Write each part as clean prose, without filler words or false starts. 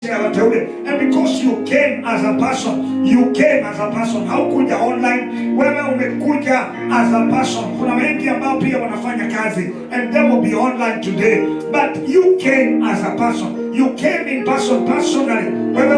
And because you came as a person, haukuja online, wewe umekuja as a person. Kuna wengi ambao pia wanafanya kazi and they will be online today, but you came as a person, you came in person, personally. Wewe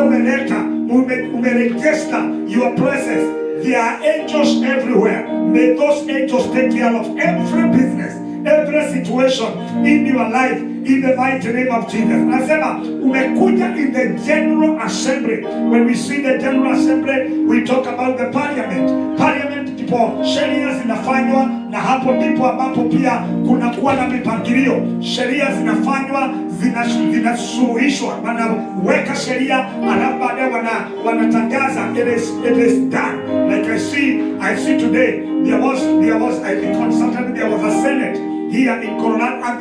umeregister your presence. There are angels everywhere. May those angels take care of every business, every situation in your life, in the mighty name of Jesus. Nasema umekuja in the general assembly. When we see the general assembly, we talk about the parliament. Parliament ndipo sheria zinafanywa, na hapo ndipo ambapo pia kunakuwa na mipangilio. Sheria zinafanywa, zinasuluhishwa, wanaweka sheria, alafu baadaye wanatangaza it is done. Like I see today, there was I think on Saturday there was a Senate here in Colorado, and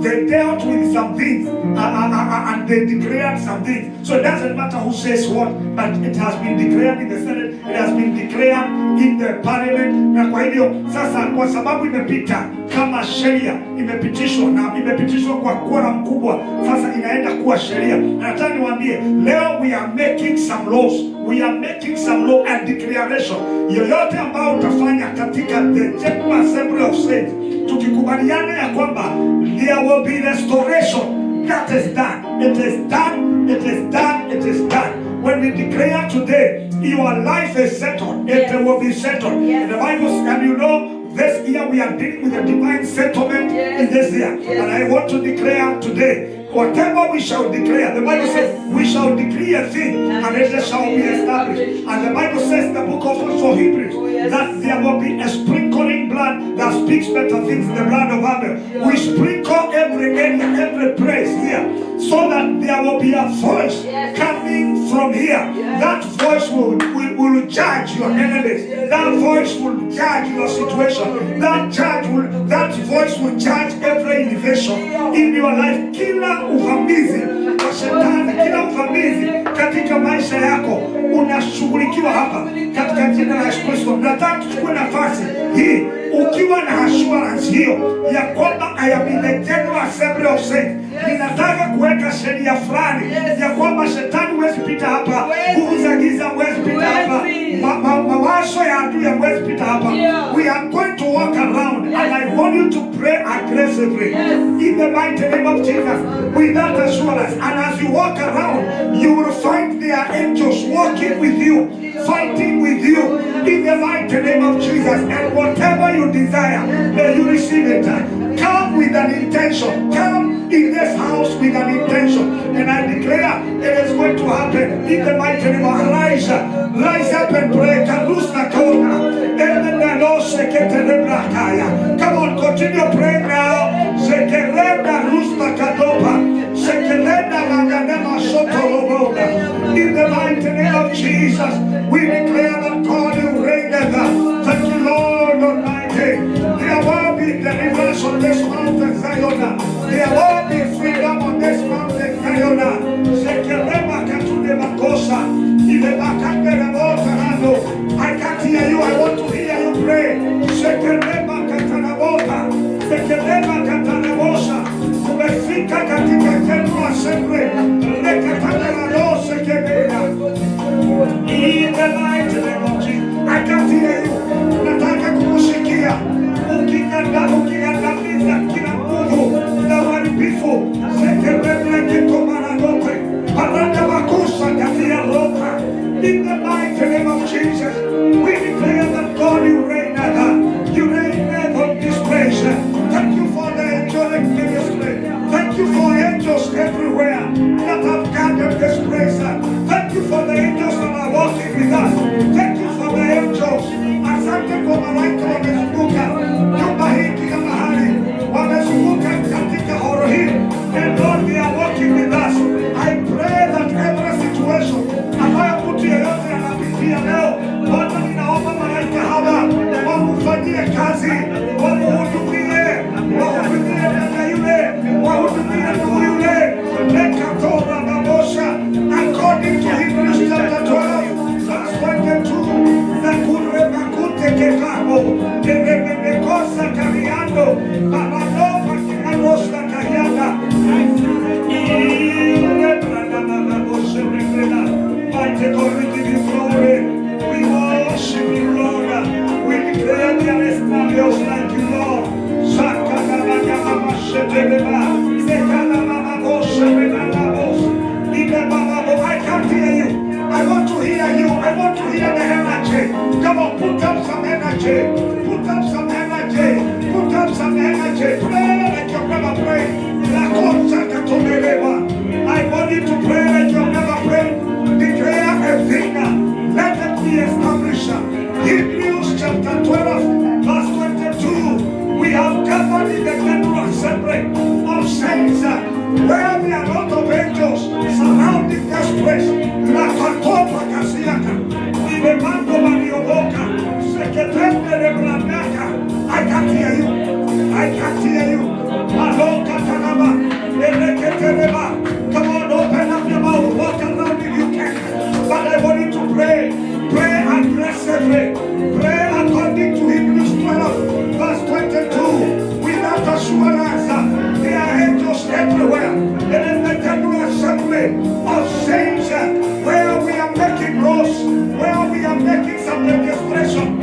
they dealt with some things and they declared some things. So it doesn't matter who says what, but it has been declared in the Senate, it has been declared in the parliament. Na kwa hivyo sasa, kwa sababu imepita kama sheria, imepitishwa na imepitishwa kwa kura mkubwa, sasa inaenda kuwa sheria. Na nataka niwaambie leo, we are making some laws, we are making some law and declaration. Yoyote ambao utafanya katika the General Assembly of Saints, tukikubaliana ya kwamba there will be restoration. That is done. It is done. It is done. It is done. When we declare today, your life is settled. It will be settled. Yes. The Bible, and you know, this year we are dealing with a divine settlement in this year. And I want to declare today, whatever we shall declare, the Bible says we shall decree a thing and it shall be established. And the Bible says, the book of also Hebrews, that there will be a sprinkling blood that speaks better things than the blood of Abel. We sprinkle every area, every place here, so that there will be a voice coming from here. That voice will judge your enemies. That voice will judge your situation. That voice will judge every innovation in your life. Kila uvamizi wa shetani, kila uvamizi katika maisha yako unashughulikiwa hapa katika jina la Yesu Kristo. Nataka tuchukue nafasi hii ukiwa na assurance hiyo ya kwamba I am in the General Assembly of Saints. Ninataka kuweka sheria fulani ya kwamba shetani huwezi pita hapa, nguvu za giza huwezi pita hapa, mawazo ya adui huwezi pita hapa. We are going to walk around and I want you to pray aggressively in the mighty name of Jesus with that assurance. And as you walk around, you will find their angels walking with you, fighting with you in the mighty name of Jesus. And whatever you desire, may you receive it. Come with an intention. Come in this house with an intention. And I declare it is going to happen in the mighty name of Rise up and pray. Come on, continue praying now. In the mighty name of Jesus, we declare that God will reign ever. Thank you, Lord Almighty. There will be deliverance on this mountain, Zion. There will be freedom on this mountain, Zion. I can't hear you. I want to hear you pray. Umefika katika General Assembly. In the mighty name of Jesus. I can't hear you. Nataka kukusikia ukigandamiza kila nguvu I can't hear you. I want to hear you. I want to hear the energy. Come on, put up some energy. Put up some energy. Put up some energy. Pray like you've never prayed. I want you to pray like you've never prayed. Declare a thing. Let it be established. Hebrews chapter 12, verse 22. We have gathered in the general assembly of saints, where there are a lot of angels surrounding this place. La Catopa Casiata, in the Mando Marioboca, Secretary de Blandaca. I can't hear you. I can't hear you. Maloka Tanaba, Eleketeleba. Come on, open up your mouth. Walk around if you can. But I want you to pray. Pray aggressively. Pray according to Hebrews 12, verse 22. Without assurance, there are angels everywhere. There is the general assembly of saints where we are making laws, where we are making some legislation.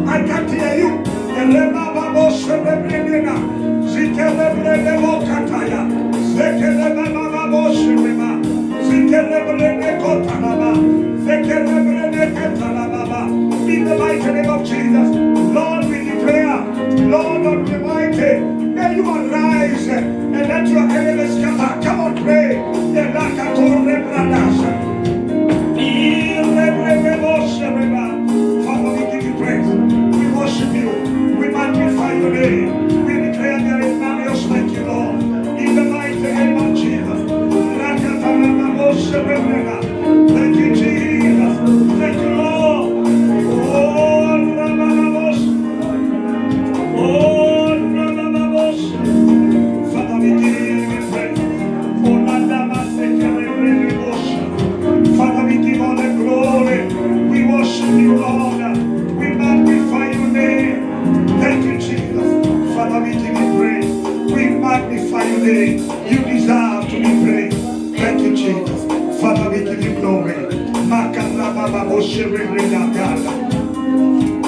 I can't hear you. In the mighty name of Jesus, Lord, we declare, Lord of the mighty, may you arise and let your enemies scatter. Come on, pray. Father, we give you praise. We worship you. We magnify your name. We declare there is none else like you, Lord. In the mighty name of Jesus. Thank you, Jesus. Thank you, Lord. Oh, Ramanabos. Oh, Ramanabos. Father, we give you praise. Father, we give all the glory. We worship you, Lord. We magnify your name. Thank you, Jesus. Father, we give you praise. We magnify your name. You deserve to be praised. Thank you, Jesus. Father, we give you glory.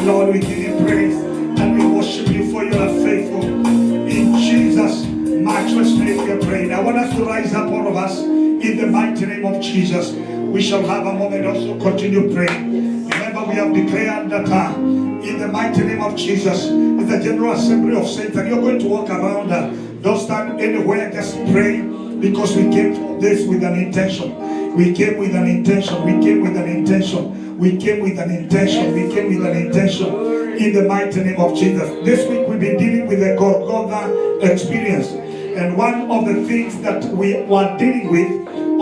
Lord, we give you praise and we worship you for you are faithful. In Jesus' matchless name we are praying. I want us to rise up, all of us, in the mighty name of Jesus. We shall have a moment also continue praying. Remember, we have declared that in the mighty name of Jesus, it's the General Assembly of Saints, and you're going to walk around. Don't stand anywhere, just pray, because we came to this with an intention. We came with an intention. We came with an intention. We came with an intention. We came with an intention. In the mighty name of Jesus. This week we've been dealing with the Golgotha experience. And one of the things that we were dealing with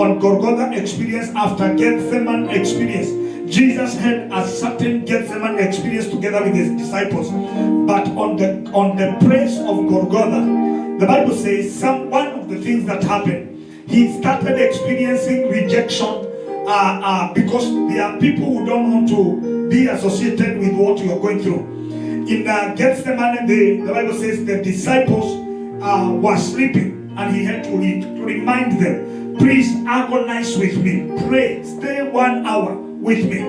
on Golgotha experience after Gethsemane experience, Jesus had a certain Gethsemane experience together with his disciples. But on the place of Golgotha, the Bible says one of the things that happened, he started experiencing rejection because there are people who don't want to be associated with what you are going through. In Gethsemane, the Bible says the disciples were sleeping, and he had to remind them, please agonize with me, pray, stay 1 hour with me.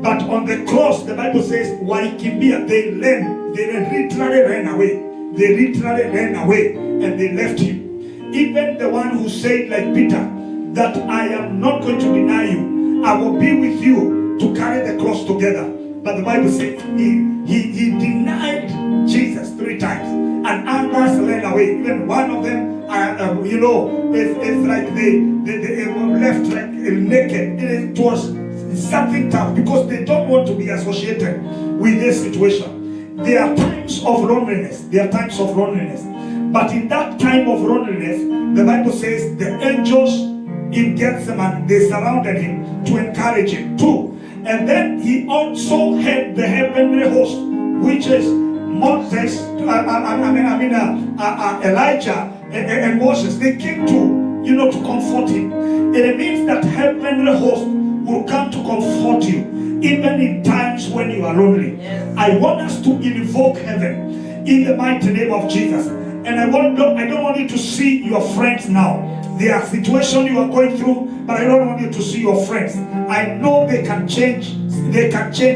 But on the cross, the Bible says, Waikimbia, they literally ran away. They literally ran away and they left him. Even the one who said, like Peter, that I am not going to deny you, I will be with you to carry the cross together. But the Bible says he denied Jesus 3 times, and others ran away. Even one of them, it's like they were left like naked. It was something tough because they don't want to be associated with this situation. There are times of loneliness. There are times of loneliness. But in that time of loneliness, the Bible says the angels in Gethsemane, they surrounded him to encourage him too. And then he also had the heavenly host, which is Moses, Elijah and Moses. They came to comfort him. And it means that heavenly host will come to comfort you, even in times when you are lonely. Yes. I want us to invoke heaven in the mighty name of Jesus. And I don't want you to see your friends now. There are situations you are going through, but I don't want you to see your friends. I know they can change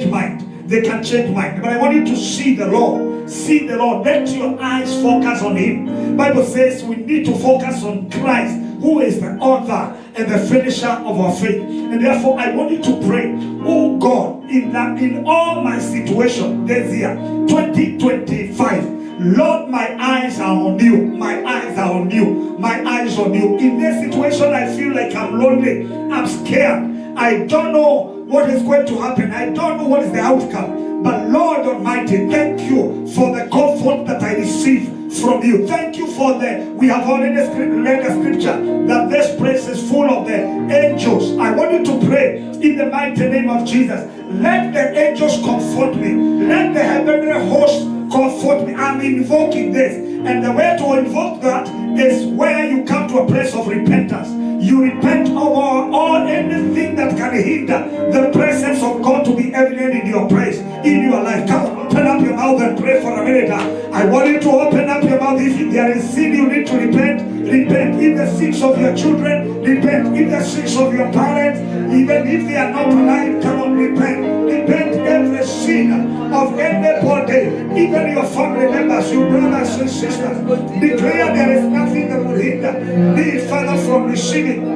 mind. they can change mind. But I want you to see the Lord. See the Lord. Let your eyes focus on Him. Bible says we need to focus on Christ, who is the author and the finisher of our faith. And therefore, I want you to pray, oh God, in all my situation this year, 2025, Lord, my eyes are on you. My eyes are on you. My eyes on you. In this situation, I feel like I'm lonely. I'm scared. I don't know what is going to happen. I don't know what is the outcome. But Lord Almighty, thank you for the comfort that I receive from you. Thank you for we have already read the scripture that this place is full of the angels. I want you to pray in the mighty name of Jesus. Let the angels comfort me. Let the heavenly host comfort me. I'm invoking this. And the way to invoke that is where you come to a place of repentance. You repent over all anything that can hinder the presence of God to be evident in your praise, in your life. Come on, open up your mouth and pray for a minute. I want you to open up your mouth. If there is sin you need to repent, repent. If the sins of your children, repent. If the sins of your parents, even if they are not alive, come on, repent. Repent every sin of anybody, even your family members, your brothers and sisters. Declare there is nothing that will hinder me, Father, from receiving.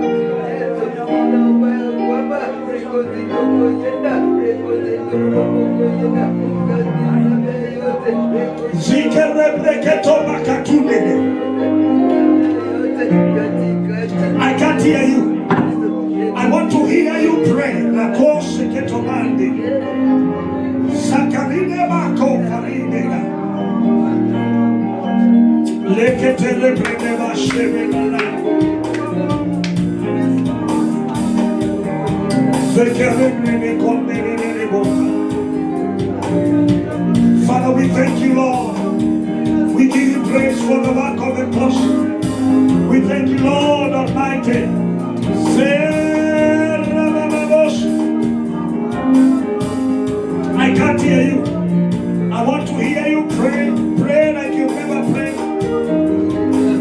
I can't hear you. I want to hear you pray. Father, we thank you, Lord. We give you praise for the work of the cross. We thank you, Lord Almighty. I can't hear you. I want to hear you pray. Pray like you've never prayed.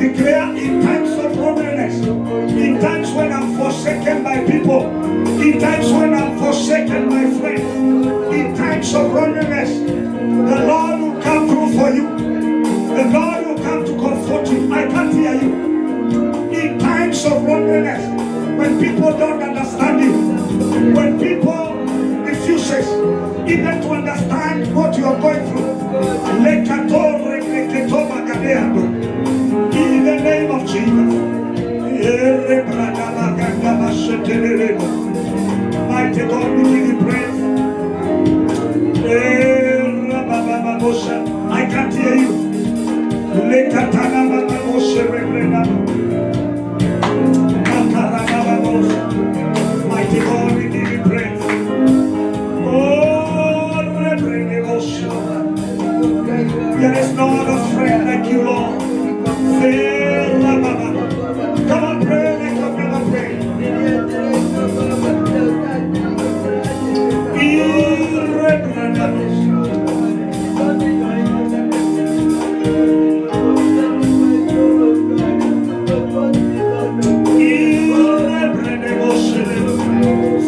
Declare in times of loneliness, in times when I'm forsaken by people, in times when I'm forsaken by friends, in times of loneliness, the Lord will come through for you. The Lord will come to comfort you. I can't hear you. In times of loneliness, when people don't understand you, when people refuses even to understand what you are going through, in the name of Jesus. Mighty God, we give you praise. I can't hear you. Mighty God, we give you praise. Oh, there is no other friend like you, Lord. Come on, pray like your brother pray.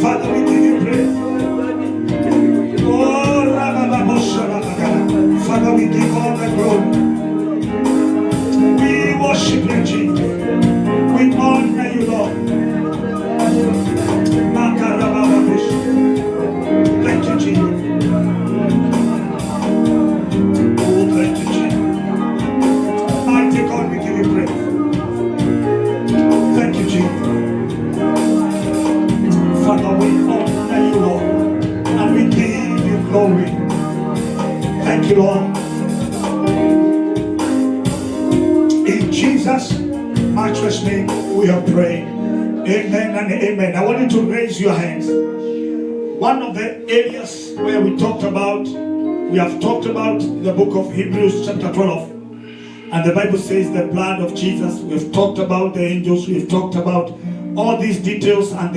Father, we give you praise. Oh, Father, we give all the glory. We worship you, Jesus. We honor you, Lord. Thank you, Jesus. Oh, thank you, Jesus. Mighty God, we give you praise. Thank you, Jesus. Father, we honor you, Lord, and we give you glory. Thank you, Lord. In Jesus' matchless name, we have prayed. Amen and amen. I want you to raise your hands. One of the areas where we have talked about the book of Hebrews chapter 12. And the Bible says the blood of Jesus. We've talked about the angels. We've talked about all these details and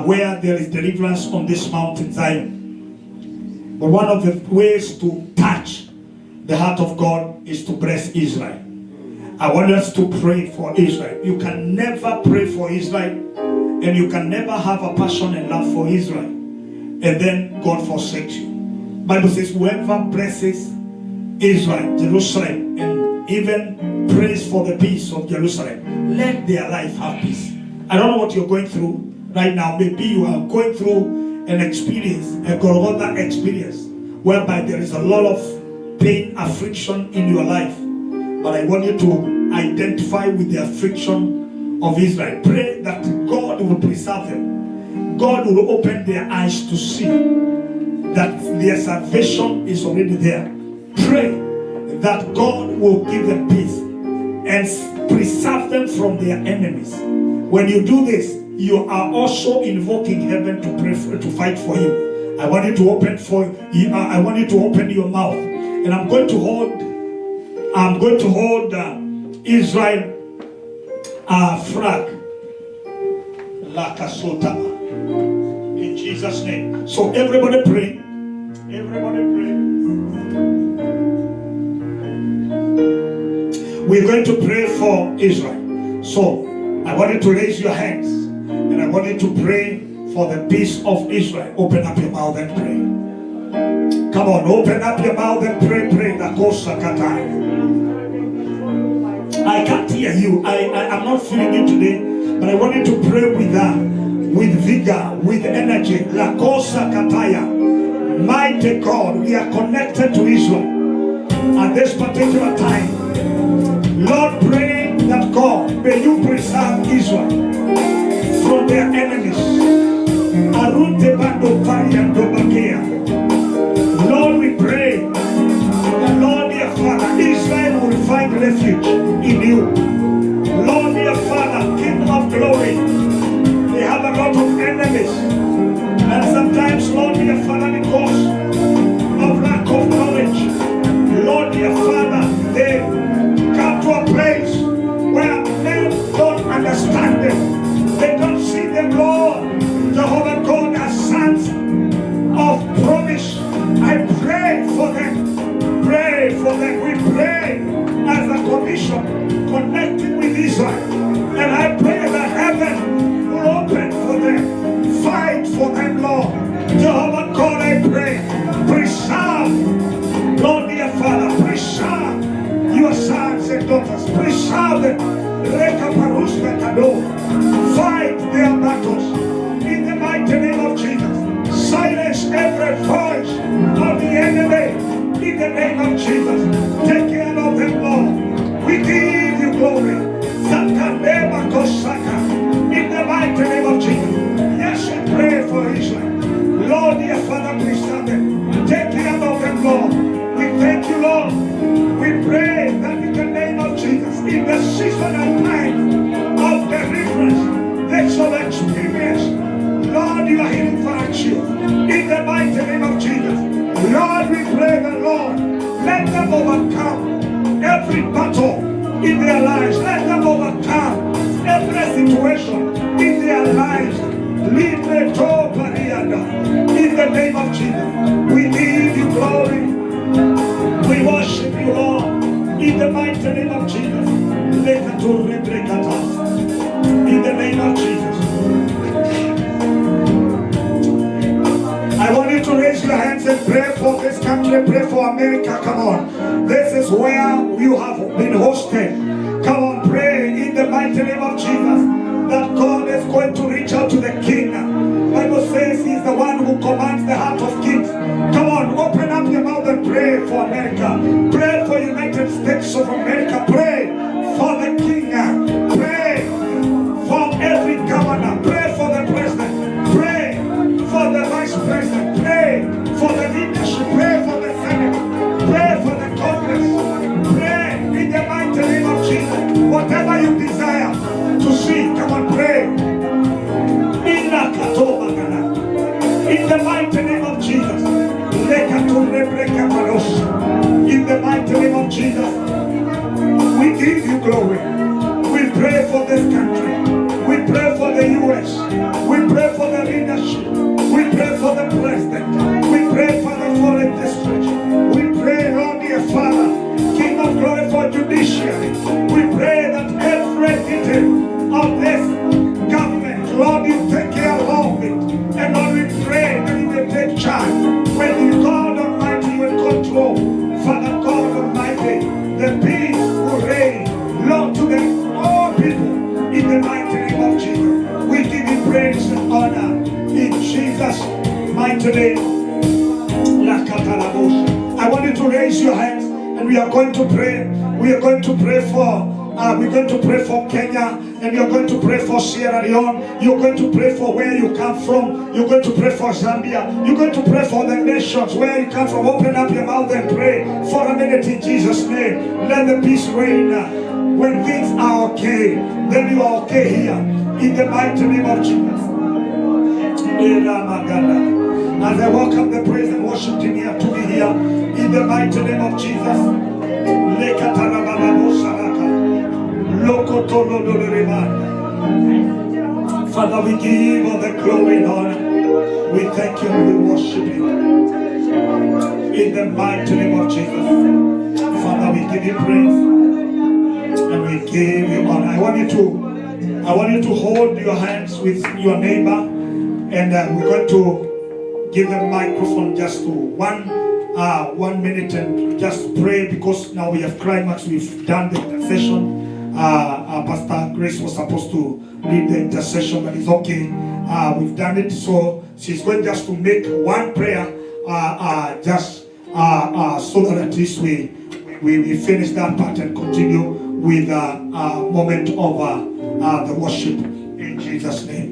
where there is deliverance on this mountain Zion. But one of the ways to touch the heart of God is to bless Israel. I want us to pray for Israel. You can never pray for Israel, and you can never have a passion and love for Israel, and then God forsakes you. Bible says, whoever blesses Israel, Jerusalem, and even prays for the peace of Jerusalem, let their life have peace. I don't know what you're going through right now. Maybe you are going through an experience, a Golgotha experience, whereby there is a lot of pain, affliction in your life. But I want you to identify with the affliction of Israel. Pray that God will preserve them. God will open their eyes to see that their salvation is already there. Pray that God will give them peace and preserve them from their enemies. When you do this, you are also invoking heaven to pray for, to fight for you. I want you to open I want you to open your mouth, and I'm going to hold Israel flag Lakasota in Jesus' name. So everybody pray. Everybody pray. We're going to pray for Israel. So I want you to raise your hands, and I want you to pray for the peace of Israel. Open up your mouth and pray. Come on, open up your mouth and pray. Pray. I can't hear you. I'm not feeling you today, but I want you to pray with vigor, with energy. La cosa kataya. Mighty God, we are connected to Israel at this particular time. Lord, pray that God, may you preserve Israel from their enemies. Arute bando variando bakea. Lord, we pray that, Lord, dear Father, Israel will find refuge in you. Lord, dear Father, King of glory, they have a lot of enemies. And sometimes, Lord, dear Father, because of lack of knowledge, Lord, dear Father, they come to a place where men don't understand them. They don't see them, Lord, Jehovah God, as sons of promise. I pray for them. Pray for them. We pray as a commission connecting with Israel. And I pray that heaven will open for them. Fight for them, Lord. Jehovah God, I pray. Preserve, Lord, dear Father, preserve your sons and daughters. Preserve them. Fight their battles in the mighty name of Jesus. Silence every voice of the enemy in the name of Jesus. Take care of them, Lord. We give you glory. In the mighty name of Jesus. Yes, we pray for Israel. Lord, dear Father, preserve them. Take care of them, Lord. We thank you, Lord. We pray that in the name of Jesus, in the season and time of deliverance, they shall experience, Lord, you are healing virtue. In the mighty name of Jesus. Lord, we pray that, Lord, let them overcome every battle in their lives. Let them overcome every situation in their lives. In the name of Jesus, we give you glory. We worship you, Lord. In the mighty name of Jesus. In the name of Jesus. I want you to raise your hands and pray for this country. Pray for America. Come on. This is where you have been hosted. Come on, pray in the mighty name of Jesus that God is going to reach out to the king. Bible says he's the one who commands the heart of kings. Come on, open up your mouth and pray for America. Pray for United States of America. Pray for the king. Pray for every governor. Pray for the president. Pray for the vice president. Pray for the leadership. Pray for the Senate. Pray for the Congress. Pray in the mighty name of Jesus. Whatever you desire to see, come on, pray. In the mighty name of Jesus. In the mighty name of Jesus. We give you glory. We pray for this country. We pray for the U.S. We pray for the leadership. We pray for the president. We pray for the foreign district. We pray, Lord, dear Father, King of glory, for judiciary. We pray that every detail of this government, Lord, you take care of it. And Lord, we pray that you will take charge. When you God to raise your hands and we are going to pray. We are going to pray for we're going to pray for Kenya, and you're going to pray for Sierra Leone. You're going to pray for where you come from. You're going to pray for Zambia. You're going to pray for the nations where you come from. Open up your mouth and pray for a minute in Jesus' name. Let the peace reign. When things are okay, then you are okay here. In the mighty name of Jesus. As I welcome the praise and worship team here to be here, in the mighty name of Jesus. Father, we give all the glory and honor. We thank you and we worship you. In the mighty name of Jesus. Father, we give you praise and we give you honor. I want you to hold your hands with your neighbor, and we're going to give the microphone just to 1 minute and just pray, because now we have climax. We've done the intercession. Pastor Grace was supposed to lead the intercession, but it's okay. We've done it, so she's going just to make one prayer, so that at least we finish that part and continue with a moment of the worship in Jesus' name.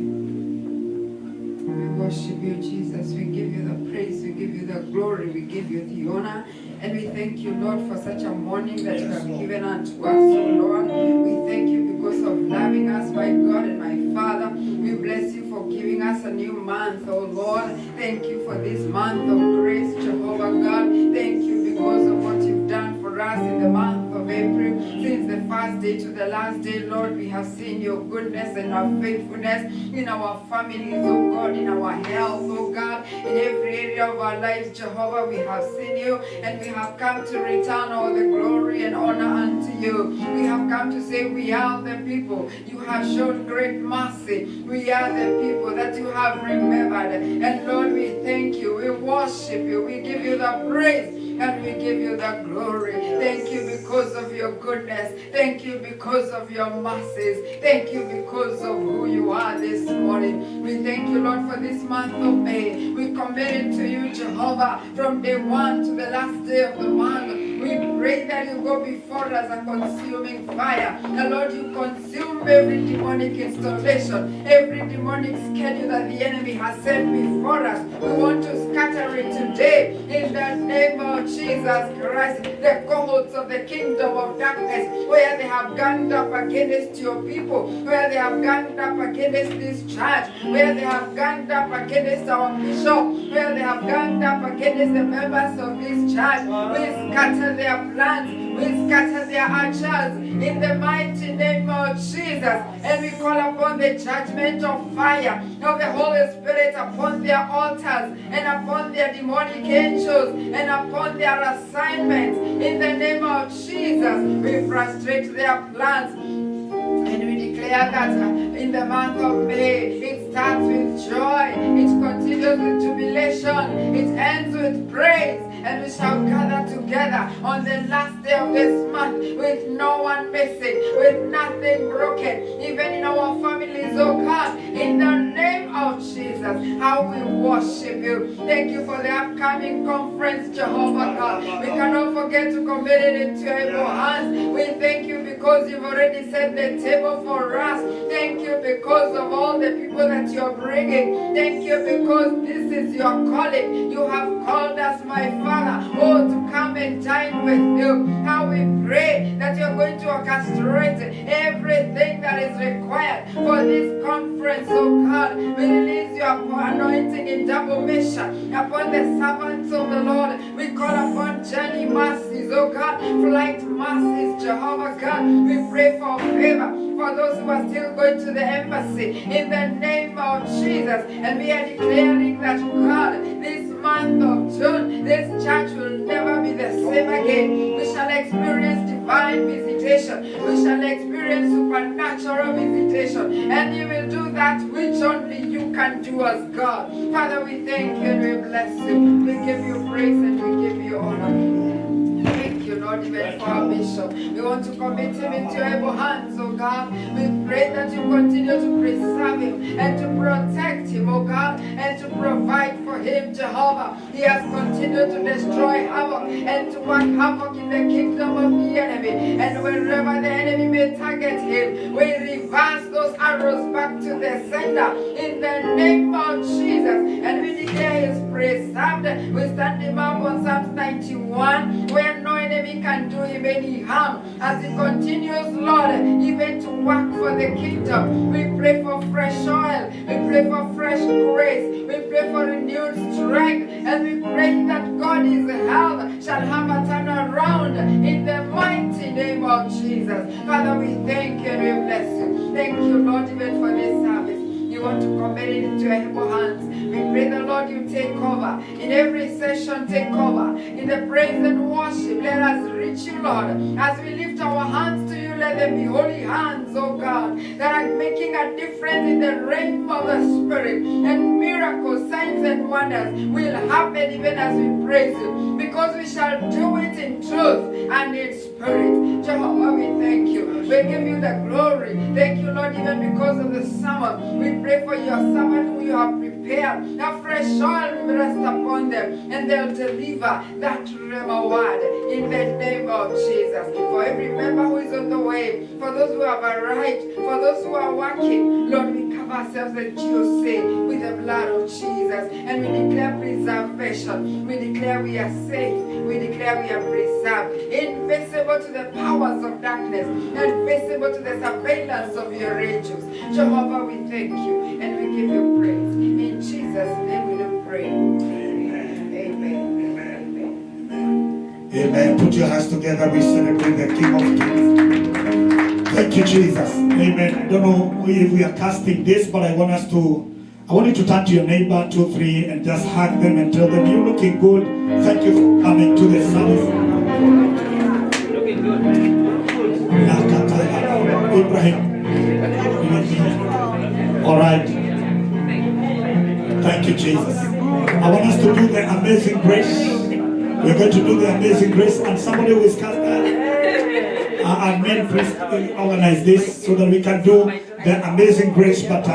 We worship you, Jesus. We give you the praise, we give you the glory, we give you the honor. And we thank you, Lord, for such a morning that you have given unto us, oh Lord. We thank you because of loving us, my God and my Father. We bless you for giving us a new month, oh Lord. Thank you for this month of grace, Jehovah God. Thank you because of what you've done for us in the month of April. Since the first day to the last day, Lord, we have seen your goodness and our faithfulness in our families, oh God, in our health, oh God, in every area of our lives, Jehovah. We have seen you, and we have come to return all the glory and honor unto you. We have come to say we are the people you have shown great mercy. We are the people that you have remembered. And Lord, we thank you. We worship you. We give you the praise and we give you the glory. Thank you because of your goodness. Thank you because of your mercies. Thank you because of who you are this morning. We thank you, Lord, for this month of May. We commit it to you, Jehovah, from day 1 to the last day of the month. We pray that you go before us a consuming fire. And Lord, you consume every demonic installation, every demonic schedule that the enemy has set before us. We want to scatter it today in the name of Jesus Christ. The cohorts of the kingdom of darkness, where they have ganged up against your people, where they have ganged up against this church, where they have ganged up against our bishop, where they have ganged up against the members of this church. We scatter their plans, we scatter their archers in the mighty name of Jesus, and we call upon the judgment of fire of the Holy Spirit upon their altars and upon their demonic angels and upon their assignments in the name of Jesus. We frustrate their plans. And we declare that in the month of May, it starts with joy, it continues with jubilation, it ends with praise, and we shall gather together on the last day of this month with no one missing, with nothing broken, even in our families, oh God, in the name of Jesus. How we worship you. Thank you for the upcoming conference, Jehovah God. We cannot forget to commit it into your able hands. We thank you because you've already set the table for us. Thank you because of all the people that you're bringing. Thank you because this is your calling. You have called us, my Father, oh, to come and dine with you. How we pray that you're going to orchestrate everything that is required for this conference, oh God. We release your anointing in double measure upon the servants of the Lord. We call upon journey mercies, oh God, flight mercies, Jehovah God. We pray for favor for those who are still going to the embassy in the name of Jesus. And we are declaring that, God, this month of June, this church will never be the same again. We shall experience divine visitation. We shall experience supernatural visitation. And you will do that which only you can do as God. Father, we thank you and we bless you. We give you praise and we give you honor. Thank you, Lord, even for our bishop. We want to commit him into your able hands, oh God. We pray that you continue to preserve him and to protect him, oh God, and to provide for him, Jehovah. He has continued to destroy havoc and to work havoc in the kingdom of the enemy. And wherever the enemy may target him, we reverse those arrows back to the sender in the name of Jesus. And we declare his preserved. We stand him up on Psalms 91, where no enemy can do him any harm as he continues, Lord, even to work for the kingdom. We pray for fresh oil. We pray for fresh grace. We pray for renewed strength. And we pray that God, his health shall have a turnaround in the mighty name of Jesus. Father, we thank you and we bless you. Thank you, Lord, even for this service. You want to commit it into your able hands. We pray the Lord you take over. In every session, take over. In the praise and worship, let us reach you, Lord. As we lift our hands to you, let them be holy hands, oh God, that are making a difference in the realm of the Spirit. And miracles, signs and wonders will happen even as we praise you. Because we shall do it in truth and in spirit. Jehovah, we thank you. We give you the glory. Thank you, Lord, even because of the summer. We pray for your servant who you have prepared. A fresh oil will rest upon them, and they'll deliver that Rhema word in the name of Jesus. For every member who is on the way, for those who have arrived, for those who are working, Lord, we cover ourselves, as you say, with the blood of Jesus, and we declare preservation. We declare we are safe. We declare we are preserved, invisible to the powers of darkness, and visible to the surveillance of your angels. Jehovah, we thank you and we give you praise. In Jesus' name we do pray. Amen. Amen. Amen. Put your hands together. We celebrate the King of Kings. Thank you, Jesus. Amen. I don't know if we are casting this, but I want you to turn to your neighbor, 2, 3, and just hug them and tell them, you're looking good. Thank you for coming to the service. Looking good. Ibrahim. All right. Thank you, Jesus. I want us to do the amazing grace. We're going to do the amazing grace, and somebody will cast and men, please organize this so that we can do the amazing grace, but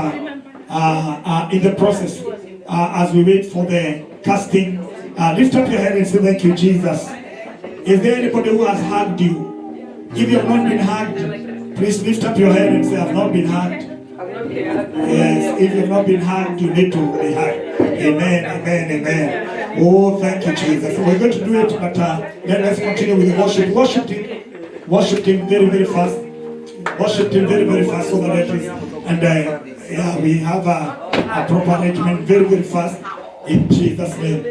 in the process, as we wait for the casting, lift up your head and say, thank you, Jesus. Is there anybody who has hugged you? If you have not been hugged, please lift up your head and say, I've not been hugged. Yes, if you have not been hugged, you need to be hugged. Amen, amen, amen. Oh, thank you, Jesus. We're going to do it, but let's continue with the worship. Worship him very, very fast. Worship him very, very fast so that it is. And yeah, we have a proper arrangement very, very fast in Jesus' name.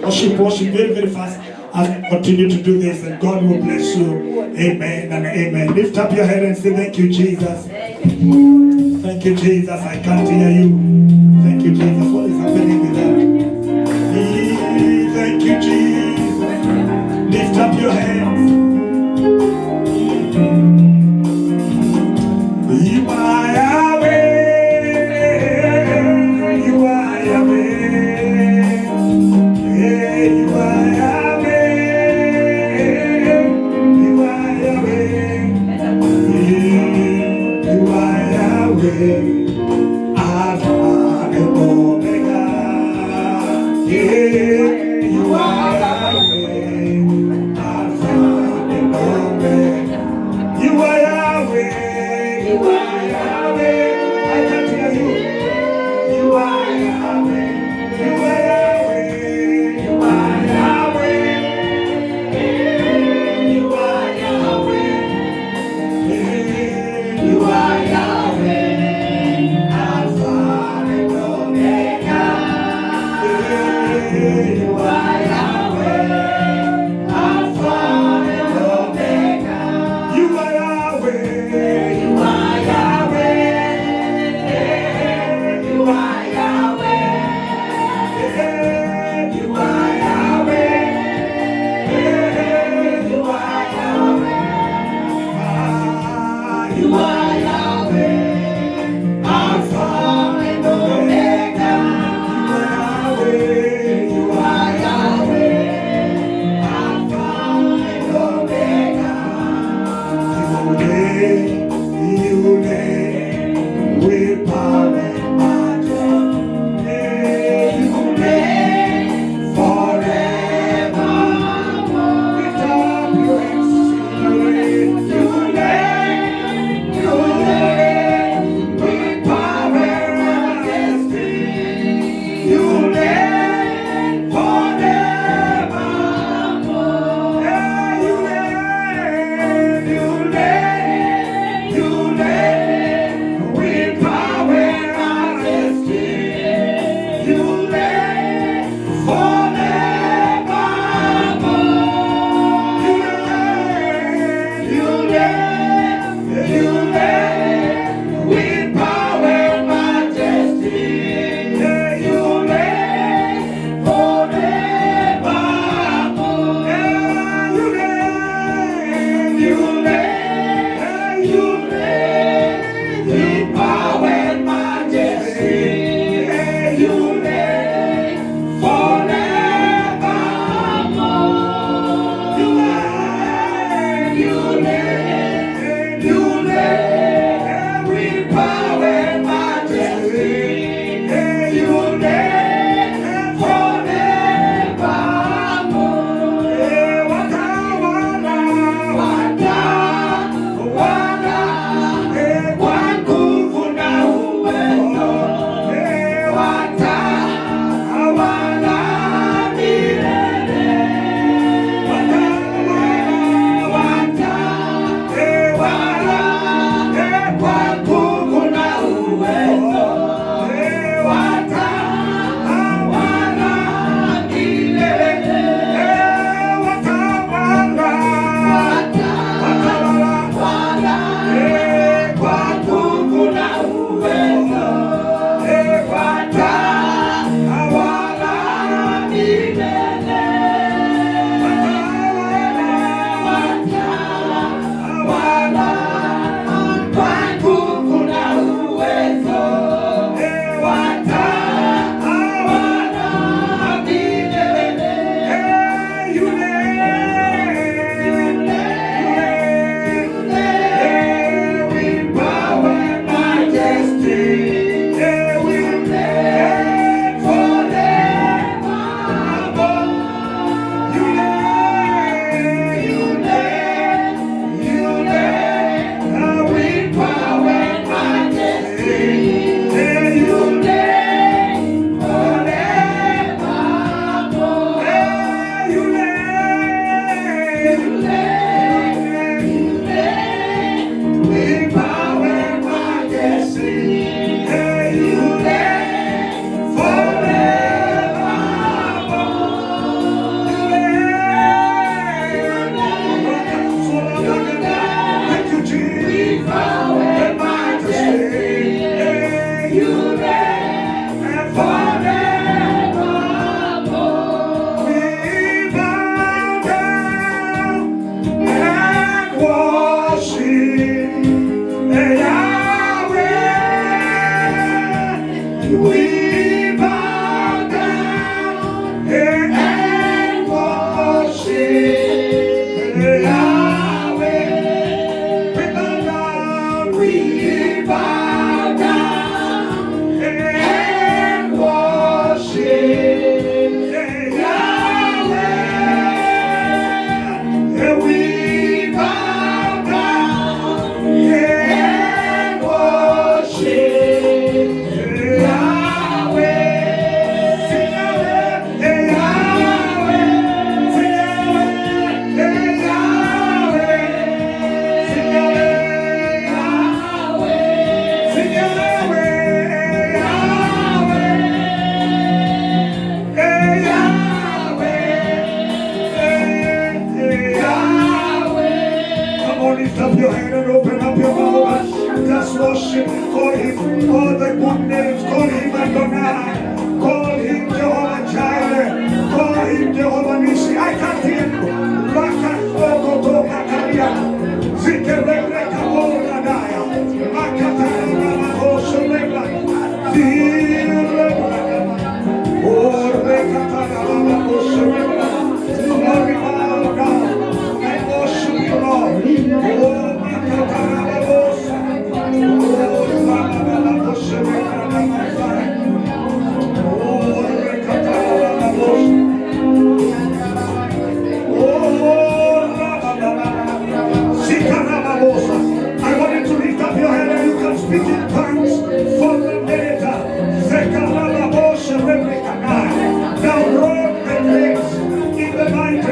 Worship very, very fast as we continue to do this, and God will bless you. Amen and amen. Lift up your head and say, thank you, Jesus. Thank you, Jesus. I can't hear you. Thank you, Jesus. What is happening with that? Thank you, Jesus. Lift up your hands. You are Yahweh. You are Yahweh. You are Yahweh. You are Yahweh. You are Yahweh. Alpha and Omega. You are Yahweh. Alpha and Omega. You are Yahweh. You are Yahweh. I can't hear you. You are Yahweh. You are Yahweh. You are Yahweh. You are Yahweh. You are Yahweh. Alpha and Omega. worship. Call him all the good names. Call him Adonai. Call him Jehovah Jireh. Call him Jehovah Nissi. I can't hear you. Raka Ogoto Makaria. Zikerebre Kabora Daya. Makatara Mama Oshoreba. Zireba. Orbe Katara Mama Oshoreba. Glory to God. I worship you, Lord. Oh, Makatara Mama Oshoreba. Oh, Mama Oshoreba. I want you to lift up your hand and you can speak in tongues for the minute. Now roll the legs in the mighty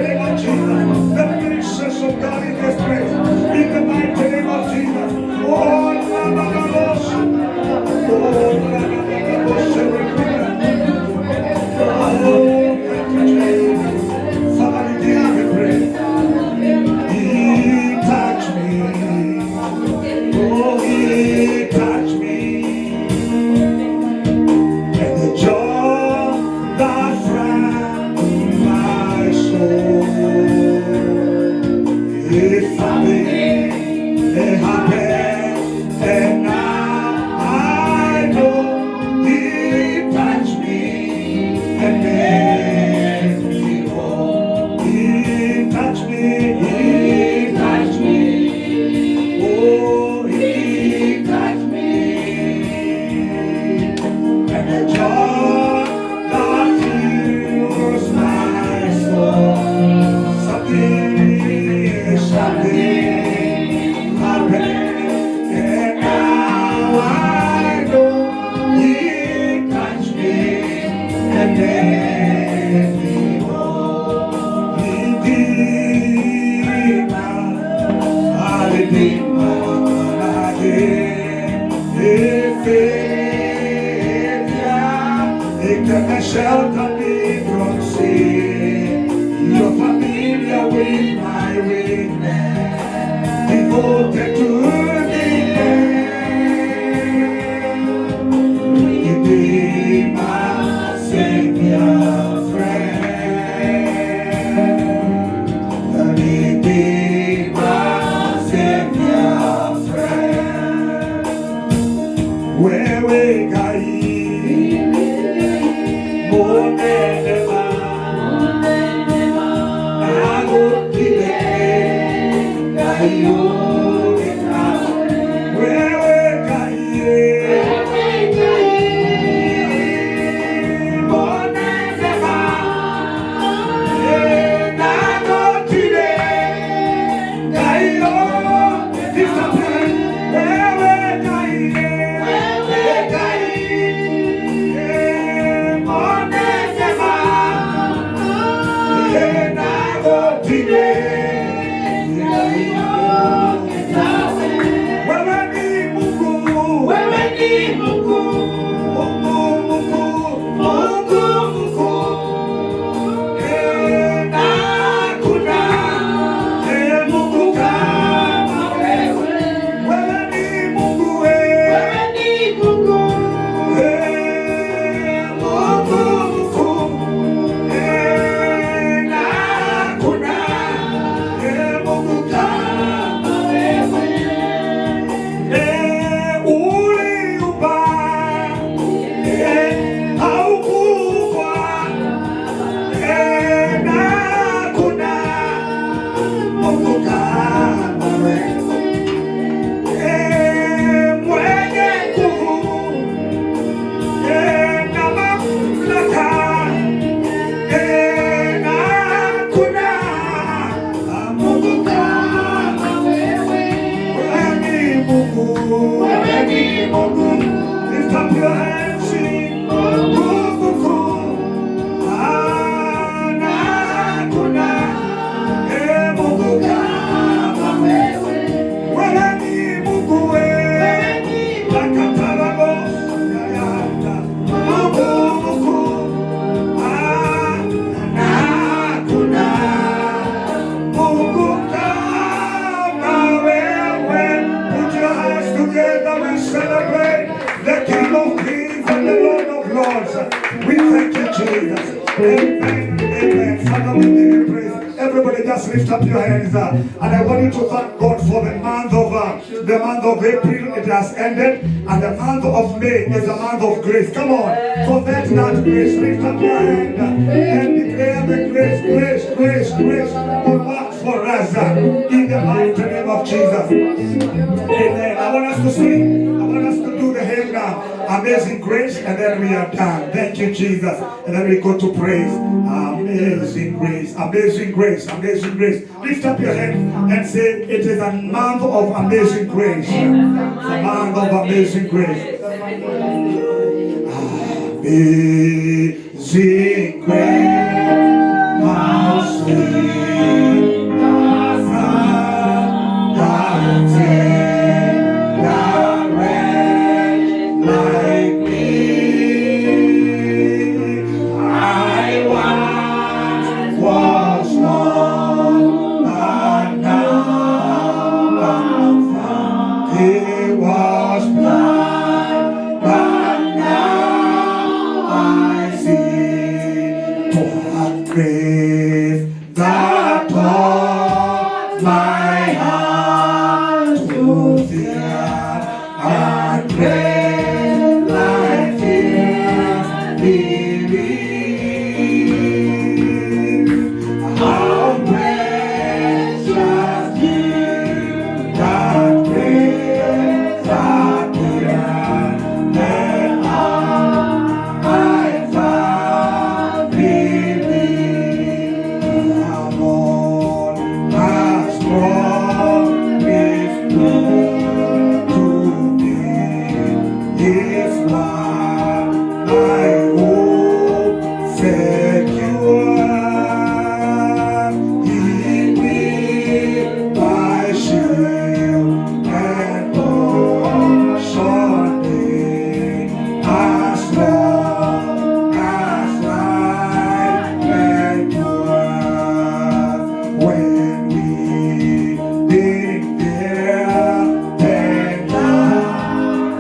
Father, we give you praise. Everybody just lift up your hands. And I want you to thank God for the month of April. It has ended. And the month of May is a month of grace. Come on. Covet that grace. Lift up your hand and declare the grace will work for us in the mighty name of Jesus. Amen. I want us to sing. I want us to do the hymn now. Amazing grace, and then we are done. Thank you, Jesus. And then we go to praise. Amazing grace, amazing grace, amazing grace. Lift up your hand and say, it is a month of amazing grace. A month of amazing grace. Amazing grace, how sweet the sound that saved a wretch like me. I once was lost, but now I'm found. He was blind, but now I see. What grace that taught my heart to fear, and grace like fear believe. How precious is that grace that appeared, then I found belief. The Lord has promised me to me. His word my hope secure. He will my shield and portion me, as long as life endures. When we live there, then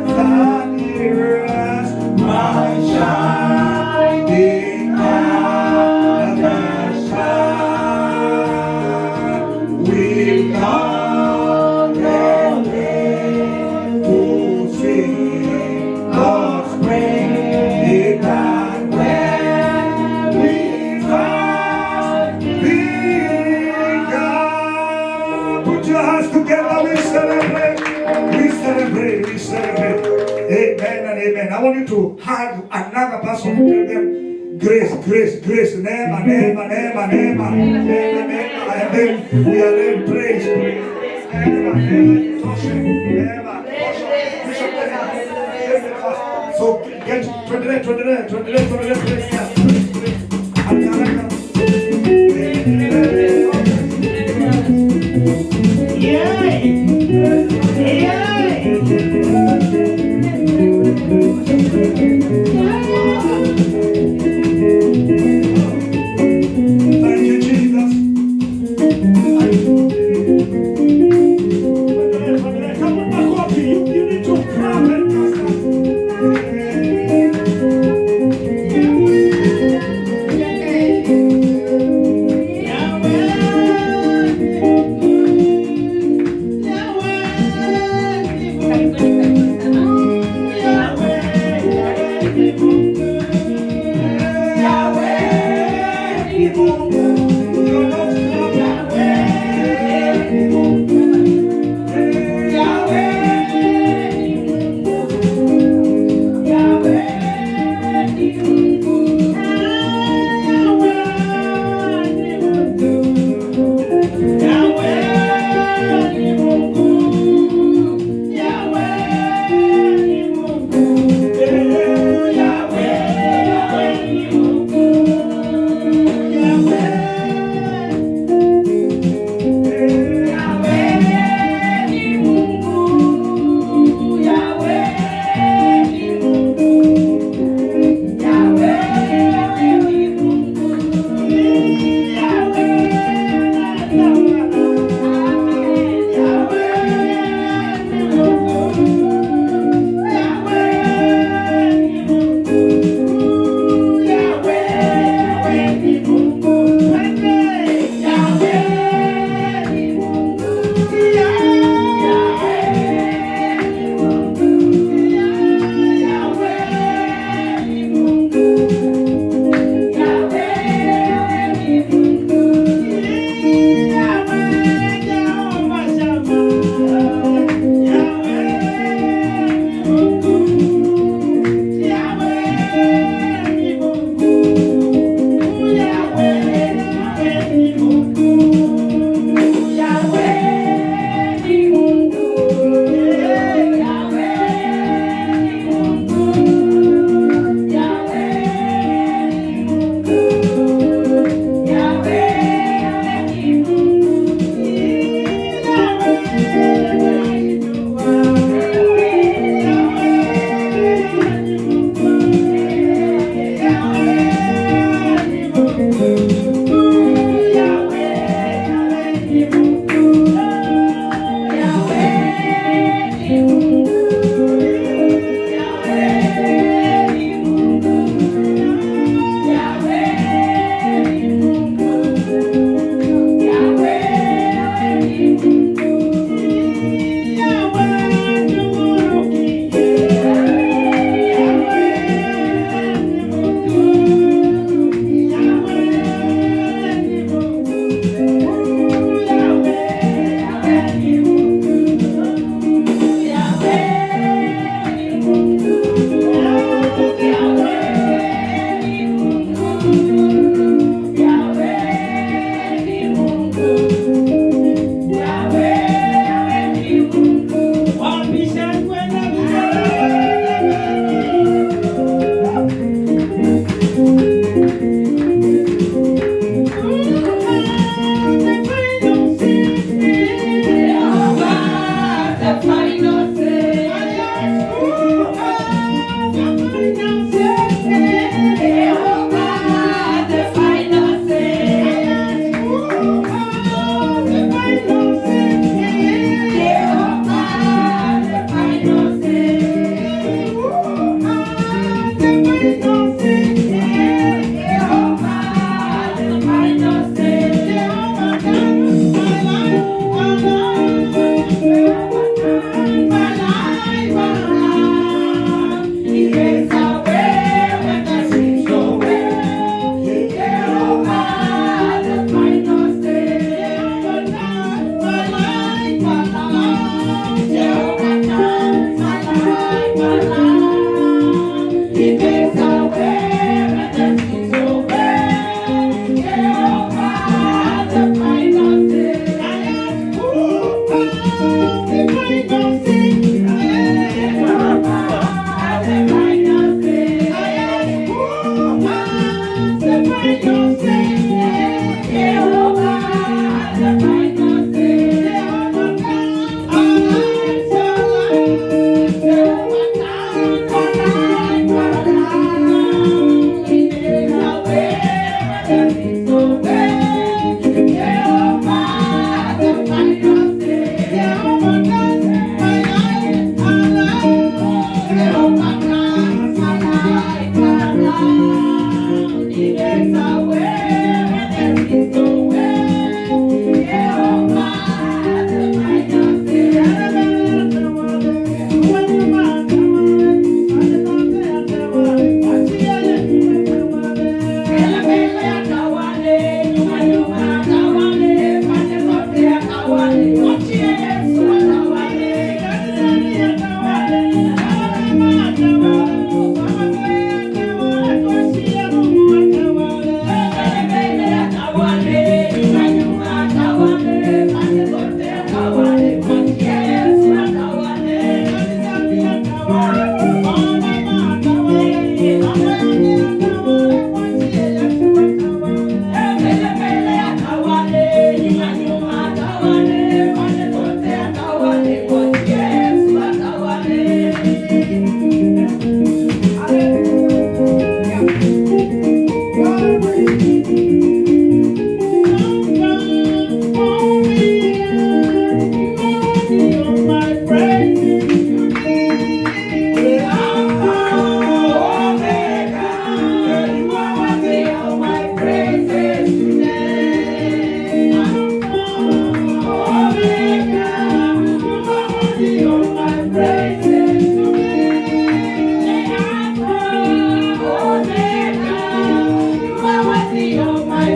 the years bright shining at the sun. We come to sing God's praise, and when we find God, put your hands together, we celebrate, we celebrate, we celebrate. Amen and amen. I want you to hug another person and tell them, grace, grace, grace, nema, nema, nema, nema, nema, nema, and then we are in praise, praise, nema, nema, toshe, nema, toshe. So get 29, praise God. Thank you, Jesus. Come on, Makofi, you need to clap and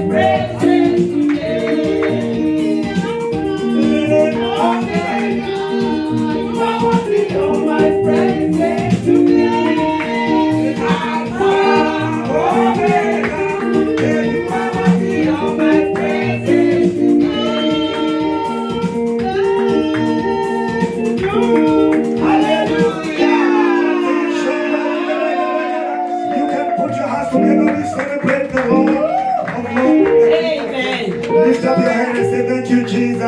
praises today. You are worthy of my praises today. Alpha, Omega, you are worthy of my praises today. Hallelujah. You can put your hands together and celebrate the Lord of Lords. Amen. Lift up your hand and say, thank you, Jesus.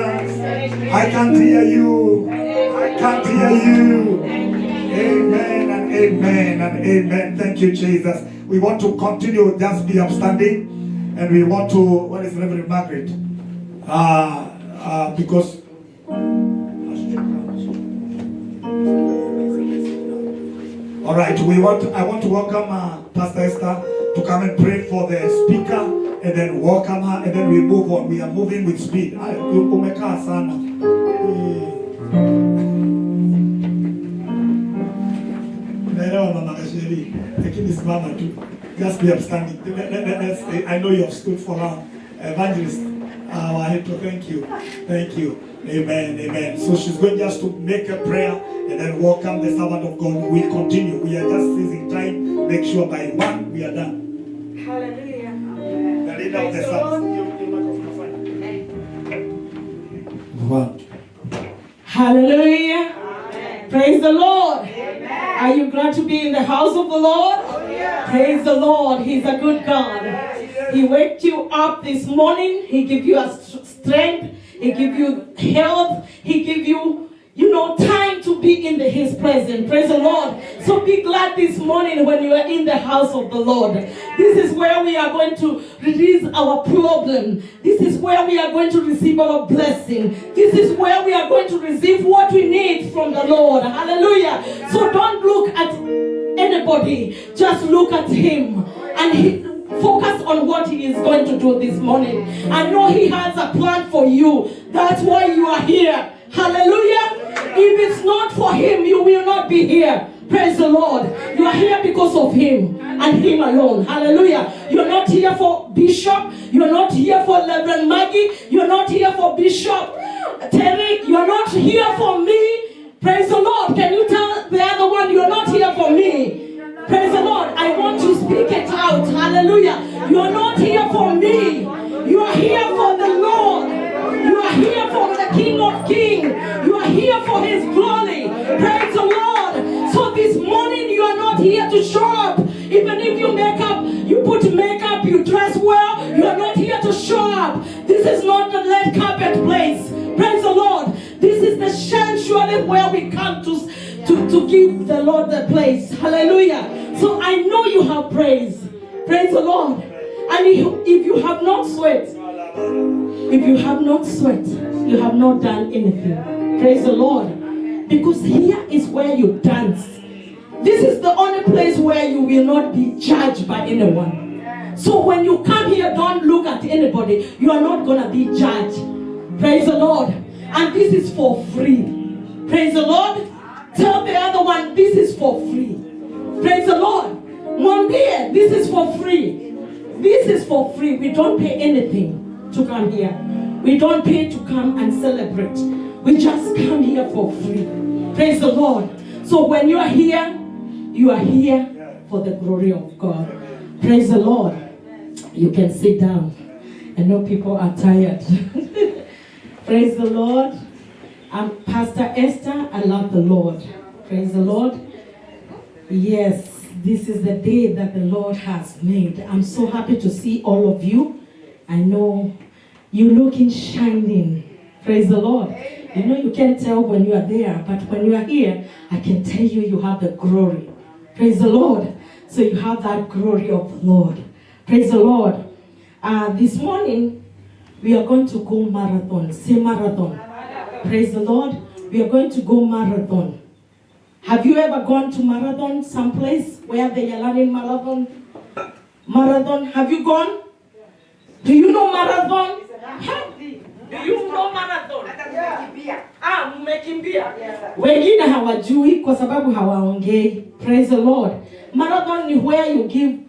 I can't hear you. I can't hear you. Amen and amen and amen. Thank you, Jesus. We want to continue, just be upstanding. And we want to, what is Reverend Margaret? Because all right, I want to welcome Pastor Esther to come and pray for the speaker, and then welcome her, and then we move on. We are moving with speed. Umekaa sana. Naelewa Mama Kasheri, lakini simama tu. Just be upstanding. I know you have stood for long. Evangelist, thank you. Thank you. Amen, amen. So she's going just to make a prayer and then welcome the servant of God. We'll continue. We are just seizing time. Make sure by 1 we are done. Hallelujah. The leader of the service. One. Hallelujah. Praise the Lord. Are you glad to be in the house of the Lord? Praise the Lord. He's a good God. He waked you up this morning. He gave you a strength. He give you health. He give you, time to be in His presence. Praise the Lord. So be glad this morning when you are in the house of the Lord. This is where we are going to release our problem. This is where we are going to receive our blessing. This is where we are going to receive what we need from the Lord. Hallelujah. So don't look at anybody. Just look at Him. And focus on what He is going to do this morning. I know He has a plan for you. That's why you are here. Hallelujah. If it's not for Him, you will not be here. Praise the Lord. You are here because of Him and Him alone. Hallelujah. You're not here for Bishop. You're not here for Reverend Maggie. You're not here for Bishop Terry. You're not here for me. Praise the Lord. Can you tell the other one, you're not here for me? Praise the Lord. I want to speak it out. Hallelujah. You are not here for me. You are here for the Lord. You are here for the King of Kings. You are here for His glory. Praise the Lord. So this morning you are not here to show up. Even if you put makeup, you dress well, you are not here to show up. This is not the red carpet place. Praise the Lord. This is the sanctuary where we come to give the Lord the place. Hallelujah. So I know you have praise. Praise the Lord. And if you have not sweat, you have not done anything. Praise the Lord. Because here is where you dance. This is the only place where you will not be judged by anyone. So when you come here, don't look at anybody. You are not going to be judged. Praise the Lord. And this is for free. Praise the Lord. Tell the other one, this is for free. Praise the Lord. Mwambie, this is for free. This is for free. We don't pay anything to come here. We don't pay to come and celebrate. We just come here for free. Praise the Lord. So when you are here for the glory of God. Praise the Lord. You can sit down. I know people are tired. Praise the Lord. I'm Pastor Esther. I love the Lord. Praise the Lord. Yes, this is the day that the Lord has made. I'm so happy to see all of you. I know you're looking shining. Praise the Lord. You know you can't tell when you are there, but when you are here, I can tell you have the glory. Praise the Lord. So you have that glory of the Lord. Praise the Lord. This morning, we are going to go marathon. Say marathon. Praise the Lord. We are going to go marathon. Have you ever gone to marathon someplace where they are running marathon? Marathon. Have you gone? Do you know marathon? Do you know marathon? Mmekimbia. Wengine hawajui kwa sababu hawaongei. Praise the Lord. Marathon is where you give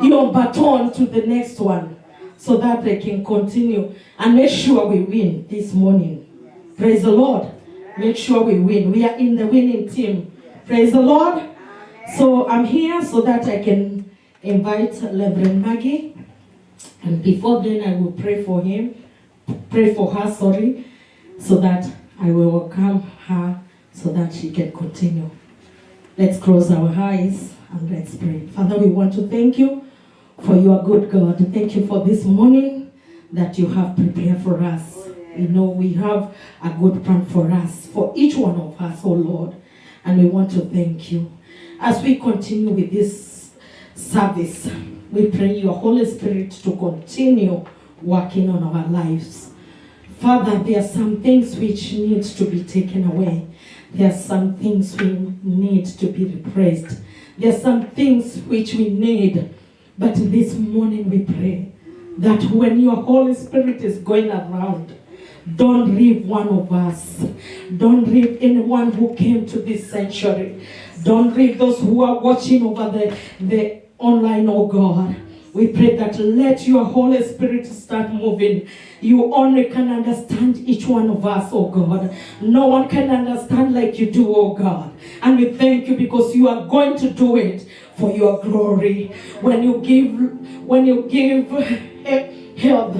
your baton to the next one. so that they can continue and make sure we win this morning. Praise the Lord. Make sure we win. We are in the winning team. Praise the Lord. So I'm here so that I can invite Reverend Maggie. And before then, I will pray for her, so that I will welcome her so that she can continue. Let's close our eyes and let's pray. Father, we want to thank you for you are good God. Thank you for this morning that you have prepared for us. We know we have a good plan for us, for each one of us, oh Lord. And we want to thank you. As we continue with this service, we pray your Holy Spirit to continue working on our lives. Father, there are some things which need to be taken away. There are some things we need to be replaced. There are some things which we need. But this morning we pray that when your Holy Spirit is going around, don't leave one of us. Don't leave anyone who came to this sanctuary. Don't leave those who are watching over the online, oh God. We pray that let your Holy Spirit start moving. You only can understand each one of us, oh God. No one can understand like you do, oh God. And we thank you because you are going to do it for your glory. When you give health,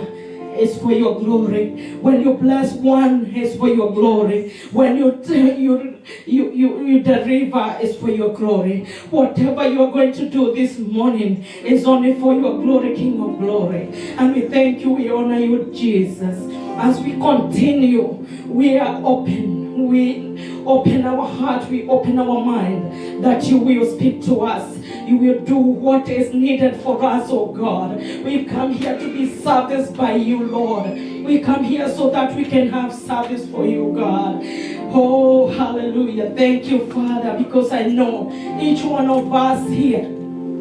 it's for your glory. When you bless one, it's for your glory. When you deliver, it's for your glory. Whatever you are going to do this morning is only for your glory, King of glory. And we thank you, we honor you, Jesus. As we continue, we are open. We open our heart, we open our mind, that you will speak to us. You will do what is needed for us, oh God. We come here to be serviced by you, Lord. We come here so that we can have service for you, God. Oh, hallelujah. Thank you, Father, because I know each one of us here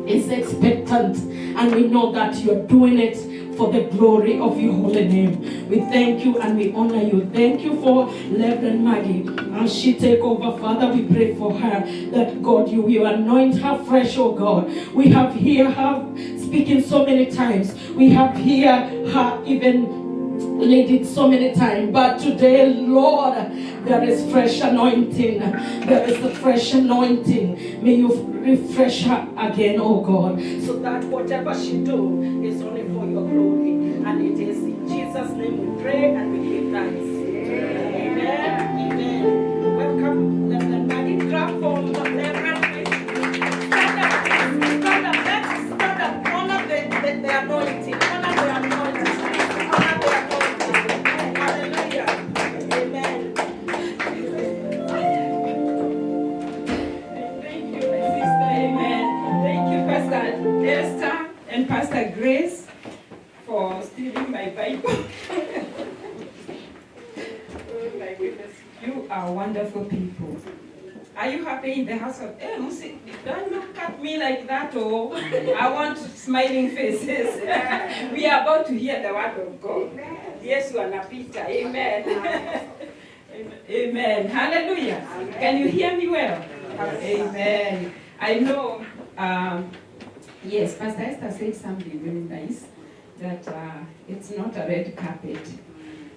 is expectant, and we know that you're doing it for the glory of your holy name. We thank you and we honor you. Thank you for Reverend Maggie. As she take over, Father, we pray for her that God, you will anoint her fresh, oh God. We have heard her speaking so many times. We have heard her even lead it so many times, but today, Lord, there is fresh anointing. There is a fresh anointing. May you refresh her again, oh God, so that whatever she do is only for your glory. And it is in Jesus' name we pray and we give thanks. Amen. Amen. Welcome, Reverend Maggie. Clap for Reverend. Stand up. Let's stand up. Honor the anointing. Honor the anointing. Honor the anointing. Hallelujah. Amen. Thank you, my sister. Amen. Thank you, Pastor Esther and Pastor Grace, for stealing my Bible. Oh my goodness. You are wonderful people. Are you happy in the house of Musi? Don't look at me like that, oh. I want smiling faces. We are about to hear the word of God. Yes, you are Peter. Amen. Amen. Hallelujah. Can you hear me well? Amen. I know, yes, Pastor Esther said something very nice, that it's not a red carpet.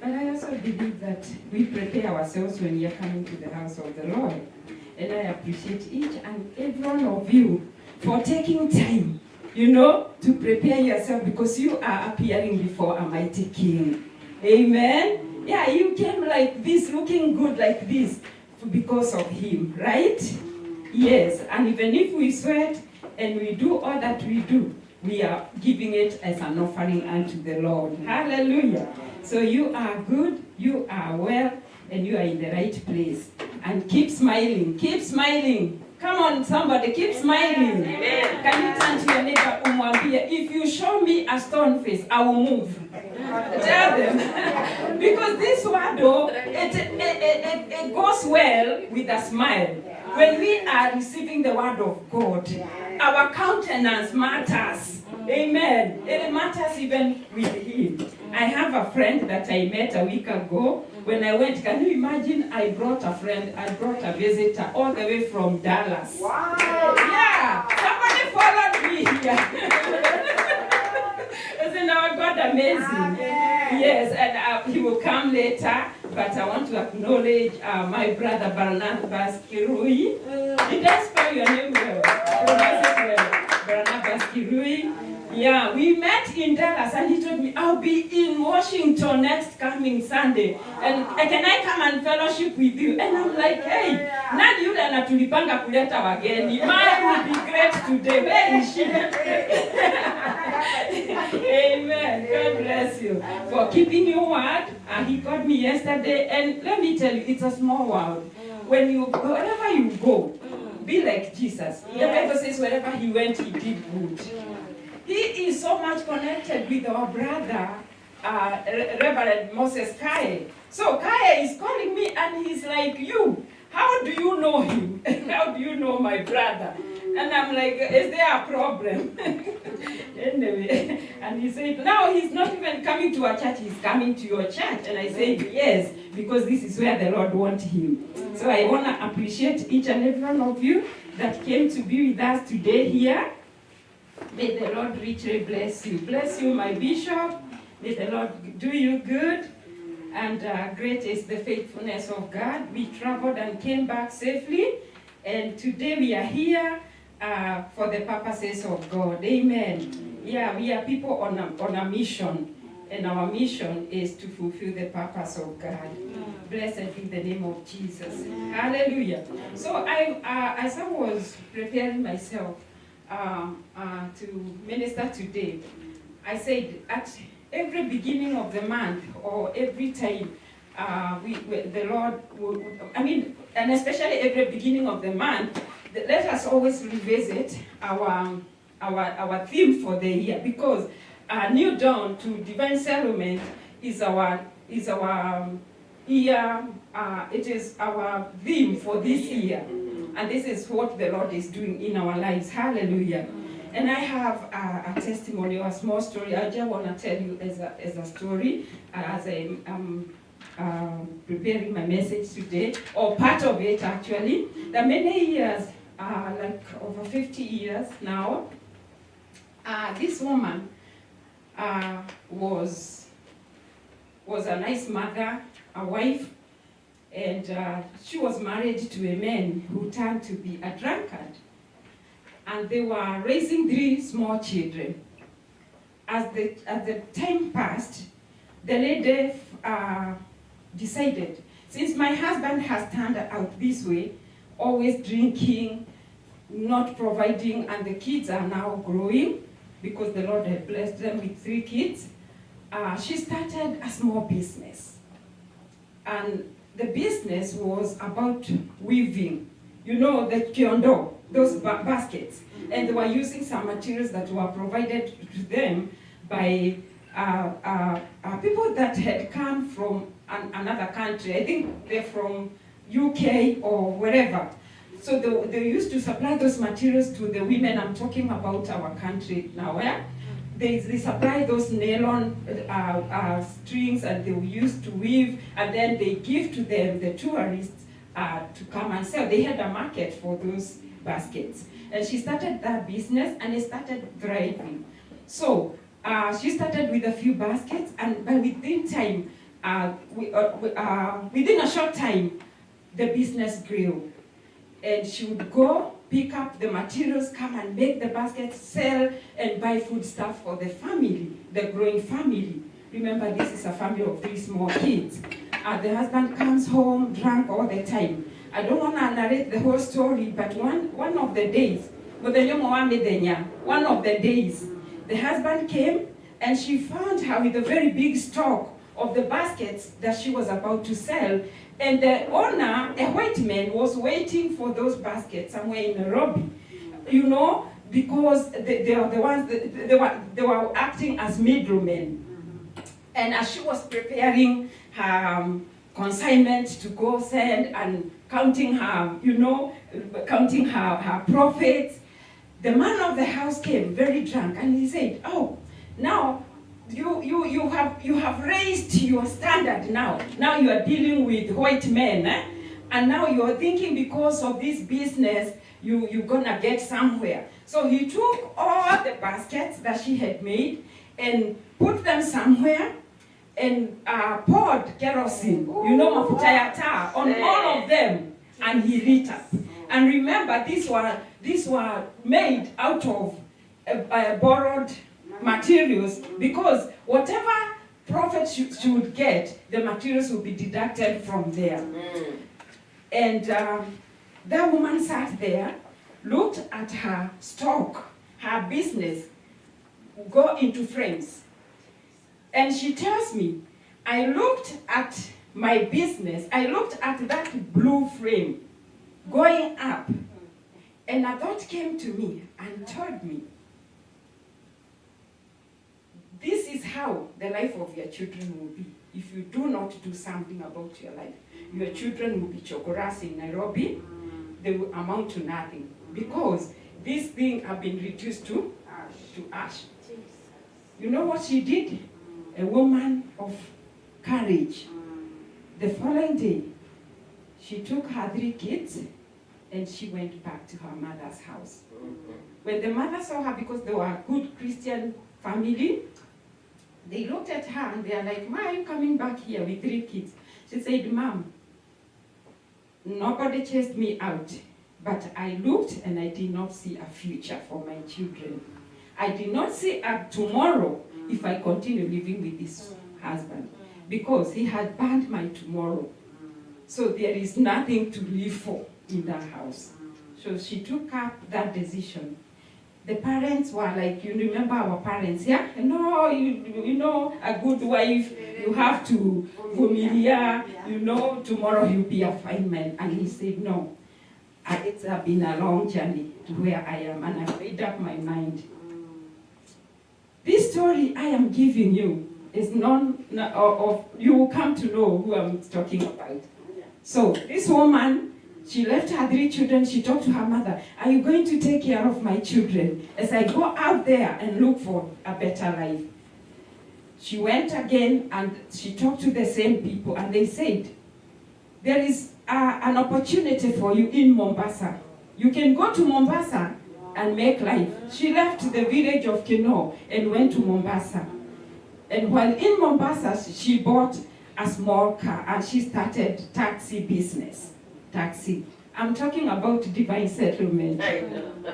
But I also believe that we prepare ourselves when we are coming to the house of the Lord. And I appreciate each and every one of you for taking time, to prepare yourself, because you are appearing before a mighty King. Amen? Yeah, you came like this, looking good like this, because of him, right? Yes, and even if we sweat and we do all that we do, we are giving it as an offering unto the Lord. Hallelujah. So you are good, you are well, and you are in the right place. And keep smiling, keep smiling. Come on, somebody, keep smiling. Amen. Can you turn to your neighbor, umwambie, if you show me a stone face, I will move. Tell them. Because this word, it goes well with a smile. When we are receiving the word of God, our countenance matters. Amen. It matters even with him. I have a friend that I met a week ago. When I went, can you imagine, I brought a visitor all the way from Dallas. Wow. Yeah. Somebody followed me here. Isn't our God God amazing? Yes, and he will come later, but I want to acknowledge my brother Barnabas Kirui. Did I spell your name well? Pronounce it well. Barnabas Kirui. Yeah, we met in Dallas and he told me, I'll be in Washington next coming Sunday. And can I come and fellowship with you? And I'm like, hey, nani yule anatulipanga kuleta wageni? Mine will be great today. Where is she? Amen. God bless you for keeping your word. He called me yesterday, and let me tell you, it's a small world. Wherever you go, be like Jesus. The Bible says wherever he went, he did good. He is so much connected with our brother, Reverend Moses Kaye. So Kaye is calling me and he's like, you, how do you know him? How do you know my brother? And I'm like, is there a problem? Anyway, and he said, no, he's not even coming to our church, he's coming to your church. And I said, yes, because this is where the Lord wants him. So I want to appreciate each and every one of you that came to be with us today here. May the Lord richly bless you. Bless you, my bishop. May the Lord do you good. And great is the faithfulness of God. We traveled and came back safely. And today we are here for the purposes of God. Amen. Yeah, we are people on a mission. And our mission is to fulfill the purpose of God. Blessed be the name of Jesus. Hallelujah. So as I was preparing myself to minister today, I said at every beginning of the month or every time the Lord will, and especially every beginning of the month, let us always revisit our theme for the year, because New Dawn to Divine Settlement is our year. It is our theme for this year. And this is what the Lord is doing in our lives. Hallelujah. And I have a testimony or a small story. I just want to tell you as a story as I'm preparing my message today, or part of it actually. That many years, like over 50 years now, this woman was a nice mother, a wife, and she was married to a man who turned to be a drunkard. And they were raising 3 small children. As the time passed, the lady decided, since my husband has turned out this way, always drinking, not providing, and the kids are now growing, because the Lord had blessed them with 3 kids, she started a small business. And the business was about weaving, the kiondo, those baskets. And they were using some materials that were provided to them by people that had come from another country. I think they're from UK or wherever. So they used to supply those materials to the women. I'm talking about our country now. Yeah? They supply those nylon strings, and they used to weave, and then they give to them, the tourists, to come and sell. They had a market for those baskets. And she started that business, and it started thriving. So she started with a few baskets, and within time, within a short time, the business grew. And she would go pick up the materials, come and make the baskets, sell, and buy food stuff for the family, the growing family. Remember, this is a family of 3 small kids. The husband comes home drunk all the time. I don't want to narrate the whole story, but one of the days, one of the days, the husband came and she found her with a very big stock of the baskets that she was about to sell. And the owner, a white man, was waiting for those baskets somewhere in Nairobi, because they are the ones they were acting as middlemen. And as she was preparing her consignment to go send and counting her, counting her profits, the man of the house came very drunk, and he said, "Oh, now you have raised your standard now. Now you are dealing with white men, and now you are thinking because of this business you're gonna get somewhere." So he took all the baskets that she had made, and put them somewhere and poured kerosene, mafuta ya taa, on all of them, and he lit up. And remember, these were made out of borrowed materials, because whatever profit should get, the materials will be deducted from there. And that woman sat there, looked at her stock, her business, go into frames. And she tells me, I looked at my business, I looked at that blue frame going up, and a thought came to me and told me, this is how the life of your children will be if you do not do something about your life. Your children will be chokoras in Nairobi. They will amount to nothing, because this thing have been reduced to ash. You know what she did? A woman of courage. The following day, she took her 3 kids and she went back to her mother's house. When the mother saw her, because they were a good Christian family, they looked at her and they are like, why are you coming back here with 3 kids? She said, Mom, nobody chased me out, but I looked and I did not see a future for my children. I did not see a tomorrow if I continue living with this husband, because he had burned my tomorrow. So there is nothing to live for in that house. So she took up that decision. The parents were like, you remember our parents, yeah? No, you know, a good wife, you have to familiar, tomorrow you'll be a fine man. And he said, no, it's been a long journey to where I am, and I made up my mind. This story I am giving you is none of, you will come to know who I'm talking about. So this woman, she left her 3 children. She talked to her mother, are you going to take care of my children as I go out there and look for a better life? She went again and she talked to the same people, and they said, there is an opportunity for you in Mombasa. You can go to Mombasa and make life. She left the village of Kino and went to Mombasa. And while in Mombasa, she bought a small car and she started taxi business. Taxi. I'm talking about divine settlement.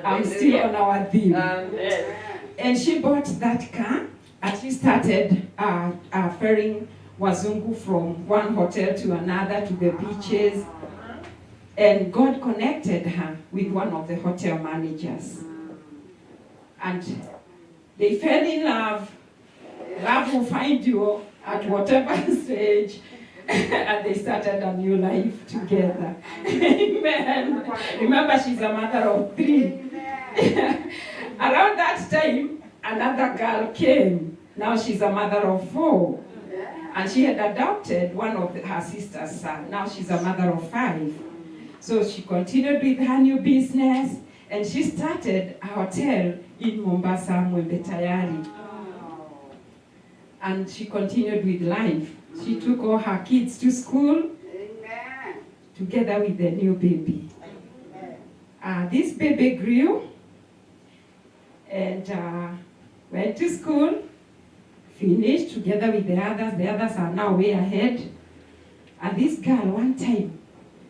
I'm still on our theme. And she bought that car and she started ferrying Wazungu from one hotel to another, to the beaches. And God connected her with one of the hotel managers. And they fell in love. Love will find you at whatever stage. And they started a new life together. Amen. Remember, she's a mother of 3. Around that time, another girl came. Now she's a mother of 4. And she had adopted one of her sister's son. Now she's a mother of 5. So she continued with her new business, and she started a hotel in Mombasa, Mwembe Tayari. And she continued with life. She took all her kids to school, together with the new baby. This baby grew and went to school, finished together with the others. The others are now way ahead. And this girl, one time,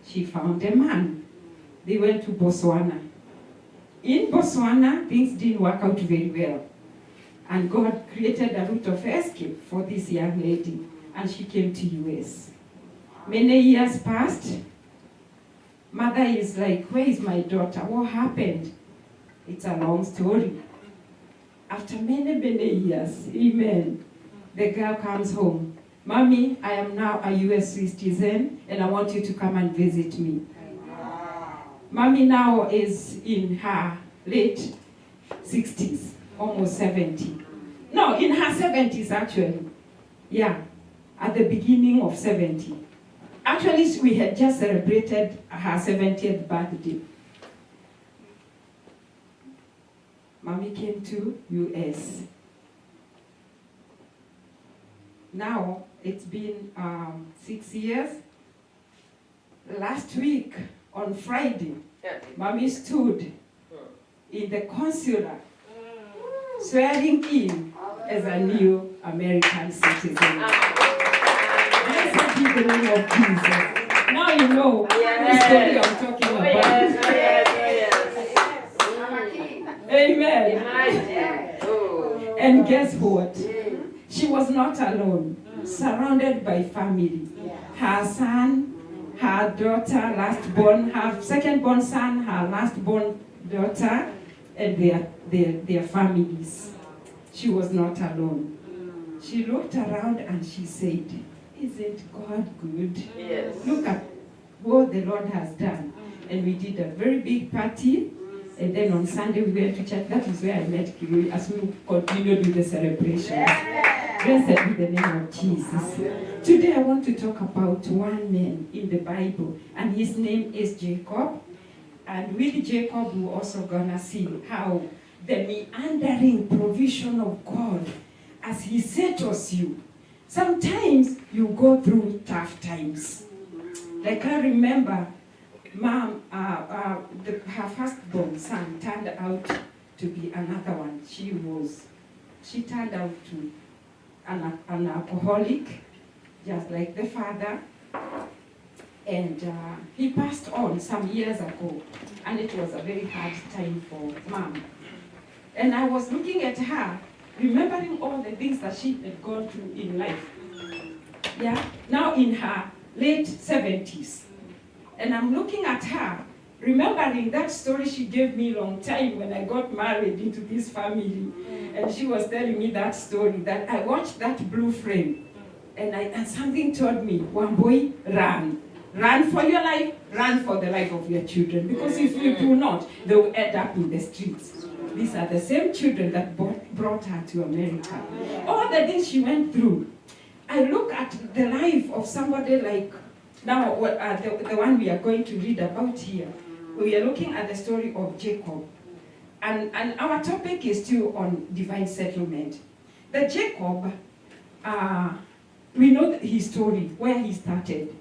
she found a man. They went to Botswana. In Botswana, things didn't work out very well. And God created a route of escape for this young lady. And she came to US. Many years passed. Mother is like, where is my daughter? What happened? It's a long story. After many, many years, amen, the girl comes home. Mommy, I am now a US citizen and I want you to come and visit me. Mommy now is in her late 60s, almost 70. No, in her 70s actually. Yeah, at the beginning of 70. Actually, we had just celebrated her 70th birthday. Mommy came to US. Now, it's been 6 years. Last week, on Friday, Mommy stood in the consular, swearing in as a new American citizen. Blessed be the name of Jesus. Now you know the story I'm talking about. Amen. And guess what? She was not alone, surrounded by family. Her son, her daughter, last born, her second born son, her last born daughter, and their families. She was not alone. She looked around and she said, "Isn't God good? Yes. Look at what the Lord has done." And we did a very big party. And then on Sunday we went to church. That is where I met Kirui as we continued with the celebration. Blessed be the name of Jesus. Today I want to talk about one man in the Bible, and his name is Jacob. And with Jacob, we're also gonna see how the meandering provision of God as he settles you. Sometimes you go through tough times. Like I remember, Mom, her firstborn son turned out to be another one. She turned out to an alcoholic, just like the father. And he passed on some years ago, and it was a very hard time for Mom. And I was looking at her, remembering all the things that she had gone through in life. Yeah, now in her late 70s. And I'm looking at her, remembering that story she gave me a long time when I got married into this family. And she was telling me that story, that I watched that blue frame, and something told me, Wambui, run. Run for your life, run for the life of your children. Because if you do not, they will end up in the streets. These are the same children that brought her to America. All the things she went through. I look at the life of somebody like, now the one we are going to read about here. We are looking at the story of Jacob. And our topic is still on divine settlement. That Jacob, we know his story, where he started.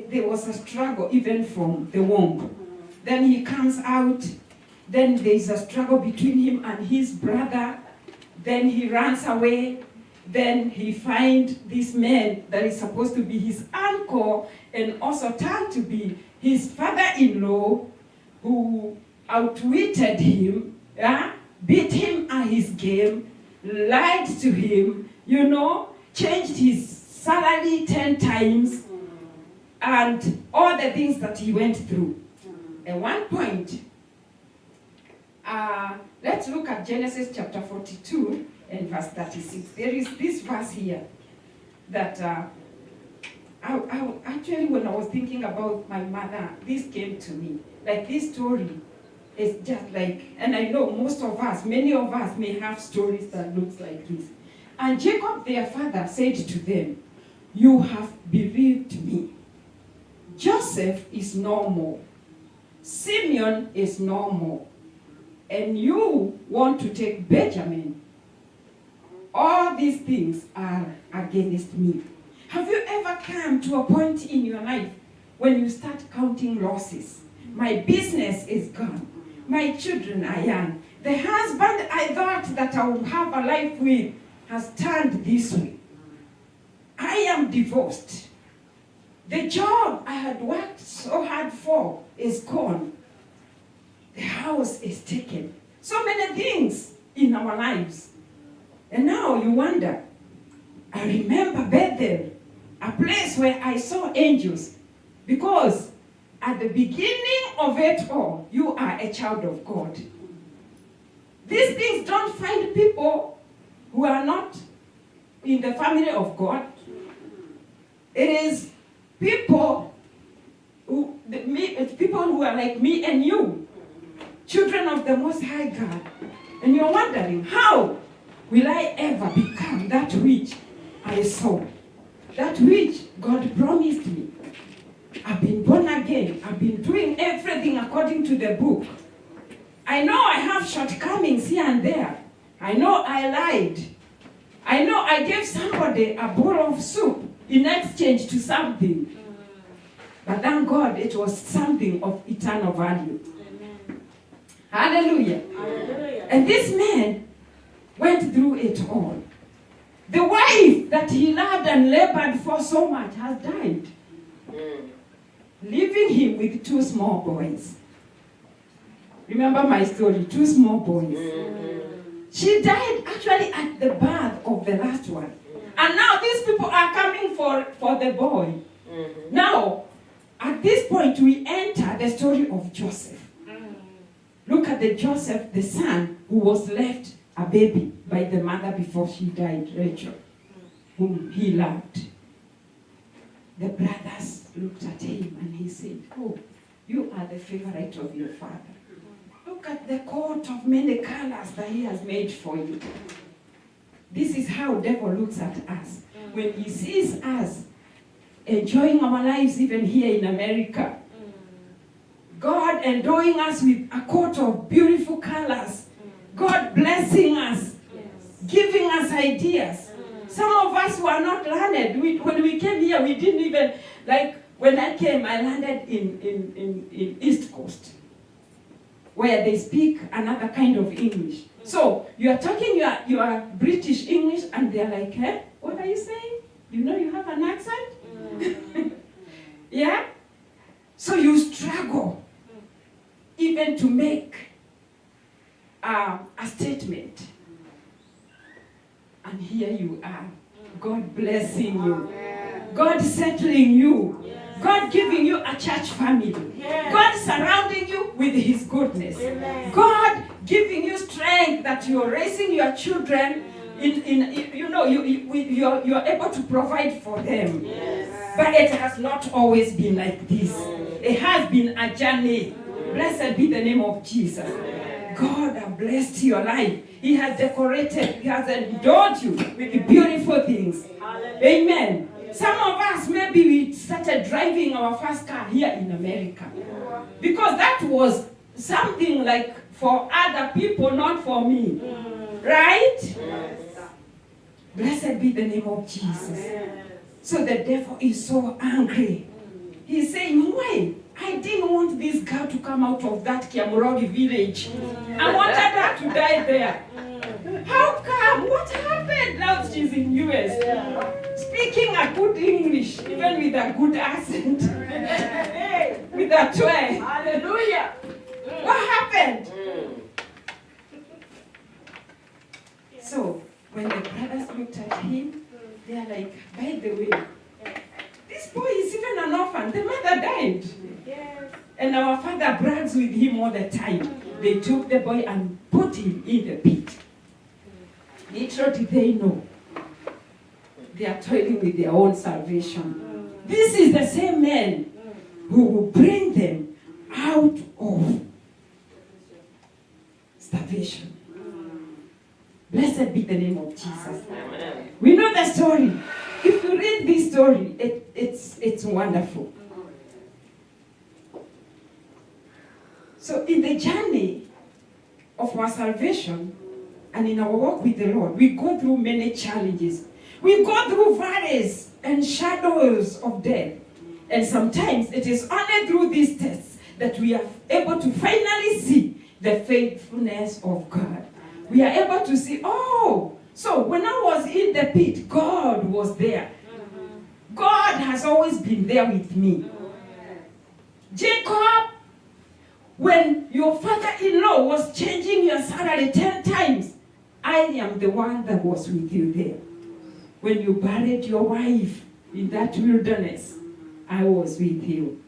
There was a struggle even from the womb. Then he comes out. Then there is a struggle between him and his brother. Then he runs away. Then he finds this man that is supposed to be his uncle and also turned to be his father-in-law, who outwitted him, beat him at his game, lied to him, changed his salary 10 times, and all the things that he went through. At one point, let's look at Genesis chapter 42 and verse 36. There is this verse here that actually when I was thinking about my mother, this came to me. Like this story is just like, and I know many of us may have stories that looks like this. And Jacob, their father, said to them, "You have bereaved me. Joseph is no more. Simeon is no more. And you want to take Benjamin. All these things are against me." Have you ever come to a point in your life when you start counting losses? My business is gone. My children are young. The husband I thought that I would have a life with has turned this way. I am divorced. The job I had worked so hard for is gone. The house is taken. So many things in our lives. And now you wonder, I remember Bethel, a place where I saw angels, because at the beginning of it all, you are a child of God. These things don't find people who are not in the family of God. It is people who are like me and you, children of the Most High God. And you're wondering, how will I ever become that which I saw? That which God promised me. I've been born again. I've been doing everything according to the book. I know I have shortcomings here and there. I know I lied. I know I gave somebody a bowl of soup in exchange to something. But thank God it was something of eternal value. Hallelujah. Hallelujah. And this man went through it all. The wife that he loved and labored for so much has died, leaving him with 2 small boys. Remember my story, 2 small boys. She died actually at the birth of the last one. And now these people are coming for the boy. Now, at this point, we enter the story of Joseph. Look at the Joseph, the son, who was left a baby by the mother before she died, Rachel, whom he loved. The brothers looked at him and he said, oh, you are the favorite of your father. Look at the coat of many colors that he has made for you. This is how devil looks at us. When he sees us enjoying our lives even here in America, God endowing us with a coat of beautiful colors, God blessing us, giving us ideas. Some of us were not learned. When we came here, we didn't even, like when I came, I landed in East Coast, where they speak another kind of English. So you are talking your British English, and they're like, eh? What are you saying? You know you have an accent? Yeah? So you struggle even to make a statement. And here you are. God blessing you. God settling you. God giving you a church family. God surrounding you with his goodness. God giving you strength that you're raising your children you're able to provide for them. But it has not always been like this. It has been a journey. Blessed be the name of Jesus. God has blessed your life. He has decorated, he has endowed you with beautiful things. Amen. Some of us, maybe we started driving our first car here in America. Because that was something like for other people, not for me. Right? Blessed be the name of Jesus. So the devil is so angry. He's saying, why? I didn't want this girl to come out of that Kiamurogi village. I wanted her to die there. How come? What happened? Now she's in US. Speaking a good English, even with a good accent. With a twang. Hallelujah. What happened? So, when the brothers looked at him, they are like, by the way, this boy is even an orphan. The mother died. Yes. And our father brags with him all the time. They took the boy and put him in the pit. Little did they know, they are toiling with their own salvation. This is the same man who will bring them out of starvation. Blessed be the name of Jesus. Amen. We know the story. If you read this story, it's wonderful. So in the journey of our salvation and in our walk with the Lord, we go through many challenges. We go through valleys and shadows of death. And sometimes it is only through these tests that we are able to finally see the faithfulness of God. We are able to see, oh, so when I was in the pit, God was there. God has always been there with me. Jacob, when your father-in-law was changing your salary 10 times, I am the one that was with you there. When you buried your wife in that wilderness, I was with you.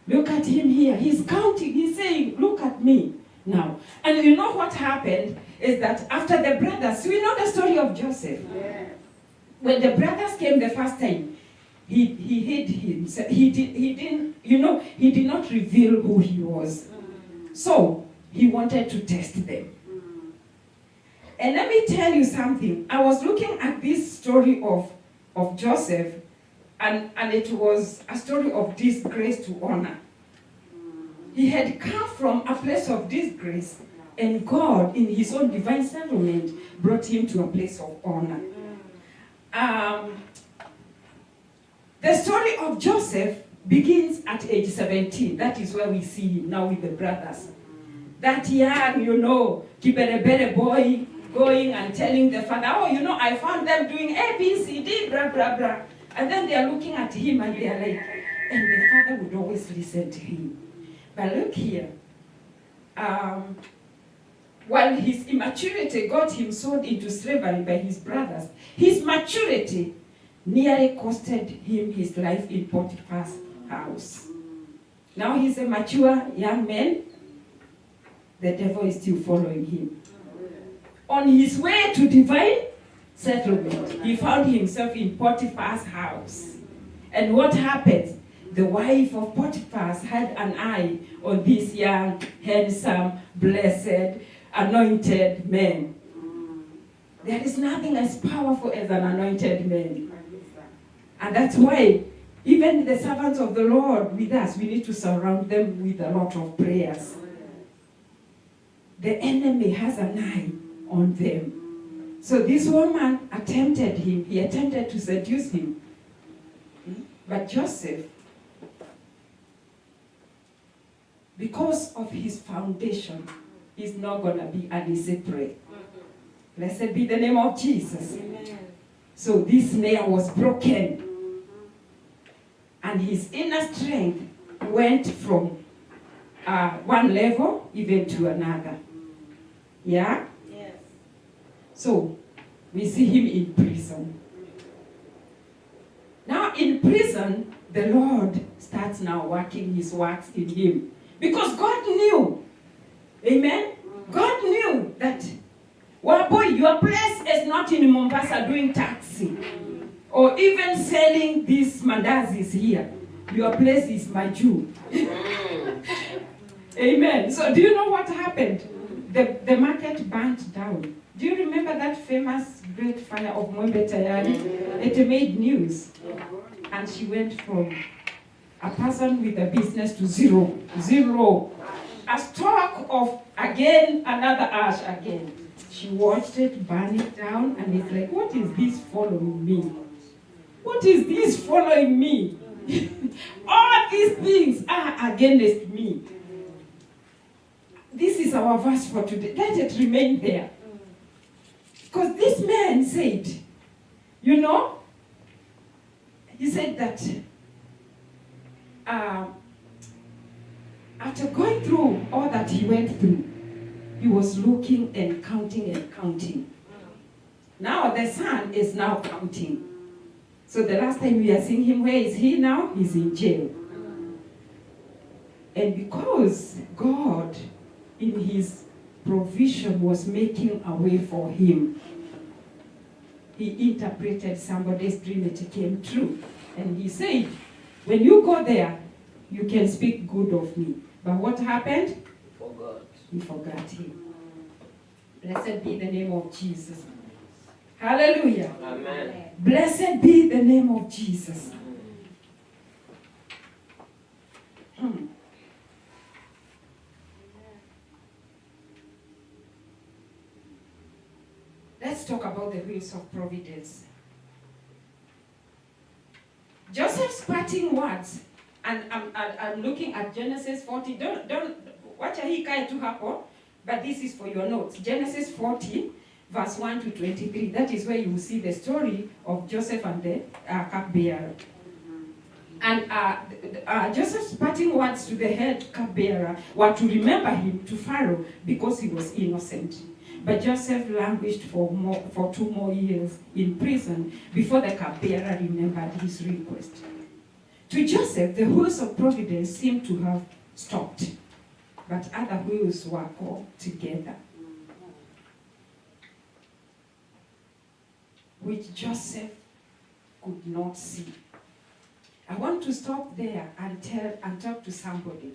Look at him here. He's counting. He's saying, look at me now. And you know what happened is that after the brothers, we know the story of Joseph. Yeah. When the brothers came the first time, he hid himself. He did not reveal who he was. So he wanted to test them. And let me tell you something. I was looking at this story of Joseph, and it was a story of disgrace to honor. He had come from a place of disgrace, and God, in his own divine settlement, brought him to a place of honor. The story of Joseph begins at age 17. That is where we see him now with the brothers. That young, kiberebere boy, going and telling the father, oh, you know, I found them doing A, B, C, D, blah, blah, blah. And then they are looking at him and they are like, and the father would always listen to him. But look here, while his immaturity got him sold into slavery by his brothers, his maturity nearly costed him his life in Potiphar's house. Now he's a mature young man. The devil is still following him. On his way to divine settlement, he found himself in Potiphar's house. And what happened? The wife of Potiphar had an eye on this young, handsome, blessed, anointed man. There is nothing as powerful as an anointed man. And that's why even the servants of the Lord with us, we need to surround them with a lot of prayers. The enemy has an eye on them. So this woman attempted him. He attempted to seduce him. But Joseph, because of his foundation, is not going to be an easy prey. Blessed be the name of Jesus. Amen. So this snare was broken. And his inner strength went from one level even to another. Yeah? Yes. So we see him in prison. Now in prison, the Lord starts now working his works in him. Because God knew. Amen? God knew that, well, boy, your place is not in Mombasa doing taxi. Or even selling these mandazis here. Your place is my Jew. Amen. So do you know what happened? The market burnt down. Do you remember that famous great fire of Mwembe Tayari? It made news. And she went from a person with a business to zero. Zero. A stock of, again, another ash again. She watched it burn it down and it's like, what is this following me? What is this following me? All these things are against me. This is our verse for today. Let it remain there. Because this man said, you know, he said that after going through all that he went through, he was looking and counting and counting. Now the son is now counting. So the last time we are seeing him, where is he now? He's in jail. And because God, in his provision, was making a way for him, he interpreted somebody's dream. It came true. And he said, when you go there, you can speak good of me. But what happened? He forgot him. Blessed be the name of Jesus. Hallelujah. Amen. Blessed be the name of Jesus. Let's talk about the wheels of providence. Joseph's parting words, and I'm looking at Genesis 40. Don't watch hikae tu hapo, but this is for your notes. Genesis 40, verse 1 to 23. That is where you will see the story of Joseph and the cupbearer. And Joseph's parting words to the head cupbearer were to remember him to Pharaoh because he was innocent. But Joseph languished for 2 more years in prison before the cupbearer remembered his request. To Joseph, the wheels of providence seemed to have stopped, but other wheels were called together, which Joseph could not see. I want to stop there and talk to somebody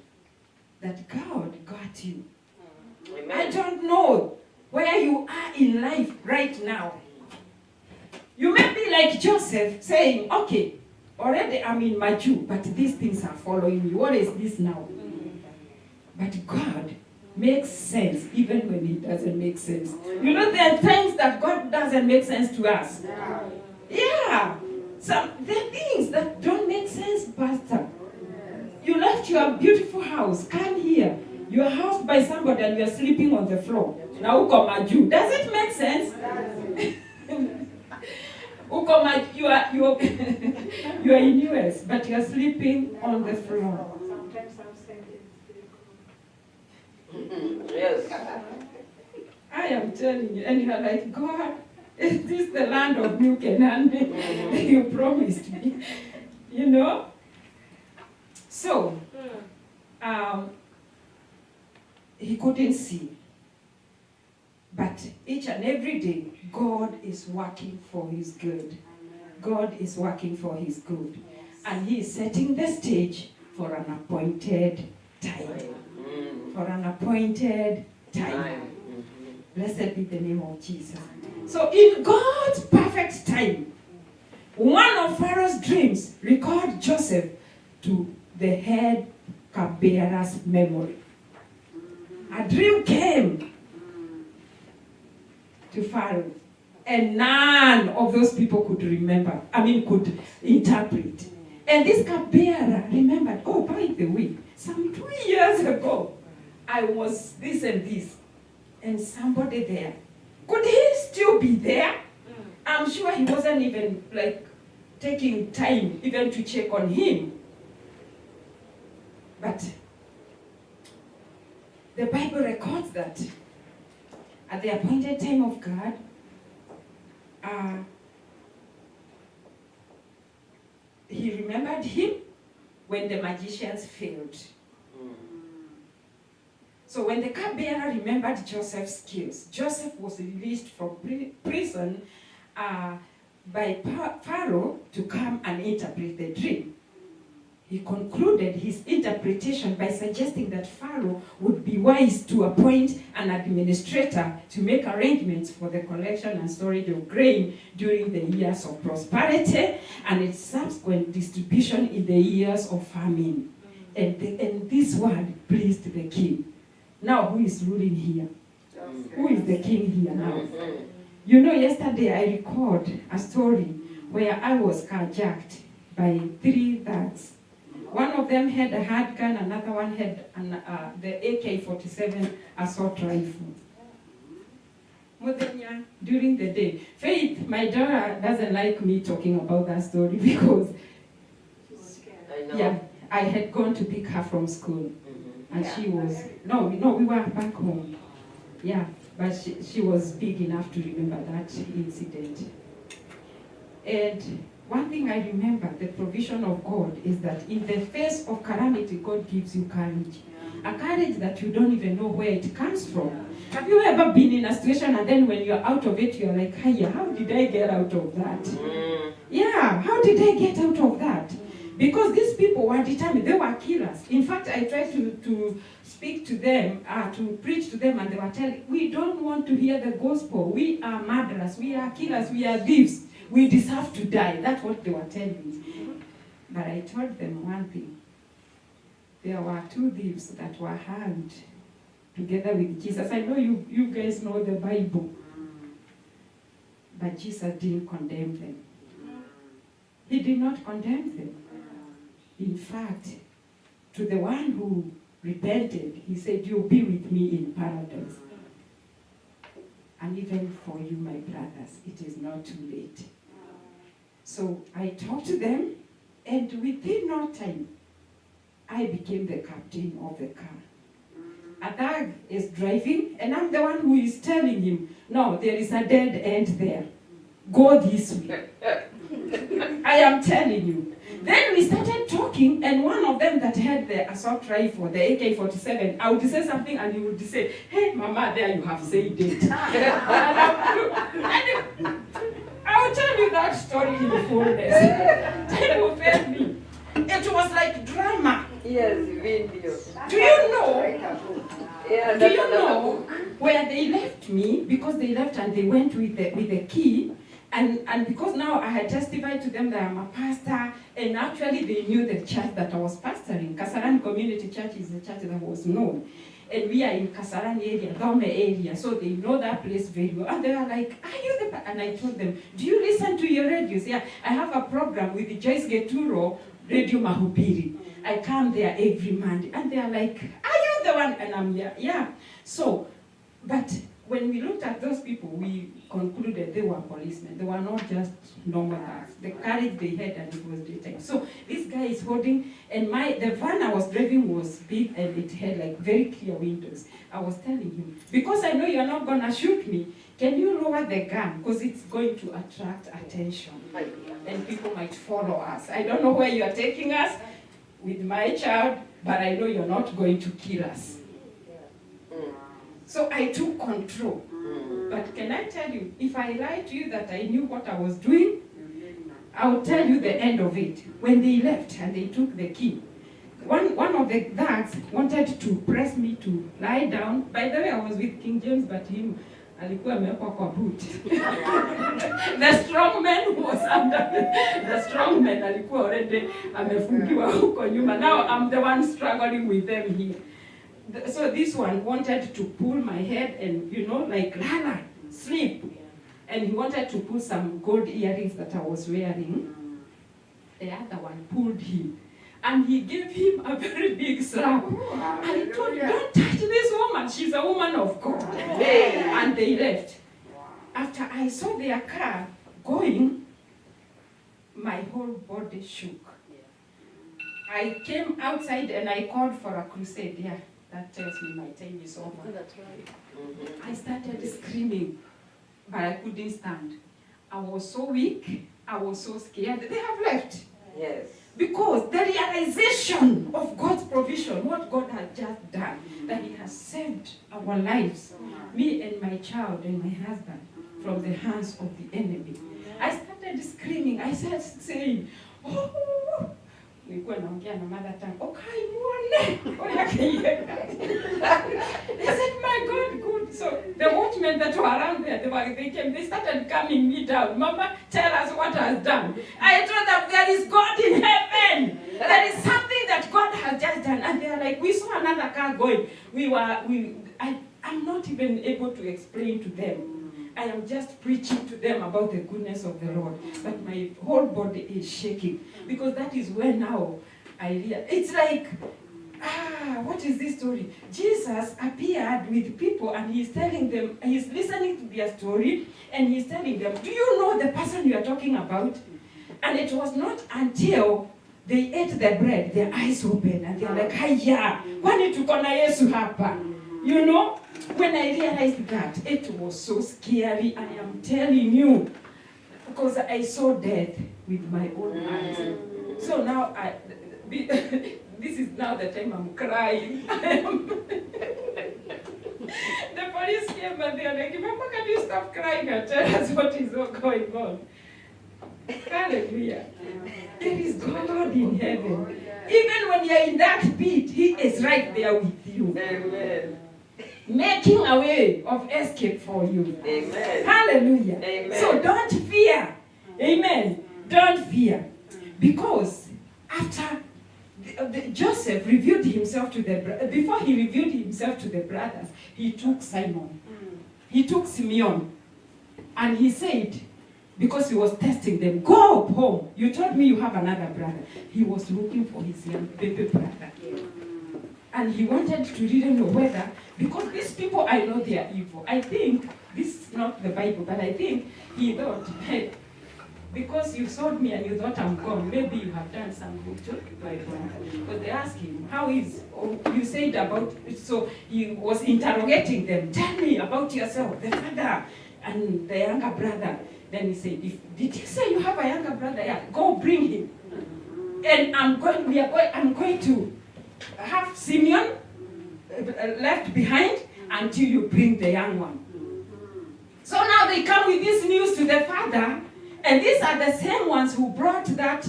that God got you. Amen. I don't know where you are in life right now. You may be like Joseph saying, okay, already I'm in my Jew, but these things are following me. What is this now? But God makes sense even when it doesn't make sense. You know, there are times that God doesn't make sense to us. Yeah. There are things that don't make sense, Pastor. You left your beautiful house, come here. You are housed by somebody and you are sleeping on the floor. Now, uko maju. Does it make sense? Uko maju, you are you are in US, but you are sleeping on the floor. Yes. I am telling you, and you are like, God, is this the land of milk and honey you promised me? You know? So, he couldn't see. But each and every day, God is working for his good. God is working for his good. And he is setting the stage for an appointed time. For an appointed time. Blessed be the name of Jesus. So in God's perfect time, one of Pharaoh's dreams recalled Joseph to the head cupbearer's memory. A dream came to Pharaoh, and none of those people could remember, could interpret. And this cupbearer remembered, oh, by the way, some 2 years ago, I was this and this, and somebody there. Could he still be there? I'm sure he wasn't even taking time even to check on him. But the Bible records that at the appointed time of God, he remembered him when the magicians failed. So when the cupbearer remembered Joseph's skills, Joseph was released from prison by Pharaoh to come and interpret the dream. He concluded his interpretation by suggesting that Pharaoh would be wise to appoint an administrator to make arrangements for the collection and storage of grain during the years of prosperity and its subsequent distribution in the years of famine. And this word pleased the king. Now, who is ruling here? Who is the king here now? You know, yesterday I recorded a story where I was carjacked by 3 thugs. One of them had a handgun, another one had the AK-47 assault rifle. During the day, Faith, my daughter, doesn't like me talking about that story because I had gone to pick her from school. And she was, we were back home. Yeah, but she was big enough to remember that incident. And one thing I remember, the provision of God, is that in the face of calamity, God gives you courage. A courage that you don't even know where it comes from. Have you ever been in a situation and then when you're out of it, you're like, hiya, how did I get out of that? Yeah, how did I get out of that? Because these people were determined, they were killers. In fact, I tried to speak to them, to preach to them, and they were telling, we don't want to hear the gospel. We are murderers, we are killers, we are thieves. We deserve to die. That's what they were telling me. But I told them one thing. There were 2 thieves that were hanged together with Jesus. I know you guys know the Bible. But Jesus didn't condemn them. He did not condemn them. In fact, to the one who repented, he said, you'll be with me in paradise. And even for you, my brothers, it is not too late. So I talked to them, and within no time, I became the captain of the car. A thug is driving, and I'm the one who is telling him, no, there is a dead end there. Go this way. I am telling you. Then we started talking, and one of them that had the assault rifle, the AK-47, I would say something, and he would say, hey, Mama, there you have said it. I will tell you that story in fullness. Time will fail me. It was like drama. Yes, video. Do you know? Yeah, Do you know where they left me? Because they left and they went with the key. And because now I had testified to them that I'm a pastor, and actually they knew the church that I was pastoring. Kasarani Community Church is the church that was known. And we are in Kasarani area, Dome area, so they know that place very well. And they were like, are you the And I told them, do you listen to your radios? Yeah, I have a program with the Joyce Geturo, Radio Mahubiri. I come there every Monday. And they are like, are you you the one? And I'm here. Yeah. So, but when we looked at those people, we concluded they were policemen. They were not just normal guys. The courage they had, and it was daytime. So this guy is holding, and the van I was driving was big, and it had like very clear windows. I was telling him, because I know you're not gonna shoot me, can you lower the gun? Because it's going to attract attention, and people might follow us. I don't know where you are taking us with my child, but I know you're not going to kill us. So I took control. But can I tell you, if I lie to you that I knew what I was doing, I will tell you the end of it. When they left and they took the key, one of the guards wanted to press me to lie down. By the way, I was with King James, but him alikuwa amewekwa kwa boot. The strong man who was under the strong man alikuwa already amefungiwa huko nyuma. Now I'm the one struggling with them here. So this one wanted to pull my head and, like, Lala, sleep. And he wanted to pull some gold earrings that I was wearing. The other one pulled him. And he gave him a very big slap. I told him, don't touch this woman. She's a woman of God. And they left. After I saw their car going, my whole body shook. I came outside and I called for a crusade. Yeah. That tells me my time is over. That's right. I started screaming, but I couldn't stand. I was so weak. I was so scared. They have left. Yes. Because the realization of God's provision, what God had just done, that He has saved our lives, me and my child and my husband, from the hands of the enemy. I started screaming. I started saying, oh, nilikuwa naongea na mother tongue. Okay, muone. They said, my God, good. So the watchmen that were around there, they started calming me down. Mama, tell us what has done. I told them there is God in heaven. There is something that God has just done. And they are like, we saw another car going. I'm not even able to explain to them. I am just preaching to them about the goodness of the Lord. But my whole body is shaking. Because that is where now I realize. It's like, what is this story? Jesus appeared with people and he's telling them, he's listening to their story and he's telling them, do you know the person you are talking about? And it was not until they ate the bread, their eyes opened and they're like, haya, kwani tuko na Yesu hapa? You know, when I realized that, it was so scary. I am telling you, because I saw death with my own eyes. So now, this is now the time I'm crying. The police came and they're like, Mama, can you stop crying and tell us what is going on? Hallelujah. There is God in heaven. Even when you're in that pit, He is right there with you. Amen. Making a way of escape for you. Amen. Hallelujah. Amen. So don't fear. Amen. Don't fear. Because after Joseph revealed himself to before he revealed himself to the brothers, he took Simon. He took Simeon. And he said, because he was testing them, go home. You told me you have another brother. He was looking for his young baby brother. And he wanted to really know whether, because these people, I know they are evil. I think, this is not the Bible, but I think he thought, hey, because you sold me and you thought I'm gone, maybe you have done some good to my brother. But they asked him, how is, you said about, so he was interrogating them, tell me about yourself, the father and the younger brother. Then he said, did you say you have a younger brother? Yeah, go bring him. And I'm going to have Simeon left behind until you bring the young one. So now they come with this news to the father, and these are the same ones who brought that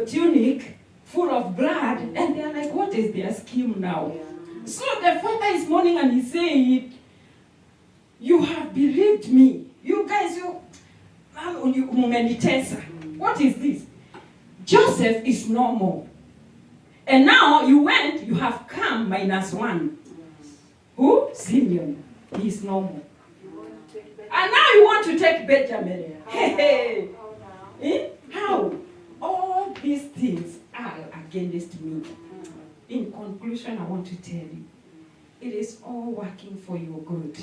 tunic full of blood, and they're like, what is their scheme now? So the father is mourning and he's saying, you have believed me. You guys, what is this? Joseph is normal. And now you went, you have come -1. Who? Simeon. He is normal. And now you want to take Benjamin. Hey. How? All these things are against me. In conclusion, I want to tell you, it is all working for your good.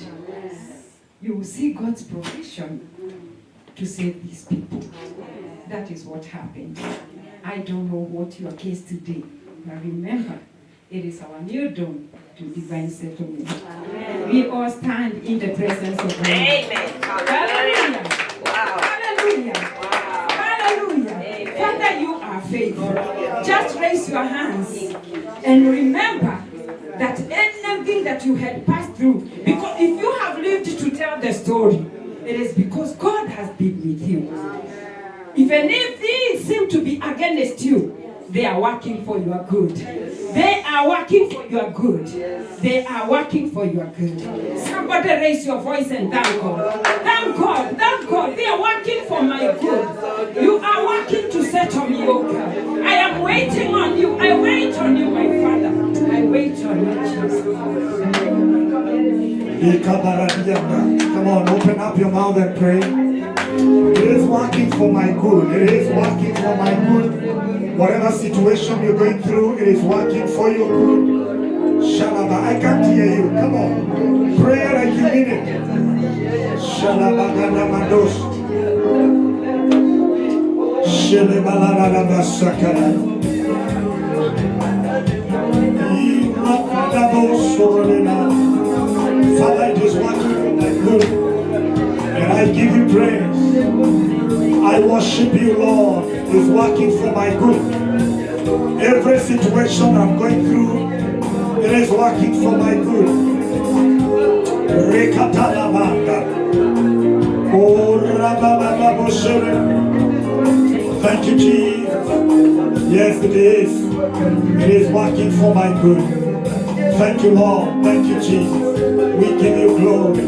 You will see God's provision to save these people. That is what happened. I don't know what your case today, but remember, it is our new dawn to divine settlement. We all stand in the presence of God. Amen. Hallelujah. Wow. Hallelujah. Hallelujah. Father, you are faithful. Just raise your hands and remember that anything that you had passed through, because if you have lived to tell the story, it is because God has been with you. Even if things seem to be against you, they are working for your good. They are working for your good. They are working for your good. Somebody raise your voice and thank God. Thank God. Thank God. They are working for my good. You are working to settle me, oh God. I am waiting on you. I wait on you, my Father. I wait on you, Jesus. Come on, open up your mouth and pray. It is working for my good. It is working for my good. Whatever situation you're going through, it is working for your good. Shalaba, I can't hear you. Come on. Pray like you mean it. Shalaba ganamados. Shelebalala basakara. Father, it is working for my good. And I give you praise. I worship you, Lord. It's working for my good. Every situation I'm going through, it is working for my good. Thank you, Jesus. Yes, it is. It is working for my good. Thank you, Lord. Thank you, Jesus. We give you glory.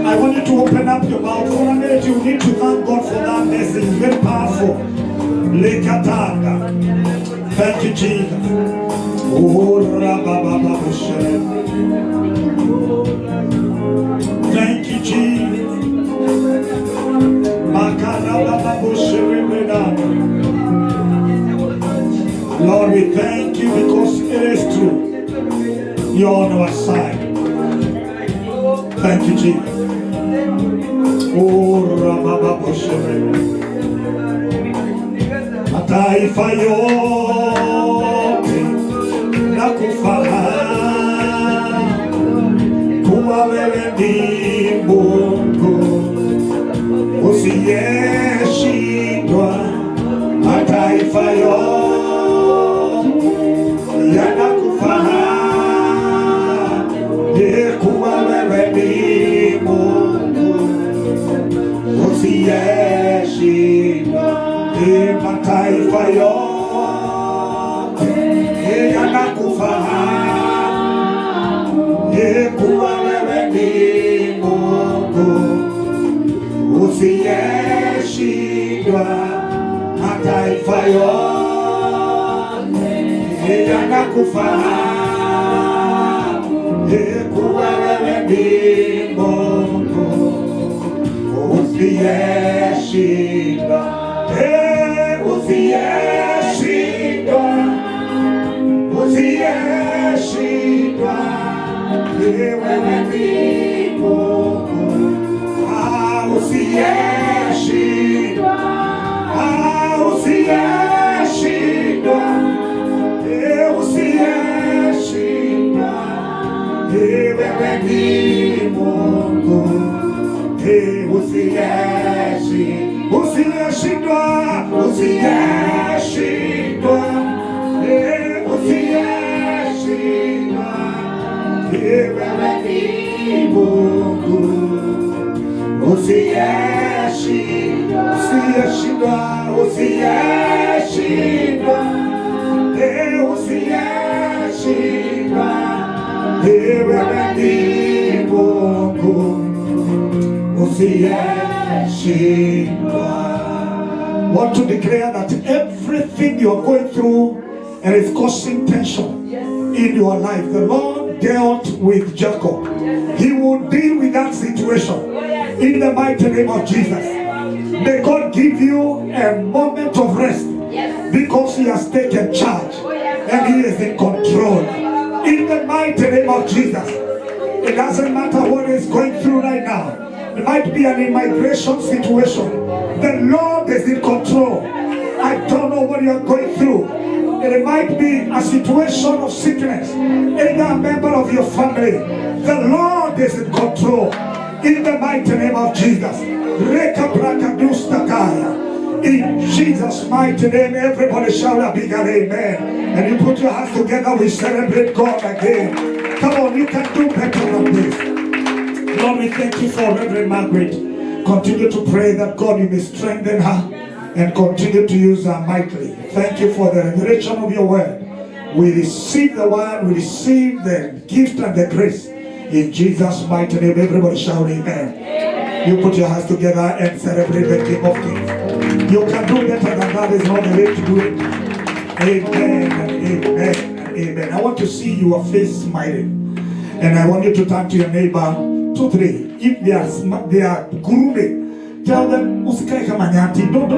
I want you to open up your mouth for a minute. You need to thank God for that message. It's very powerful. Thank you, Jesus. Thank you, Jesus. Lord, we thank you because it is true. You're on our side. Thank you, Jesus. Mataifa yote na kufahamu kuwa wewe ni Mungu usiyeshindwa. Mataifa yote yanakufahamu kuwa wewe ni Mungu usiyeshindwa. Mataifa yote yanakufahamu kuwa wewe ni Mungu usiyeshindwa. Mataifa yote yanakufahamu kuwa wewe ni Mungu usiyeshindwa. Usiyeshindwa, usiyeshindwa, wewe ni Mungu. Usiyeshindwa, usiyeshindwa, usiyeshindwa, wewe ni Mungu. Usiyeshindwa, usiyeshindwa, usiyeshindwa, usiyeshindwa, wewe ni Mungu. Usiyeshindwa, usiyeshindwa, usiyeshindwa, usiyeshindwa, wewe ni Mungu. Want to declare that everything you are going through and is causing tension in your life, the Lord dealt with Jacob. He will deal with that situation in the mighty name of Jesus. May God give you a moment of rest because He has taken charge. and He is in control. In the mighty name of Jesus. It doesn't matter what is going through right now. It might be an immigration situation. The Lord is in control. I don't know what you're going through. It might be a situation of sickness. Either a member of your family. The Lord is in control. In the mighty name of Jesus. In Jesus' mighty name, everybody shout a big amen. And you put your hands together, we celebrate God again. Come on, you can do better than this. Lord, we thank you for Reverend Margaret. Continue to pray that God, you may strengthen her and continue to use her mightily. Thank you for the revelation of your word. We receive the word, we receive the gift and the grace. In Jesus' mighty name, everybody shout amen. You put your hands together and celebrate the King of Kings. You can do better than that, is not the way to do it. Amen and amen and amen. I want to see your face smiling. And I want you to turn to your neighbor, 2, 3. If they are grooming, tell them, Usikai Kamanyati. Don't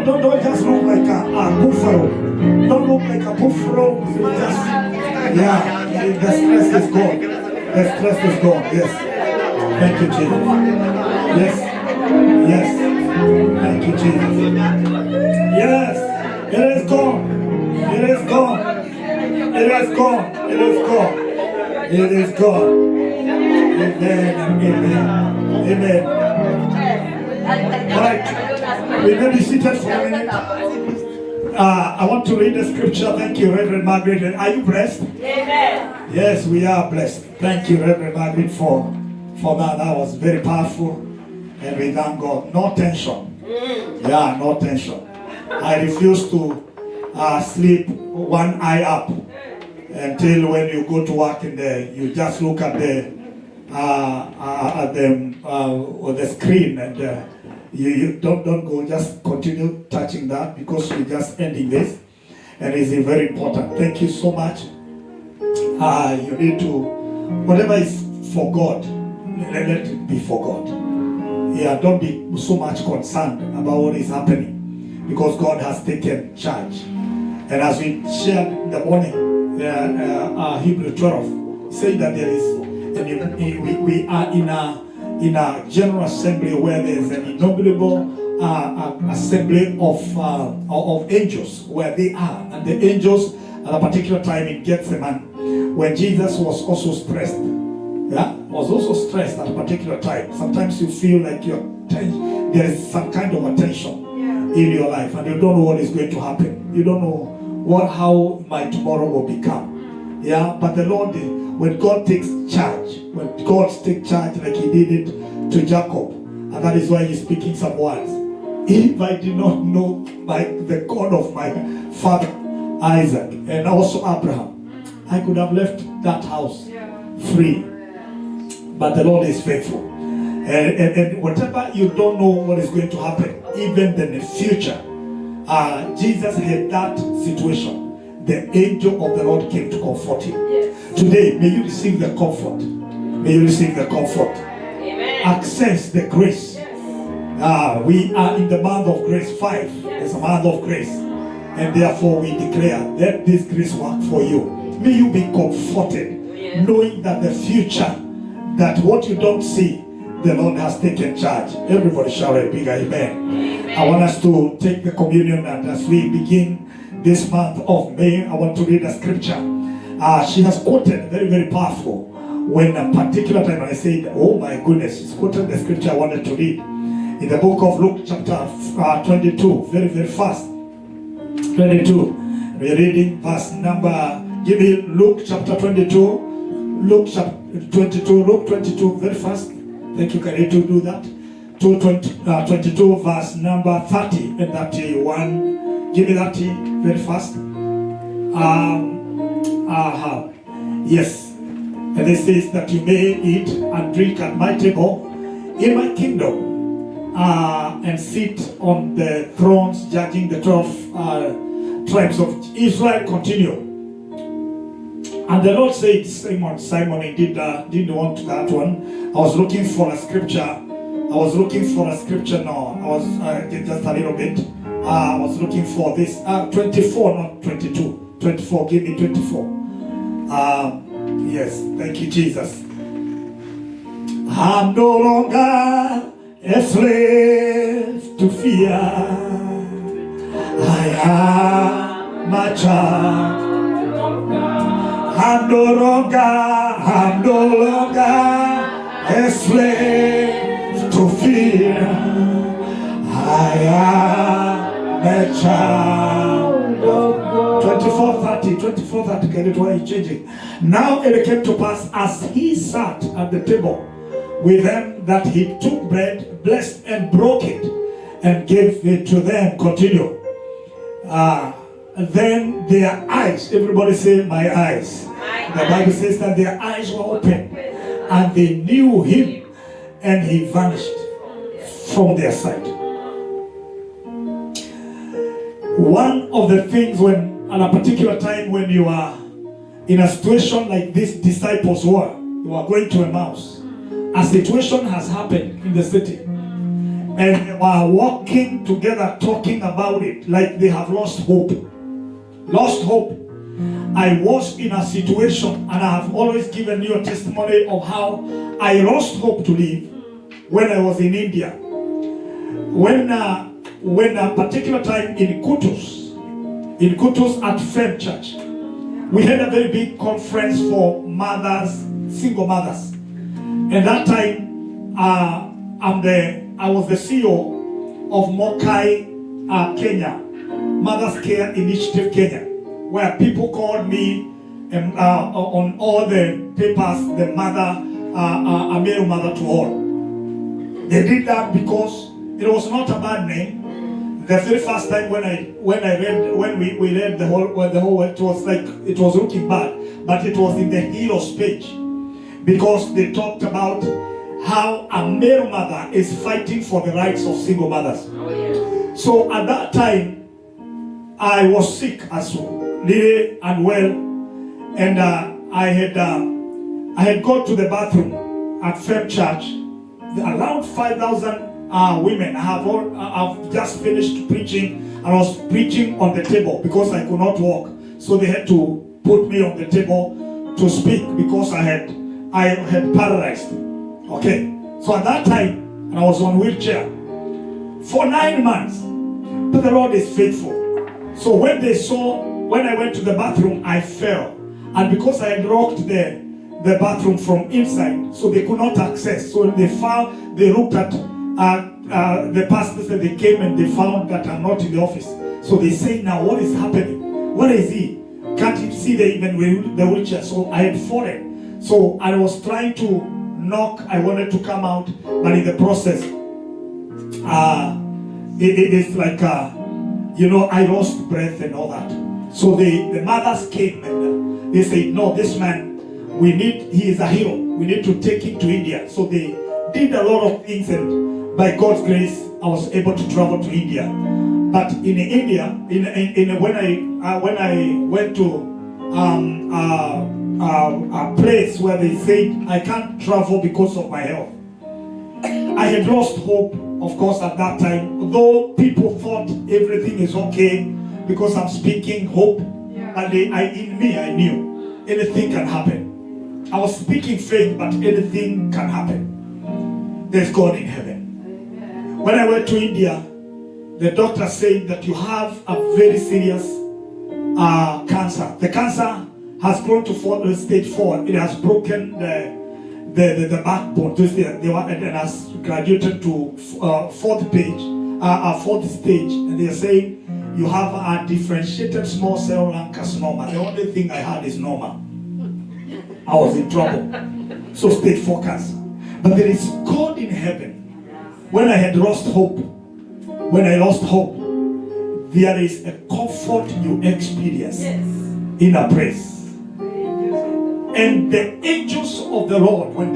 just look like a buffalo. Don't look like a buffalo. Just, yeah, the stress is gone. The stress is gone, yes. Thank you, Jesus. Yes, yes. Thank you, Jesus. Yes, it is gone. It is gone. It is gone. It is gone. It is gone. Amen and amen. Amen. All right. We may be seated for a minute. I want to read the scripture. Thank you, Reverend Margaret. Are you blessed? Amen. Yes, we are blessed. Thank you, Reverend Margaret, for that. That was very powerful. And we thank God. No tension. Yeah, no tension. I refuse to sleep one eye up until when you go to work in there, you just look at the screen and you don't go. Just continue touching that because we're just ending this, and it's very important. Thank you so much. You need to, whatever is for God, let it be for God. Yeah, don't be so much concerned about what is happening because God has taken charge. And as we shared in the morning, Hebrew 12 say that there is, we are in a general assembly where there is an innumerable assembly of angels where they are, and the angels at a particular time in Gethsemane, when Jesus was also stressed. Yeah, was also stressed at a particular time. Sometimes you feel like there is some kind of a tension in your life, and you don't know what is going to happen. You don't know how my tomorrow will become. Yeah, but the Lord, when God takes charge, like He did it to Jacob, and that is why He's speaking some words. If I did not know the God of my father Isaac and also Abraham, I could have left that house free. But the Lord is faithful. And whatever you don't know what is going to happen, even in the future, Jesus had that situation. The angel of the Lord came to comfort him. Yes. Today, may you receive the comfort. May you receive the comfort. Amen. Access the grace. Yes. We are in the month of grace 5. Yes. It's a month of grace. And therefore we declare, let this grace work for you. May you be comforted, yes, knowing that the future, that what you don't see, the Lord has taken charge. Everybody shout a big amen. Amen. I want us to take the communion, and as we begin this month of May, I want to read a scripture. She has quoted very, very powerful. When a particular time, and I said, oh my goodness, she's quoted the scripture I wanted to read. In the book of Luke chapter 22, very, very fast. 22. We're reading verse number, give me Luke chapter 22. Luke chapter 22, Luke 22, very fast. Thank you, can you do that? 22 verse number 30 and 31. Give me that very fast. Yes. And this says that you may eat and drink at my table in my kingdom, and sit on the thrones judging the 12 tribes of Israel. Continue. And the Lord said, Simon, he didn't want that one. I was looking for a scripture. No, I was just a little bit. I was looking for this. 24, not 22. 24. Give me 24. Yes, thank you, Jesus. I'm no longer a slave to fear. I am a child. I'm no longer a slave to fear. I am a child of God. 24:30, get it? Why are you changing? Now it came to pass as he sat at the table with them that he took bread, blessed and broke it, and gave it to them. Continue. Then their eyes, everybody say, my eyes. The Bible says that their eyes were open and they knew him, and he vanished from their sight. One of the things when, at a particular time when you are in a situation like these disciples were, you are going to Emmaus. A situation has happened in the city, and they were walking together talking about it like they have lost hope. Lost hope. I was in a situation, and I have always given you a testimony of how I lost hope to live when I was in India. When a particular time in Kutus at Fem Church, we had a very big conference for mothers, single mothers. And that time, I was the CEO of Mokai, Kenya, Mothers Care Initiative Kenya, where people called me on all the papers, the mother, a male mother to all. They did that because it was not a bad name. The very first time when we read the whole it was like it was looking bad, but it was in the heroes page, because they talked about how a male mother is fighting for the rights of single mothers. Oh, yes. So at that time, I was sick as well, really unwell, and I had gone to the bathroom at Fem Church. Around 5,000 women. I've just finished preaching, and I was preaching on the table because I could not walk. So they had to put me on the table to speak because I had paralyzed. Okay. So at that time, and I was on wheelchair for 9 months. But the Lord is faithful. So when I went to the bathroom, I fell. And because I had locked the bathroom from inside, so they could not access. So they looked at the pastors, and they came and they found that I'm not in the office. So they say, now what is happening? Where is he? Can't you see even the wheelchair? So I had fallen. So I was trying to knock. I wanted to come out, but in the process, it is like, I lost breath and all that. So the mothers came and they said, no, this man, he is a hero. We need to take him to India. So they did a lot of things, and by God's grace, I was able to travel to India. But in India, when I went to a place where they said I can't travel because of my health, I had lost hope, of course, at that time. Though people thought everything is okay because I'm speaking hope, but in me I knew anything can happen. I was speaking faith, but anything can happen. There's God in heaven. When I went to India, the doctor said that you have a very serious cancer. The cancer has grown to stage 4. It has broken the backbone. It has graduated to fourth stage. And they are saying you have a differentiated small cell lung carcinoma. The only thing I had is normal. I was in trouble. So stage 4 cancer. But there is God in heaven. When I had lost hope, there is a comfort you experience in a praise. And the angels of the Lord, when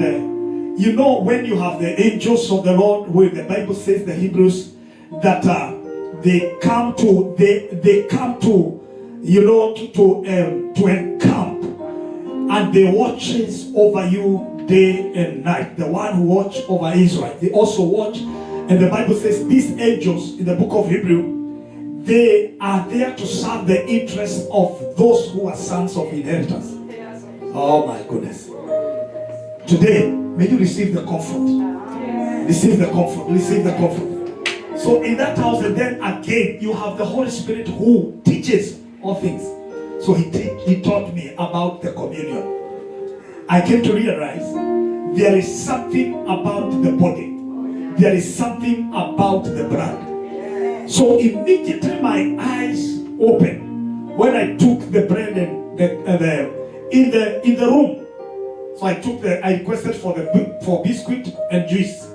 you have the angels of the Lord, where the Bible says, the Hebrews, that they come to encamp, and they watches over you day and night. The one who watch over Israel, they also watch. And the Bible says these angels in the book of Hebrew, they are there to serve the interests of those who are sons of inheritance. Oh my goodness. Today, may you receive the comfort. Receive the comfort. Receive the comfort. So in that house, and then again, you have the Holy Spirit who teaches all things. So he taught me about the communion. I came to realize there is something about the body. There is something about the blood. So immediately my eyes opened when I took the bread and in the room. So I requested for biscuit and juice,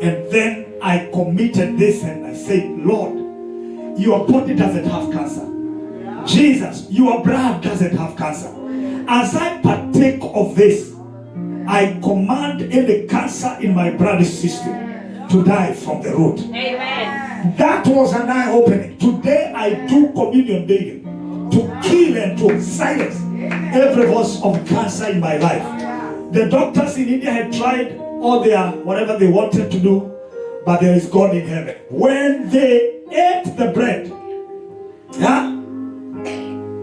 and then I committed this and I said, Lord, your body doesn't have cancer. Jesus, your blood doesn't have cancer. As I partake of this, I command any cancer in my blood system to die from the root. Amen. That was an eye-opening. Today I do communion daily to kill and to silence every voice of cancer in my life. The doctors in India had tried all their whatever they wanted to do, but there is God in heaven. When they ate the bread,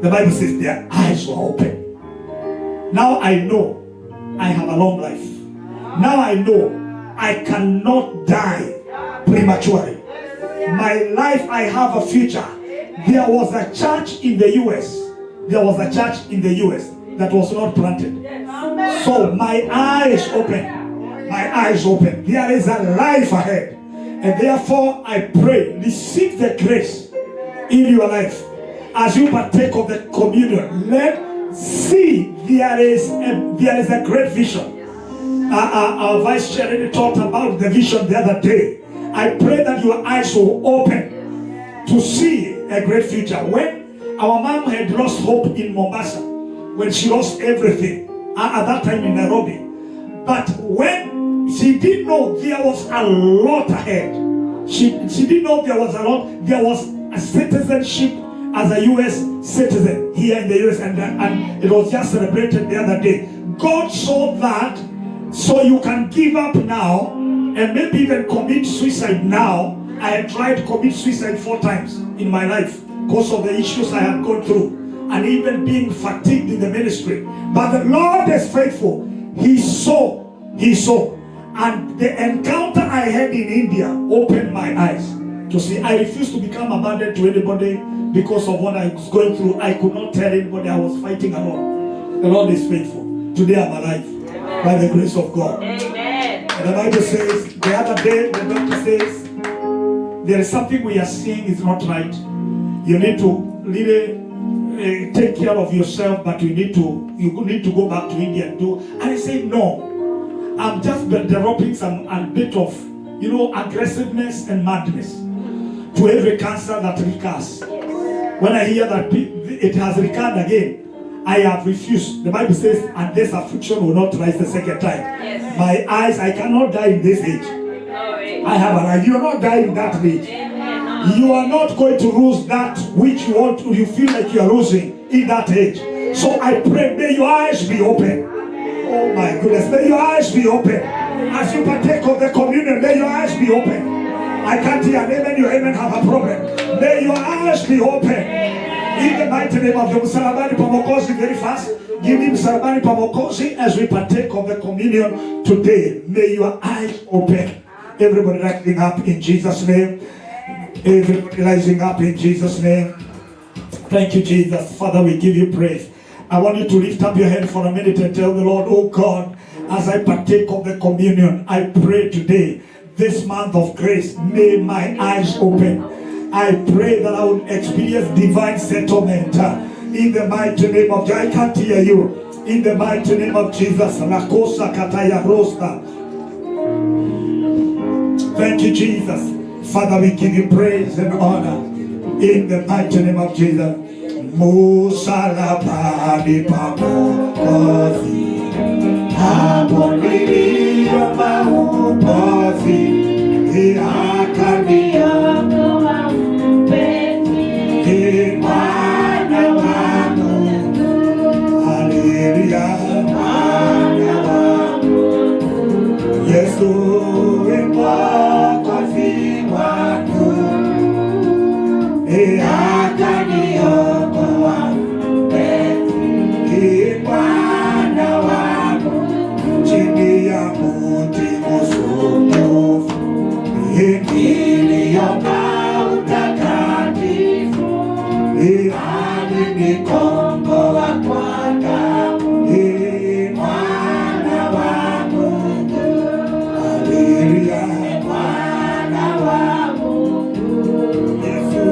the Bible says their eyes were open. Now I know I have a long life. Now I know I cannot die prematurely. My life, I have a future. There was a church in the US. There was a church in the US that was not planted. So my eyes open. My eyes open. There is a life ahead. And therefore I pray, receive the grace in your life. As you partake of the communion, let's see there is a great vision. Our vice chair talked about the vision the other day. I pray that your eyes will open to see a great future. When our mom had lost hope in Mombasa, when she lost everything, at that time in Nairobi, but when she didn't know there was a lot ahead, she didn't know there was a lot. There was a citizenship as a U.S. citizen here in the U.S. and it was just celebrated the other day. God saw that. So you can give up now and maybe even commit suicide now. I had tried to commit suicide 4 times in my life because of the issues I had gone through and even being fatigued in the ministry. But the Lord is faithful. He saw. And the encounter I had in India opened my eyes to see. I refused to become a burden to anybody because of what I was going through. I could not tell anybody I was fighting alone. The Lord is faithful. Today I'm alive. By the grace of God. Amen. And the Bible says, the other day, the doctor says, there is something we are seeing is not right. You need to really take care of yourself, but you need to go back to India and do. And I said, no, I'm just developing a bit of, aggressiveness and madness to every cancer that recurs. When I hear that it has recurred again, I have refused. The Bible says, and this affliction will not rise the second time. Yes. My eyes, I cannot die in this age. Glory. I have a life. You are not dying in that age. Amen. You are not going to lose that which you feel like you are losing in that age. So I pray, may your eyes be open. Oh my goodness, may your eyes be open. As you partake of the communion, may your eyes be open. I can't hear an amen, your amen have a problem. May your eyes be open. In the mighty name of the Msalabani Pamokosi, very fast. Give him Msalabani Pamokosi as we partake of the communion today. May your eyes open. Everybody rising up in Jesus' name. Everybody rising up in Jesus' name. Thank you, Jesus. Father, we give you praise. I want you to lift up your hand for a minute and tell the Lord, oh God, as I partake of the communion, I pray today, this month of grace, may my eyes open. I pray that I will experience divine settlement in the mighty name of Jesus. I can't hear you. In the mighty name of Jesus. Thank you, Jesus. Father, we give you praise and honor in the mighty name of Jesus. Musalabani pamokozi Amonilio maupozi Iakania Imana wanu Hallelujah Imana wanu Yesu Imwakozi wanu akaniokoa mpenzi, Bwana wangu chini ya mti msumbufu, niliomba utakatifu, alinikomboa kwa damu, Mwana wa Mungu, haleluya, Mwana wa Mungu, Yesu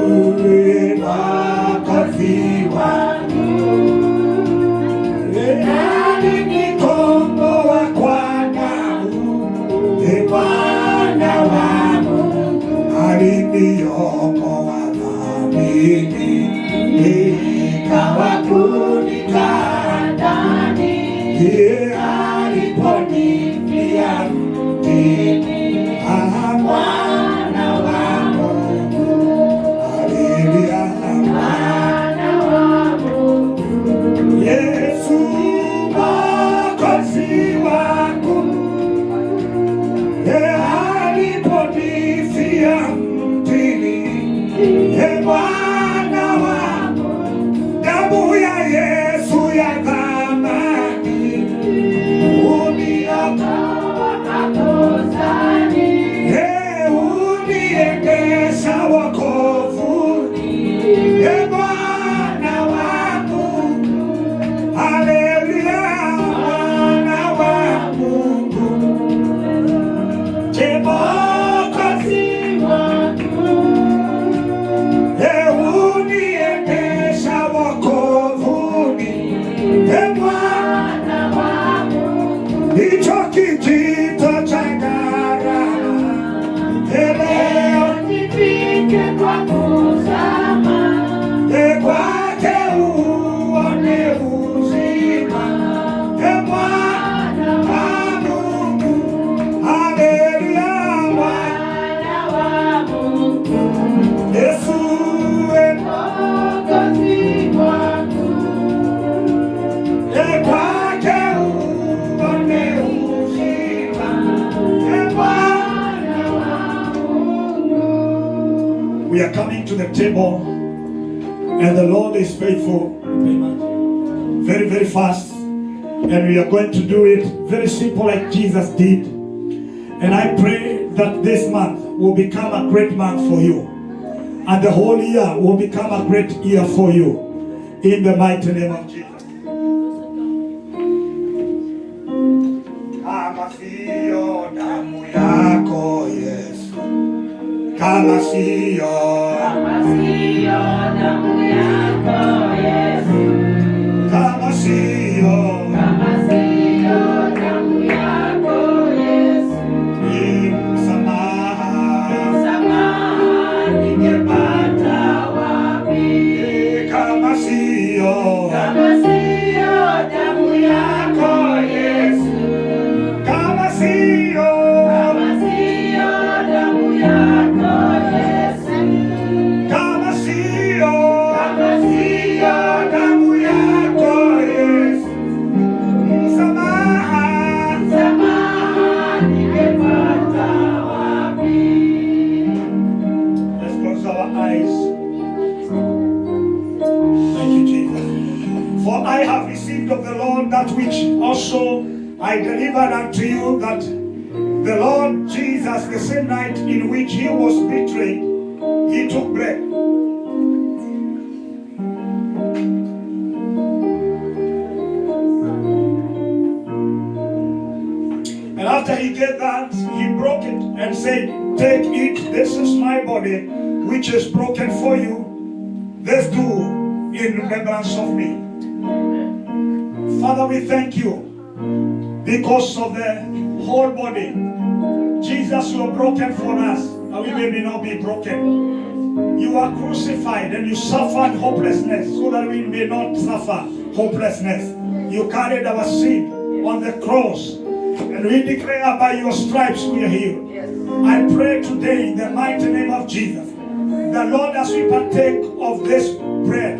Mwokozi wangu, alinikomboa kwa damu, Mwana wa Mungu, aliniokoa dhambini, ikawa kunikaa ndani, aliponifia mtini, Mwana wa Mungu, haleluya, Mwana wa Mungu, Yesu Mwokozi wangu, aliponifia mtini, Bwana wangu, damu ya Yesu ya thamani, uniokoa makosani, uniendesha wokovuni, Bwana wangu, haleluya, Mwana wa Mungu, Mwokozi wangu, uniendesha wokovuni, Bwana wangu, hicho kijito cha gharama, leo nifike kwa kuzama, kwake uone uzima, Bwana wa Mungu, haleluya, Mwana wa Mungu, Yesu Mwokozi wangu, kwake uone uzima, Bwana wa Mungu. We are coming to the table and the Lord is faithful, very, very fast, and we are going to do it very simple like Jesus did. And I pray that this month will become a great month for you, and the whole year will become a great year for you, in the mighty name of Jesus. Kama siyo damu yako Yesu, kama siyo damu yako Yesu, kama siyo damu yako Yesu, msamaha ningepata wapi? Kama siyo damu yako Yesu, kama siyo damu yako Yesu, kama siyo damu yako Yesu, msamaha ningepata wapi? Let's close our eyes. Thank you, Jesus. For I have received of the Lord that which also I delivered unto you, that the Lord Jesus, the same night in which he was betrayed, he took bread. And after he gave that, he broke it and said, "Take, eat, this is my body, which is broken for you. This do in remembrance of me." Father, we thank you because of the whole body. Jesus, you are broken for us, and we may not be broken. You are crucified and you suffered hopelessness so that we may not suffer hopelessness. You carried our sin on the cross, and we declare by your stripes we are healed. I pray today in the mighty name of Jesus, the Lord, as we partake of this bread,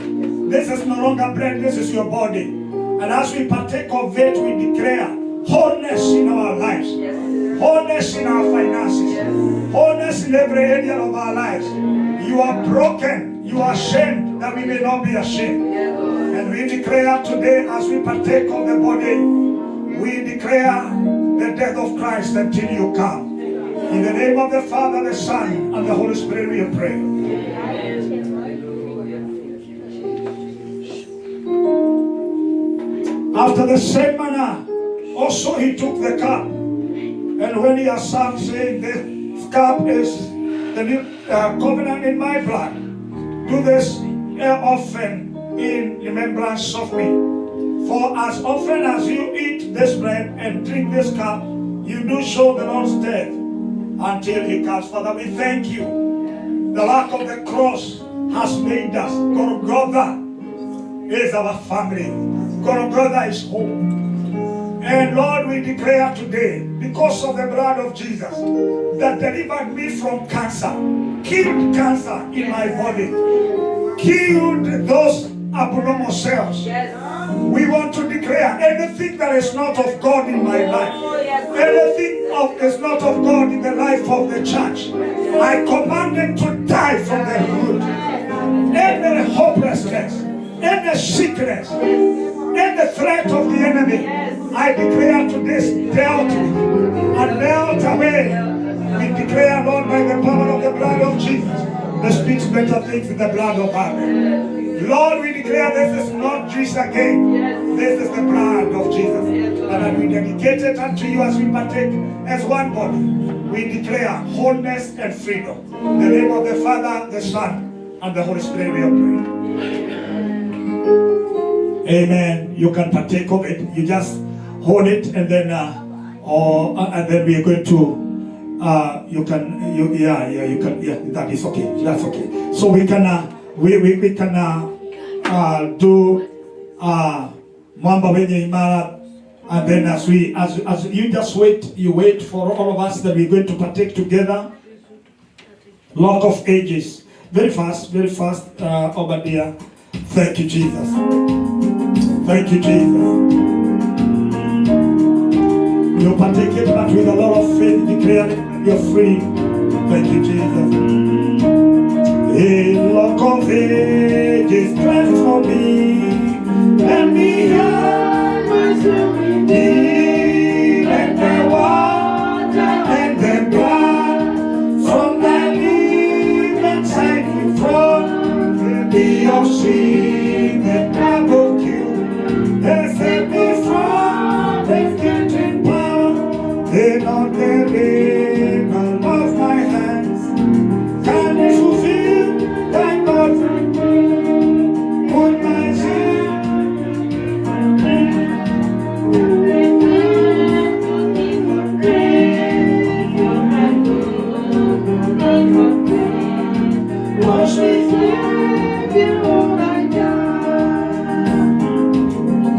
this is no longer bread, this is your body. And as we partake of it, we declare wholeness in our lives, wholeness in our finances, wholeness in every area of our lives. You are broken. You are ashamed that we may not be ashamed. And we declare today as we partake of the body, we declare the death of Christ until you come. In the name of the Father, the Son, and the Holy Spirit we pray. After the same manner, also he took the cup. And when he has sung, saying, "This cup is the new covenant in my blood. Do this often in remembrance of me. For as often as you eat this bread and drink this cup, you do show the Lord's death until he comes." Father, we thank you. The mark of the cross has made us. Golgotha is our family. Golgotha is home. And Lord, we declare today, because of the blood of Jesus that delivered me from cancer, killed cancer in my body, killed those abnormal cells. We want to declare anything that is not of God in my life, anything is not of God in the life of the church, I command it to die from the root. Any hopelessness, any sickness, any threat of the enemy, I declare today dealt with and melt away. We declare, Lord, by the power of the blood of Jesus, that speaks better things than the blood of Abel. Lord, we declare this is not Jesus again. This is the blood of Jesus. And we dedicate it unto you as we partake as one body. We declare wholeness and freedom. In the name of the Father, the Son, and the Holy Spirit we pray. Amen. You can partake of it. You just hold it, and then and then we are going to you can that is okay. That's okay. So we can we can do Mwamba Wenye Imara, and then as you just wait, you wait for all of us that we're going to partake together. Lock of Ages. Very fast, Obadiah. Thank you, Jesus. Thank you, Jesus. You partake it, but with a lot of faith, declare you're free. Thank you, Jesus. A lock of ages transform me, and behind myself in thee, let the water and the blood from thy living side in front, the ocean that I will kill, and set me from the skeleton power, then on the labor of my hands, can fulfill thy God's put my sin. Wash me with your own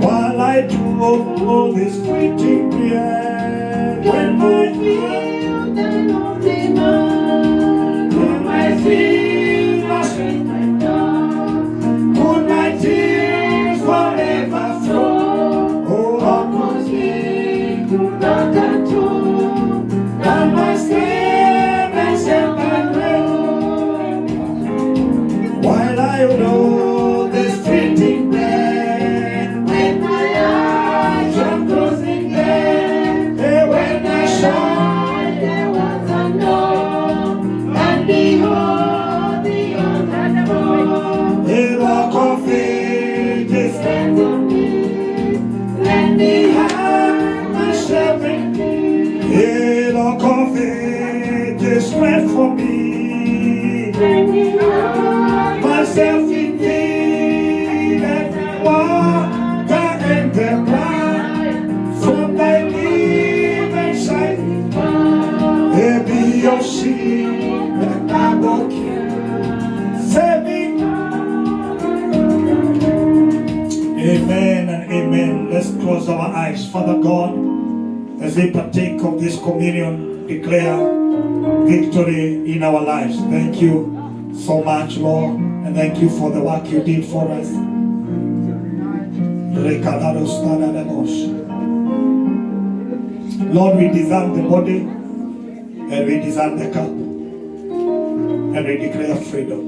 while I do all this fleeting prayer, when my feet and only man, when my feet must be my dog, would my tears forever flow? Oh, how could he do not at all? And my step and step and rain, while I know this fleeting prayer, when my eyes are closing there, when I shine, there was a no, and behold, the other no. A rock of ages stands on me, and behind my sheltering knee. A rock of ages stands for me, and behind myself in thee, and water and the blood from thy living side. There be your sin that I will kill. Save me. Amen and amen. Let's close our eyes. Father God, as we partake of this communion, declare victory in our lives. Thank you so much, Lord, and thank you for the work you did for us. Lord, we deserve the body and we deserve the cup, and we declare freedom.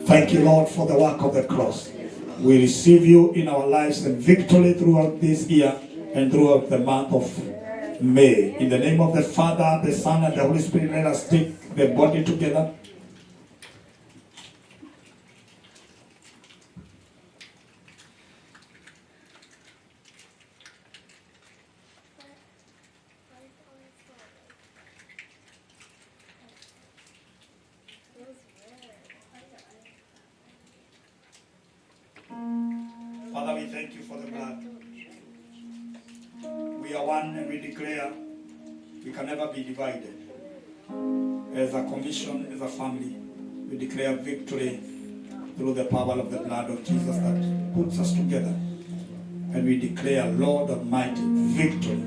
Thank you, Lord, for the work of the cross. We receive you in our lives and victory throughout this year and throughout the month of May. In the name of the Father, the Son, and the Holy Spirit, let us take the body together. Father, we thank you for the blood. We are one and we declare we can never be divided. As a commission, as a family, we declare victory through the power of the blood of Jesus that puts us together. And we declare, Lord Almighty, victory.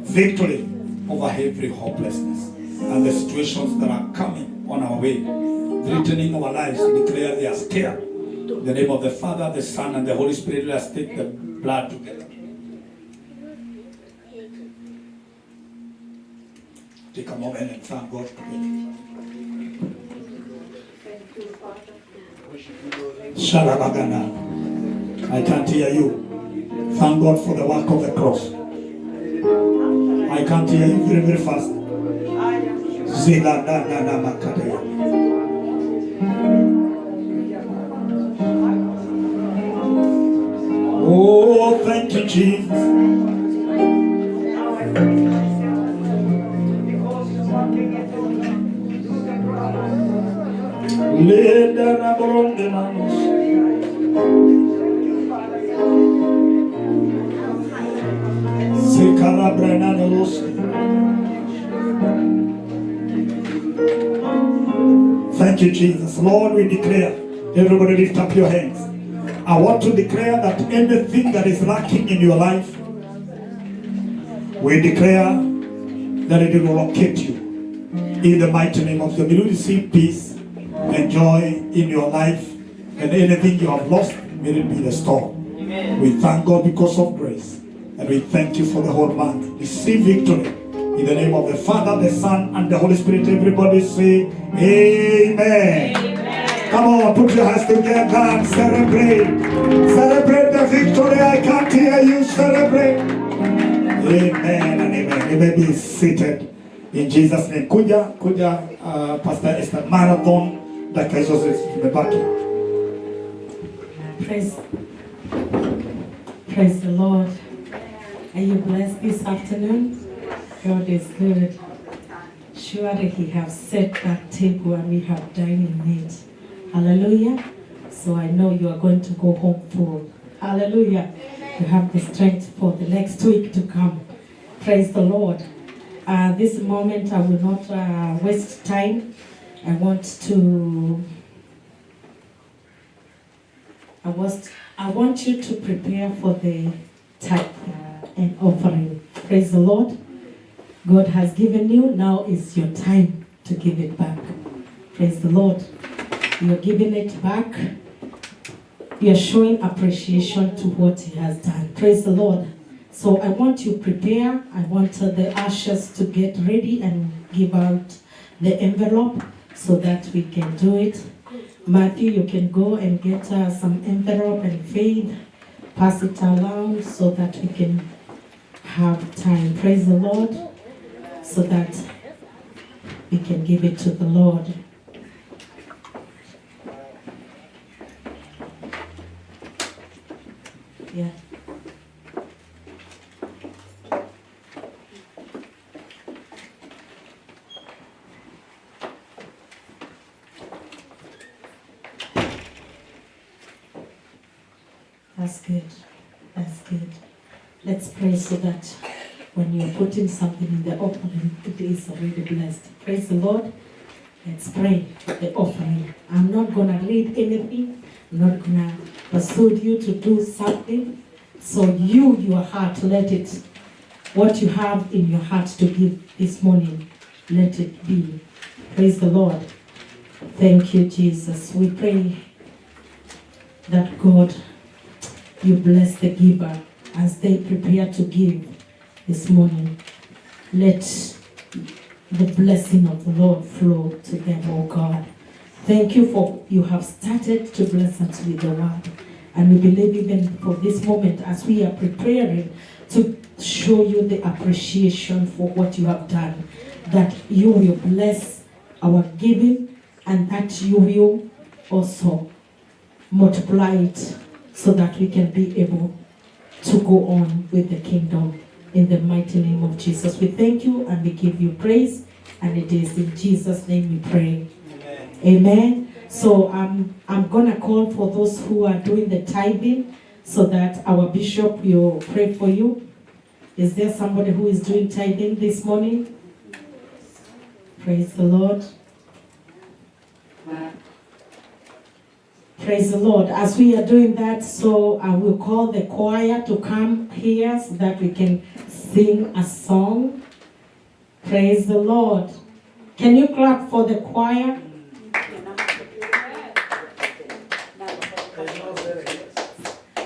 Victory over every hopelessness and the situations that are coming on our way, threatening our lives. We declare they are scared. In the name of the Father, the Son, and the Holy Spirit, let us take the blood together. Take a moment and thank God together. Shalabagana. I can't hear you. Thank God for the work of the cross. I can't hear you very, very fast. Zila na na na makate. Oh, thank you, Jesus. Leda na boronde nanos. Sekara brana los. Thank you, Jesus. Lord, we declare. Everybody lift up your hands. I want to declare that anything that is lacking in your life, we declare that it will locate you. In the mighty name of the Lord, you receive peace and joy in your life, and anything you have lost, may it be restored. Amen. We thank God because of grace, and we thank you for the whole month. Receive victory in the name of the Father, the Son, and the Holy Spirit. Everybody say Amen. Amen. Come on, put your hands together and celebrate. Celebrate the victory. I can't hear you. Celebrate. Amen and amen. You may be seated in Jesus' name. Kuja, Pastor Esther, marathon. Dakika hizo zimebaki. Praise the Lord. Are you blessed this afternoon? God is good. Surely He has set that table and we have dined in it. Hallelujah. So I know you are going to go home full. Hallelujah. You have the strength for the next week to come. Praise the Lord. This moment I will not waste time. I want you to prepare for the tithe and offering. Praise the Lord. God has given you. Now is your time to give it back. Praise the Lord. You're giving it back. You're showing appreciation to what He has done. Praise the Lord. So I want you to prepare. I want the ushers to get ready and give out the envelope so that we can do it. Matthew, you can go and get some envelope and Faith. Pass it around so that we can have time. Praise the Lord. So that we can give it to the Lord. Yeah. That's good. That's good. Let's pray so that when you're putting something in the offering, it is already blessed. Praise the Lord. Let's pray for the offering. I'm not going to read anything. I'm not going to persuade you to do something. So your heart, let it, what you have in your heart to give this morning, let it be. Praise the Lord. Thank you, Jesus. We pray that God, you bless the giver as they prepare to give this morning. Let the blessing of the Lord flow to them, oh God. Thank you for you have started to bless us with the word. And we believe even for this moment as we are preparing to show you the appreciation for what you have done, that you will bless our giving and that you will also multiply it so that we can be able to go on with the kingdom in the mighty name of Jesus. We thank you and we give you praise, and it is in Jesus' name we pray. Amen. So I'm gonna call for those who are doing the tithing so that our bishop will pray for you. Is there somebody who is doing tithing this morning? Praise the Lord. Praise the Lord. As we are doing that, so I will call the choir to come here so that we can sing a song. Praise the Lord. Can you clap for the choir?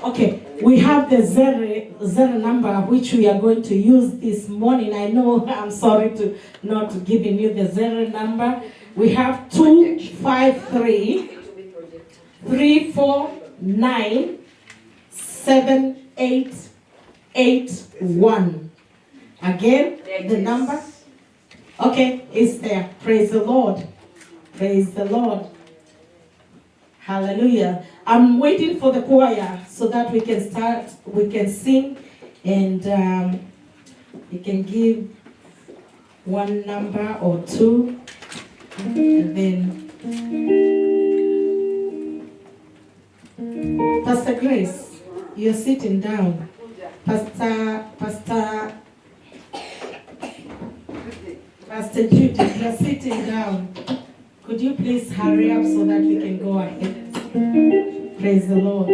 Okay, we have the zero number which we are going to use this morning. I know I'm sorry to not giving you the zero number. We have 253 349 7881. Again, the number. Okay, it's there. Praise the Lord. Praise the Lord. Hallelujah. I'm waiting for the choir so that we can start, we can sing, and we can give one number or two, and then Pastor Grace, you're sitting down. Pastor Judy, you're sitting down. Could you please hurry up so that we can go ahead? Praise the Lord.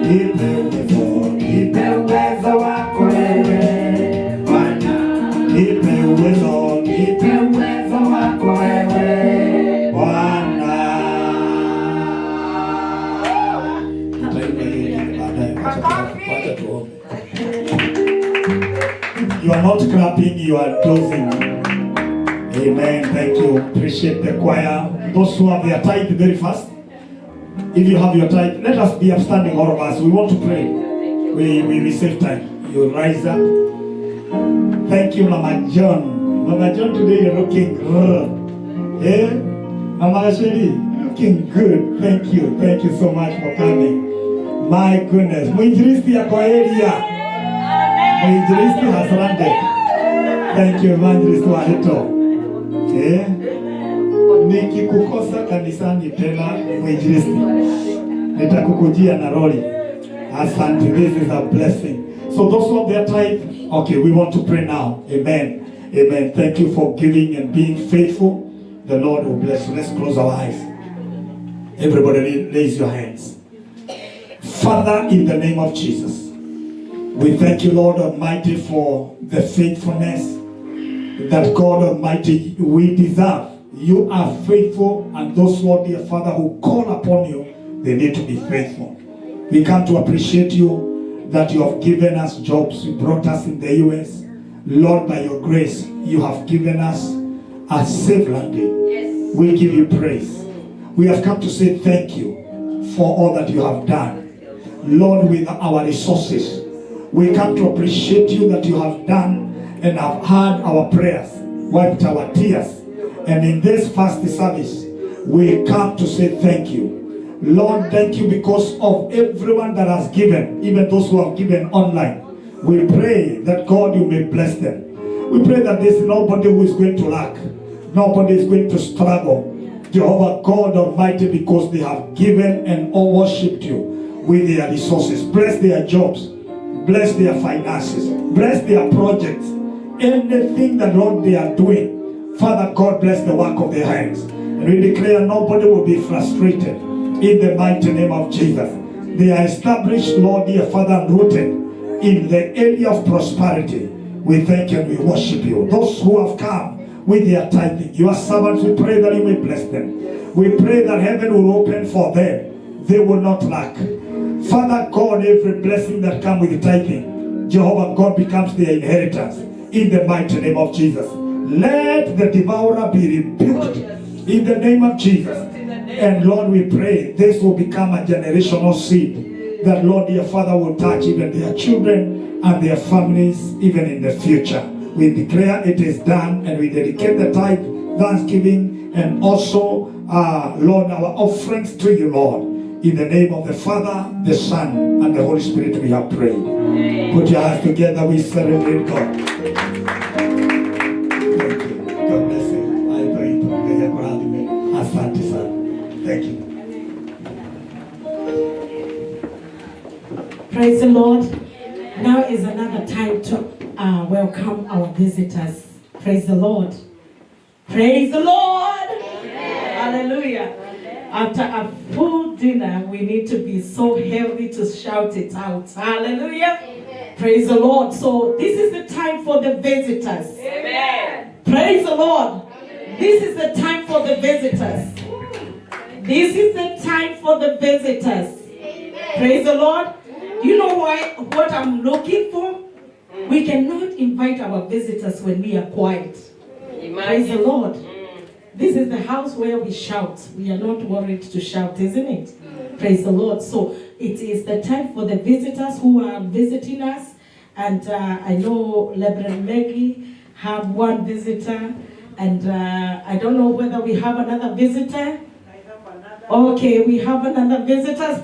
nipe uwezo, nipe uwezo wako wewe Bwana, nipe uwezo, nipe uwezo wako wewe Bwana. Tutaimba hiyo nyingine baadaye. Wacha tuombe. You are not clapping, you are closing. Amen. Thank you. Appreciate the choir. Those who have their tithe very fast. If you have your tithe, let us be upstanding, all of us. We want to pray. We save time. You rise up. Thank you, Mama John. Mama John, today you're looking good. Yeah? Mama Asheri, looking good. Thank you. Thank you so much for coming. My goodness. Mwinjilisti yako area. Mwinjilisti has landed. Thank you, Evangelist Wahito. Yeah? Nikikukosa kanisani tena mwinjilisti, nitakukujia na lori. Asante, this is a blessing. So those who have their tithe, okay, we want to pray now. Amen. Amen. Thank you for giving and being faithful. The Lord will bless you. Let's close our eyes. Everybody raise your hands. Father, in the name of Jesus, we thank you, Lord Almighty, for the faithfulness that God Almighty we deserve. You are faithful, and those, Lord, dear Father, who call upon you, they need to be faithful. We come to appreciate you that you have given us jobs. You brought us in the US. Lord, by your grace, you have given us a safe landing. Yes. We give you praise. We have come to say thank you for all that you have done. Lord, with our resources, we come to appreciate you that you have done and have heard our prayers, wiped our tears. And in this first service, we come to say thank you. Lord, thank you because of everyone that has given, even those who have given online. We pray that God, you may bless them. We pray that there's nobody who is going to lack. Nobody is going to struggle. Jehovah God Almighty, because they have given and all worshipped you with their resources. Bless their jobs. Bless their finances. Bless their projects. Anything that, Lord, they are doing. Father God, bless the work of their hands. And we declare nobody will be frustrated in the mighty name of Jesus. They are established, Lord, dear Father, and rooted in the area of prosperity. We thank you and we worship you. Those who have come with their tithing, your servants, we pray that you may bless them. We pray that heaven will open for them. They will not lack. Father God, every blessing that comes with tithing, Jehovah God, becomes their inheritance in the mighty name of Jesus. Let the devourer be rebuked in the name of Jesus. And Lord, we pray this will become a generational seed that, Lord, dear Father, will touch even their children and their families even in the future. We declare it is done, and we dedicate the tithe, thanksgiving, and also, Lord, our offerings to you, Lord. In the name of the Father, the Son, and the Holy Spirit, we have prayed. Put your hands together, we celebrate God. Thank you. Praise the Lord. Now is another time to welcome our visitors. Praise the Lord. Praise the Lord. Hallelujah. After a full dinner, we need to be so healthy to shout it out. Hallelujah. Amen. Praise the Lord. So this is the time for the visitors. Amen. Praise the Lord. Amen. This is the time for the visitors. This is the time for the visitors. Amen. Praise the Lord. You know what I'm looking for? We cannot invite our visitors when we are quiet. Amen. Praise the Lord. This is the house where we shout. We are not worried to shout, isn't it? Praise the Lord. So it is the time for the visitors who are visiting us. And I know Reverend Maggie have one visitor. And I don't know whether we have another visitor. Okay, we have another visitor.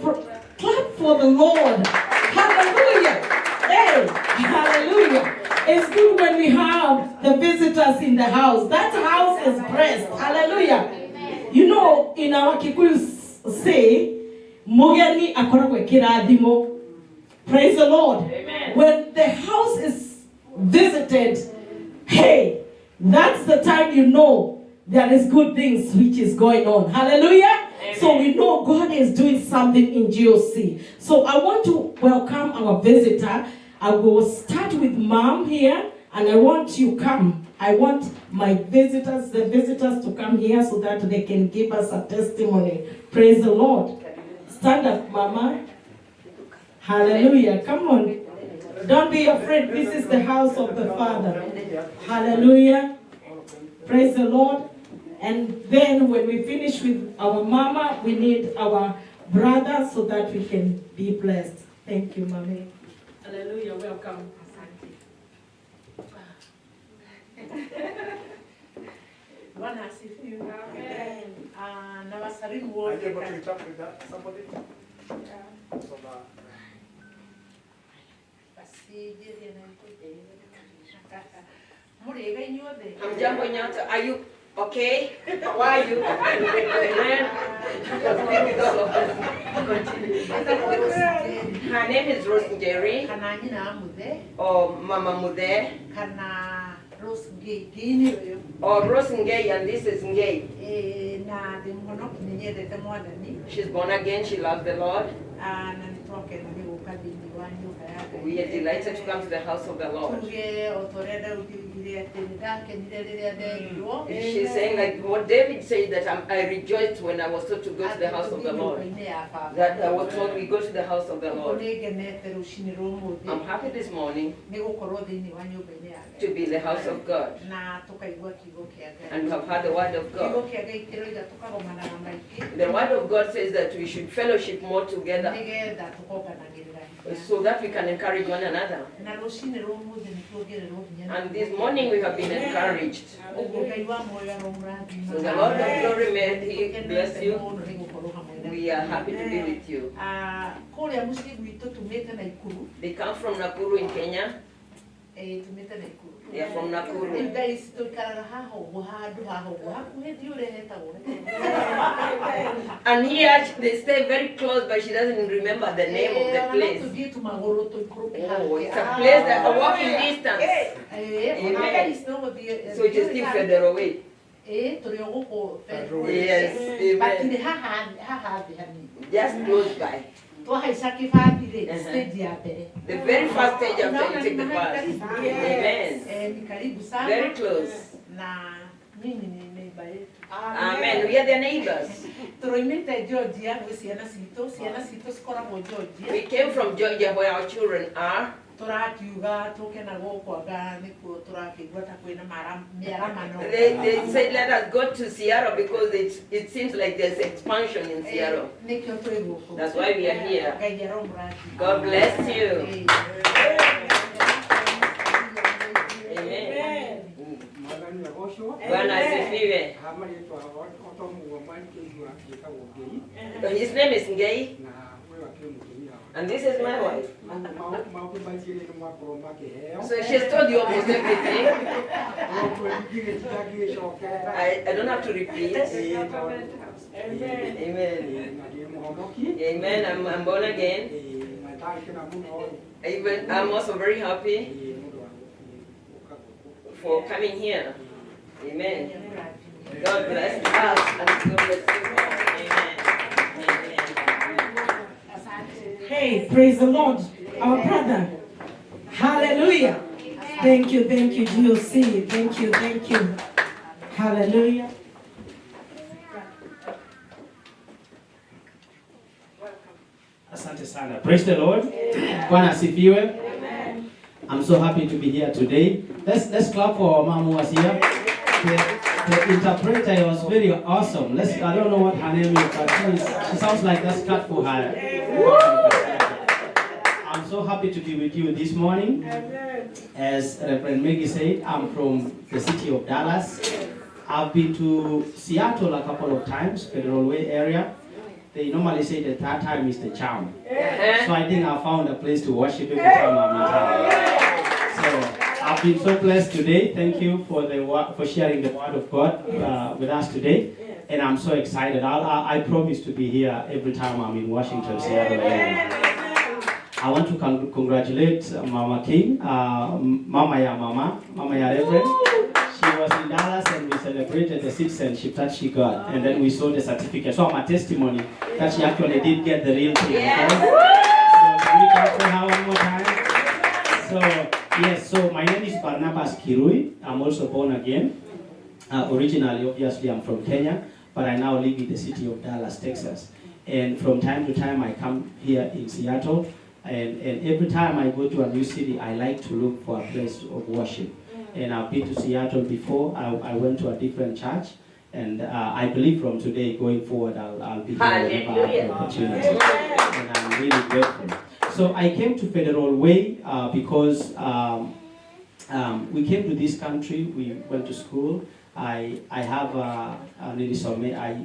Clap for the Lord. Hallelujah. Hey, hallelujah. It's good when we have the visitors in the house. That house is blessed. Hallelujah. You know, in our Kikuyu say, Mugeni akoragwe kiradimo. Praise the Lord. Amen. When the house is visited, hey, that's the time you know there is good things which is going on. Hallelujah. Amen. So we know God is doing something in GOC. So I want to our visitor. I will start with mom here, and I want you come. I want my visitors, the visitors, to come here so that they can give us a testimony. Praise the Lord. Stand up, Mama. Hallelujah. Come on. Don't be afraid. This is the house of the Father. Hallelujah. Praise the Lord. And then when we finish with our mama, we need our brother so that we can be blessed. Thank you, Mommy. Hallelujah. Welcome. Bwana asifiwe. Na wasalimu wote. Basi je na mtoto. Murega nyote. Hamjambo nyote. Are you okay? How are you? Amen. Her name is Rosemary. Kana nyina Mude. Or Mama Mude. Kana Rose Gay Or Rose Ngay, and this is Ngay. Na de mkono kinyede te mwadani. She's born again. She loves the Lord. Na nitoke na ni ukabindi wanyu kaya. We are delighted to come to the house of the Lord. Tuge otoreda ukigiria tenida kenidere de yo. She's saying like what David said, that I rejoiced when I was told to go to the house of the Lord. That I was told we go to the house of the Lord. I'm happy this morning to be in the house of God. And we have heard the word of God. The word of God says that we should fellowship more together so that we can encourage one another. And this morning we have been encouraged. So the Lord of glory, may He bless you. We are happy to be with you. They come from Nakuru in Kenya. They are from Nakuru. And here they stay very close, but she doesn't remember the name of the place. Oh, it's a place that a walking distance. Amen. So it is still further away. Yes, amen. Just close by. The very first stage after you take the bus. Amen. Very close. Amen. We are the neighbors. We came from Georgia where our children are. They said let us go to Seattle because it seems like there's expansion in Seattle. That's why we are here. God bless you. Amen. Bwana asifiwe. His name is Ngay. And this is my wife. So she's told you almost everything. I don't have to repeat. Amen. Amen. I'm born again. I'm also very happy for coming here. Amen. God bless us and God bless you all. Amen. Hey, praise the Lord, our brother. Hallelujah. Thank you, GOC. Thank you. Hallelujah. Asante sana. Praise the Lord. Bwana asifiwe. I'm so happy to be here today. Let's clap for our mom who was here. The interpreter was very awesome. I don't know what her name is, but she sounds like let's clap for her. I'm so happy to be with you this morning. As Reverend Maggie said, I'm from the city of Dallas. I've been to Seattle a couple of times, Federal Way area. They normally say the third time is the charm. So I think I found a place to worship every time I'm in town. So I've been so blessed today. Thank you for sharing the word of God with us today. And I'm so excited. I promise to be here every time I'm in Washington, Seattle area. I want to congratulate Mama King, Mama Ya Reverend. She was in Dallas and we celebrated the citizenship that she got. And then we saw the certificate. So my testimony that she actually did get the real thing. Okay? So can we clap for her one more Kirui. I'm also born again. Originally, obviously, I'm from Kenya, but I now live in the city of Dallas, Texas. And from time to time, I come here in Seattle. And every time I go to a new city, I like to look for a place of worship. And I've been to Seattle before. I went to a different church. And I believe from today, going forward, I'll be here whenever I have the opportunity. And I'm really grateful. So I came to Federal Way because we came to this country. We went to school. I have I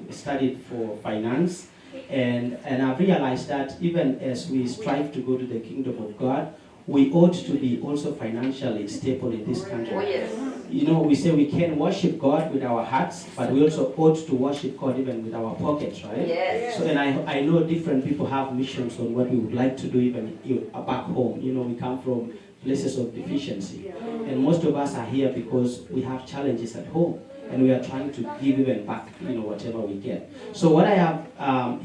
studied for finance. And I've realized that even as we strive to go to the kingdom of God, we ought to be also financially stable in this country. Oh, yes. You know, we say we can worship God with our hearts, but we also ought to worship God even with our pockets, right? Yes. So, and I know different people have missions on what we would like to do even back home. You know, we come from places of deficiency. And most of us are here because we have challenges at home. And we are trying to give even back, you know, whatever we get. So what I have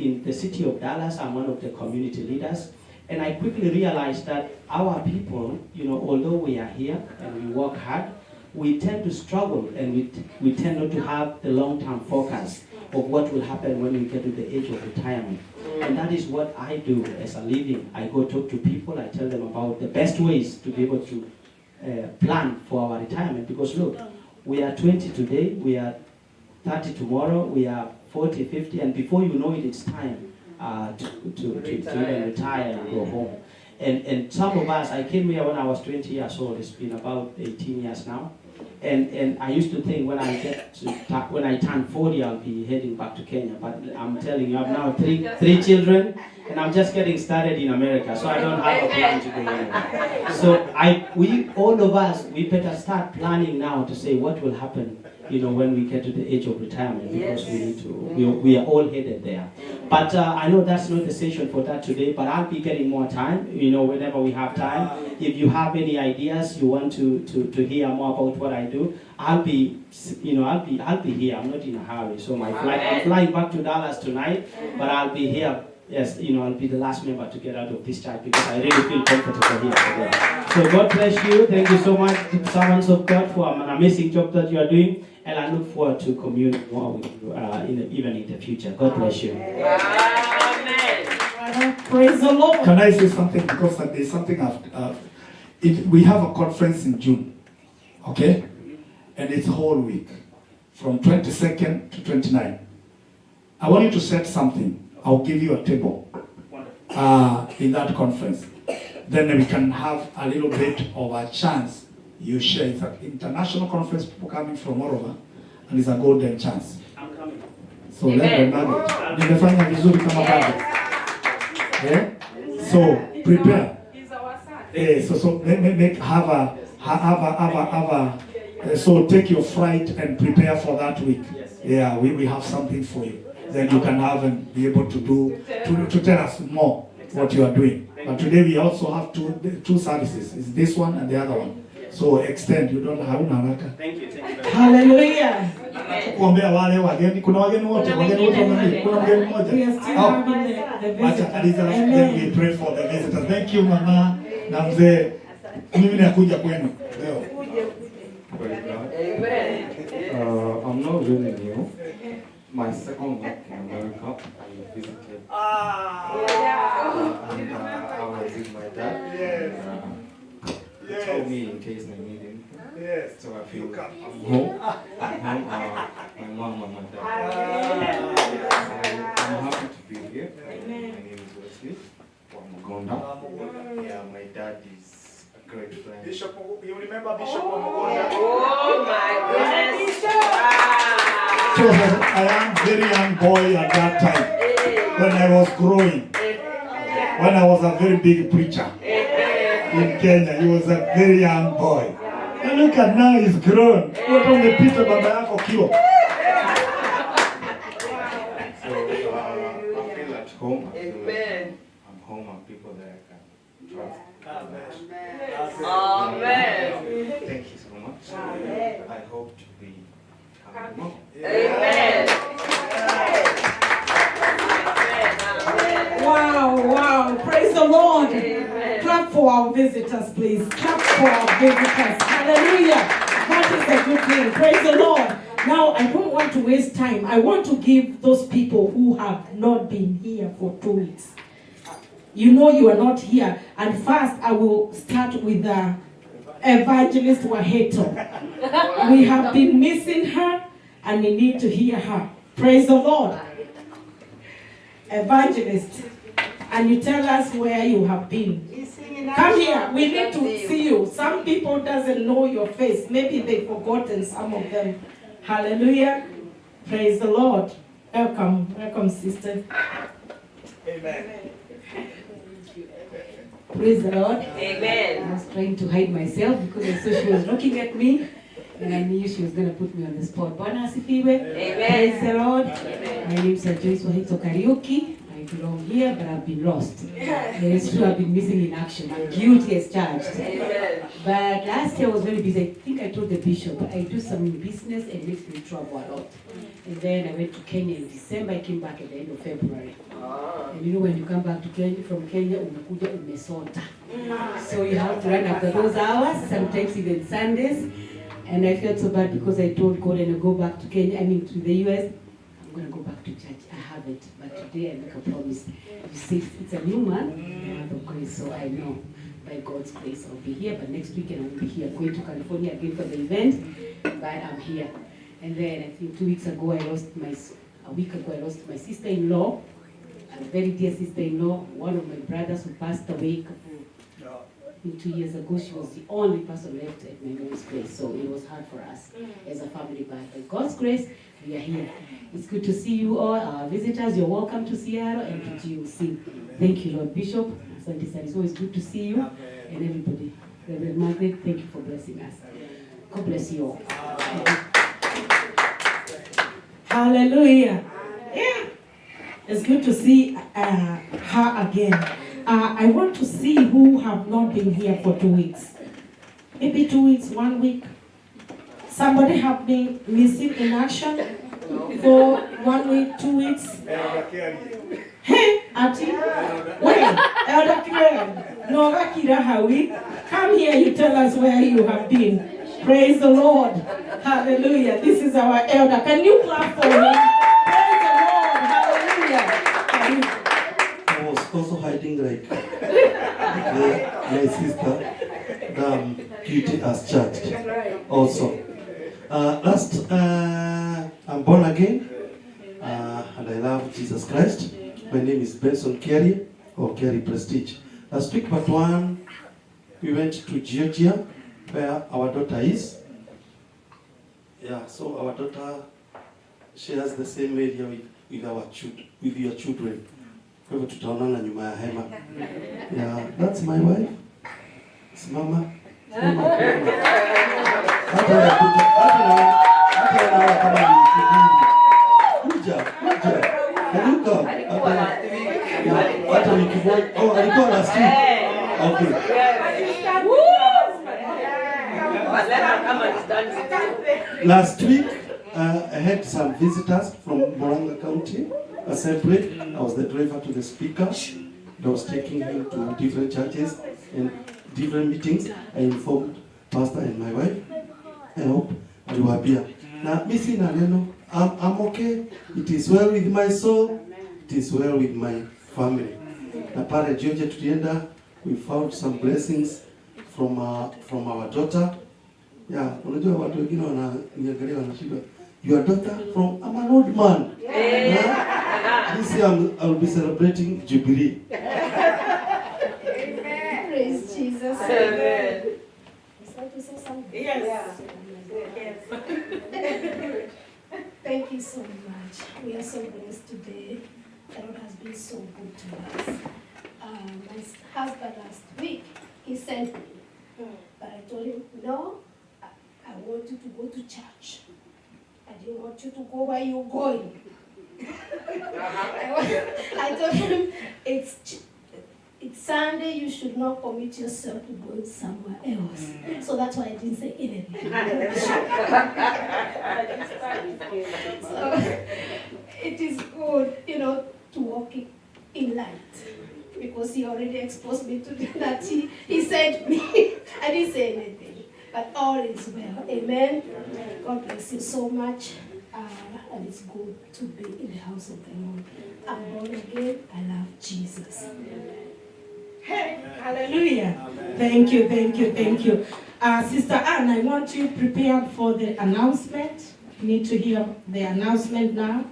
in the city of Dallas, I'm one of the community leaders. And I quickly realized that our people, you know, although we are here and we work hard, we tend to struggle and we tend not to have the long-term focus of what will happen when we get to the age of retirement. And that is what I do as a living. I go talk to people, I tell them about the best ways to be able to plan for our retirement. Because look, we are 20 today, we are 30 tomorrow, we are 40, 50, and before you know it, it's time to even retire and go home. And some of us, I came here when I was 20 years old, it's been about 18 years now. And I used to think when I turn 40, I'll be heading back to Kenya. But I'm telling you, I have now three children, and I'm just getting started in America, so I don't have a plan to go anywhere. So all of us, we better start planning now to say what will happen, you know, when we get to the age of retirement, because we need to. We are all headed there. But I know that's not the session for that today. But I'll be getting more time, you know, whenever we have time. If you have any ideas, you want to hear more about what I do, I'll be here. I'm not in a hurry. So I'm flying back to Dallas tonight, but I'll be here. Yes, you know, I'll be the last member to get out of this church because I really feel comfortable here today. So God bless you. Thank you so much, servants of God, for an amazing job that you are doing. And I look forward to communing more with you even in the future. God bless you. Amen. Praise the Lord. Can I say something? Because there's something we have a conference in June, okay? And it's a whole week, from 22nd to 29th. I want you to set something. I'll give you a table in that conference. Then we can have a little bit of a chance. You share. It's an international conference, people coming from all over, and it's a golden chance. I'm coming. So let them know. Nimefanya vizuri kama bado. Yeah? So prepare. So so take your flight and prepare for that week. Yeah, we have something for you. Then you can have and be able to tell us more what you are doing. But today we also have two services. It's this one and the other one. So extend. You don't have haraka. Thank you. Hallelujah. Kuombea wale wageni. Kuna wageni wote. Wageni wote wameni. Kuna mgeni mmoja. We are still having the visitors. Then we pray for the visitors. Thank you mama na mzee. Mimi nakuja kwenu leo. Amen. I'm not really new. My second week in America, I visited. And I was with my dad. He told me in case I need anything. Yes. So I feel I'm home. My mom and my dad. I'm happy to be here. My name is Wesley from Mugonda. Yeah, my dad is a great friend. Bishop, you remember Bishop Omogonda? Oh my goodness. So I am a very young boy at that time when I was growing. When I was a very big preacher in Kenya, he was a very young boy. And look at now, he's grown. What on the Peter Baba yako kio? So I feel at home. I feel Amen. I'm home and people that I can trust. Amen. Thank you so much. I hope to be coming more. Amen. Wow. Praise the Lord. Lord. Clap for our visitors, please. Clap for our visitors. Hallelujah. That is a good thing. Praise the Lord. Now, I don't want to waste time. I want to give those people who have not been here for 2 weeks. You know you are not here. And first, I will start with Evangelist Waheto. We have been missing her, and we need to hear her. Praise the Lord. Evangelist, and you tell us where you have been. Come here. We need to see you. Some people doesn't know your face. Maybe they've forgotten some of them. Hallelujah. Praise the Lord. Welcome. Welcome, sister. Amen. Praise the Lord. Amen. I was trying to hide myself because I saw she was looking at me and I knew she was going to put me on the spot. Bwana asifiwe. Amen. Praise the Lord. Amen. My name is Joyce Wahito Karaoke. I belong here, but I've been lost. It's true, I've been missing in action. I'm guilty as charged. Amen. But last year I was very busy. I think I told the bishop I do some business and makes me travel a lot. And then I went to Kenya in December. I came back at the end of February. And you know when you come back to Kenya from Kenya, unakuja umesota. So you have to run after those hours, sometimes even Sundays. And I felt so bad because I told God and I go back to Kenya, to the US, I'm going to go back to church. I haven't, but today I make a promise. You see, it's a new month, the month of grace, so I know by God's grace I'll be here, but next weekend I won't be here. I'm going to California again for the event, but I'm here. And then I think 2 weeks ago, a week ago, I lost my sister-in-law, a very dear sister-in-law, one of my brothers who passed away 2 years ago. She was the only person left at my mom's place, so it was hard for us as a family, but by God's grace, we are here. It's good to see you all, our visitors. You're welcome to Seattle and to GUC. Thank you, Lord Bishop. It's always good to see you and everybody. Reverend Margaret, thank you for blessing us. God bless you all. Hallelujah. Yeah. It's good to see her again. I want to see who have not been here for 2 weeks. Maybe 2 weeks, 1 week. Somebody have been missing in action for 1 week, 2 weeks. Hey, Ati. Wait, Elder Karen. No, Akira Hawi. Come here, you tell us where you have been. Praise the Lord. Hallelujah. This is our elder. Can you clap for him? Praise the Lord. Hallelujah. I was also hiding like my sister, guilty as charged. Also, I'm born again, and I love Jesus Christ. My name is Benson Kerry, or Kerry Prestige. Last week, but one, we went to Georgia, where our daughter is. Yeah, so our daughter shares the same area with our children, with your children. Kwa hivyo tutaonana nyuma ya hema. Yeah, that's my wife. It's mama. Hata na kama ni kuja. Can you come? Hata ni kiboi. Oh, alikuwa last week. Okay. Last week, I had some visitors from Moranga County Assembly. I was the driver to the speaker. I was taking him to different churches and different meetings. I informed Pastor and my wife. I hope you are here. Now, Missy Naleno, I'm okay. It is well with my soul. It is well with my family. Na pale Georgia tulienda, we found some blessings from our daughter. Yeah, unajua watu wengine wananiangalia wanashindwa. Your daughter from I'm an old man. Yeah? This year I'll be celebrating Jubilee. Amen. Praise Jesus. Amen. Is that to say something? Yes. Thank you so much. We are so blessed today. The Lord has been so good to us. My husband last week, he sent me. But I told him, no, I want you to go to church. I didn't want you to go where you're going. I told him, it's Sunday, you should not commit yourself to going somewhere else. So that's why I didn't say anything. So it is good, to walk in light. because he already exposed me to that. He sent me. I didn't say anything, but all is well. Amen. God bless you so much. And it's good to be in the house of the Lord. I'm born again. I love Jesus. Hallelujah. Thank you, thank you, thank you. Sister Anne, I want you prepared for the announcement. You need to hear the announcement now.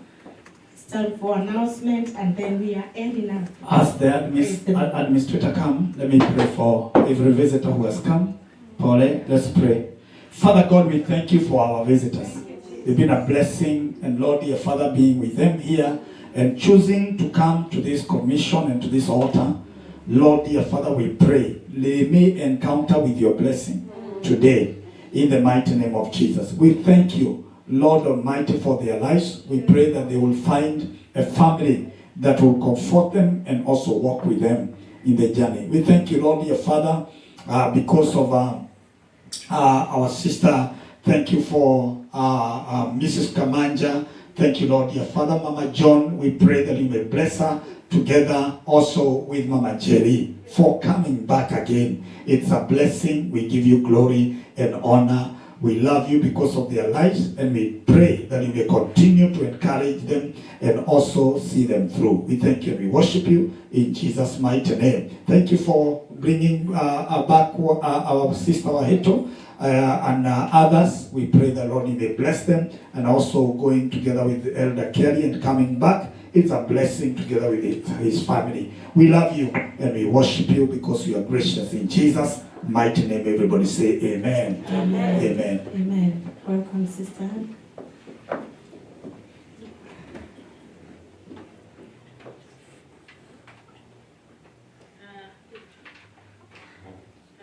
It's time for announcement, and then we are ending up. As the administrator come, let me pray for every visitor who has come. Paul, let's pray. Father God, we thank you for our visitors. They've been a blessing, and Lord, dear Father, being with them here and choosing to come to this commission and to this altar. Lord, dear Father, we pray, they may encounter with your blessing today in the mighty name of Jesus. We thank you, Lord Almighty, for their lives. We pray that they will find a family that will comfort them and also walk with them in the journey. We thank you, Lord, dear Father, because of our sister. Thank you for Mrs. Kamanja. Thank you, Lord, dear Father. Mama John, we pray that you may bless her together also with Mama Jerry for coming back again. It's a blessing. We give you glory and honor. We love you because of their lives, and we pray that you may continue to encourage them and also see them through. We thank you and we worship you in Jesus' mighty name. Thank you for bringing back our sister Waheto and others. We pray that Lord, you may bless them, and also going together with Elder Kelly and coming back. It's a blessing together with his family. We love you and we worship you because you are gracious. In Jesus' mighty name, everybody say amen. Amen. Amen. Amen. Welcome, Sister Anne. I'm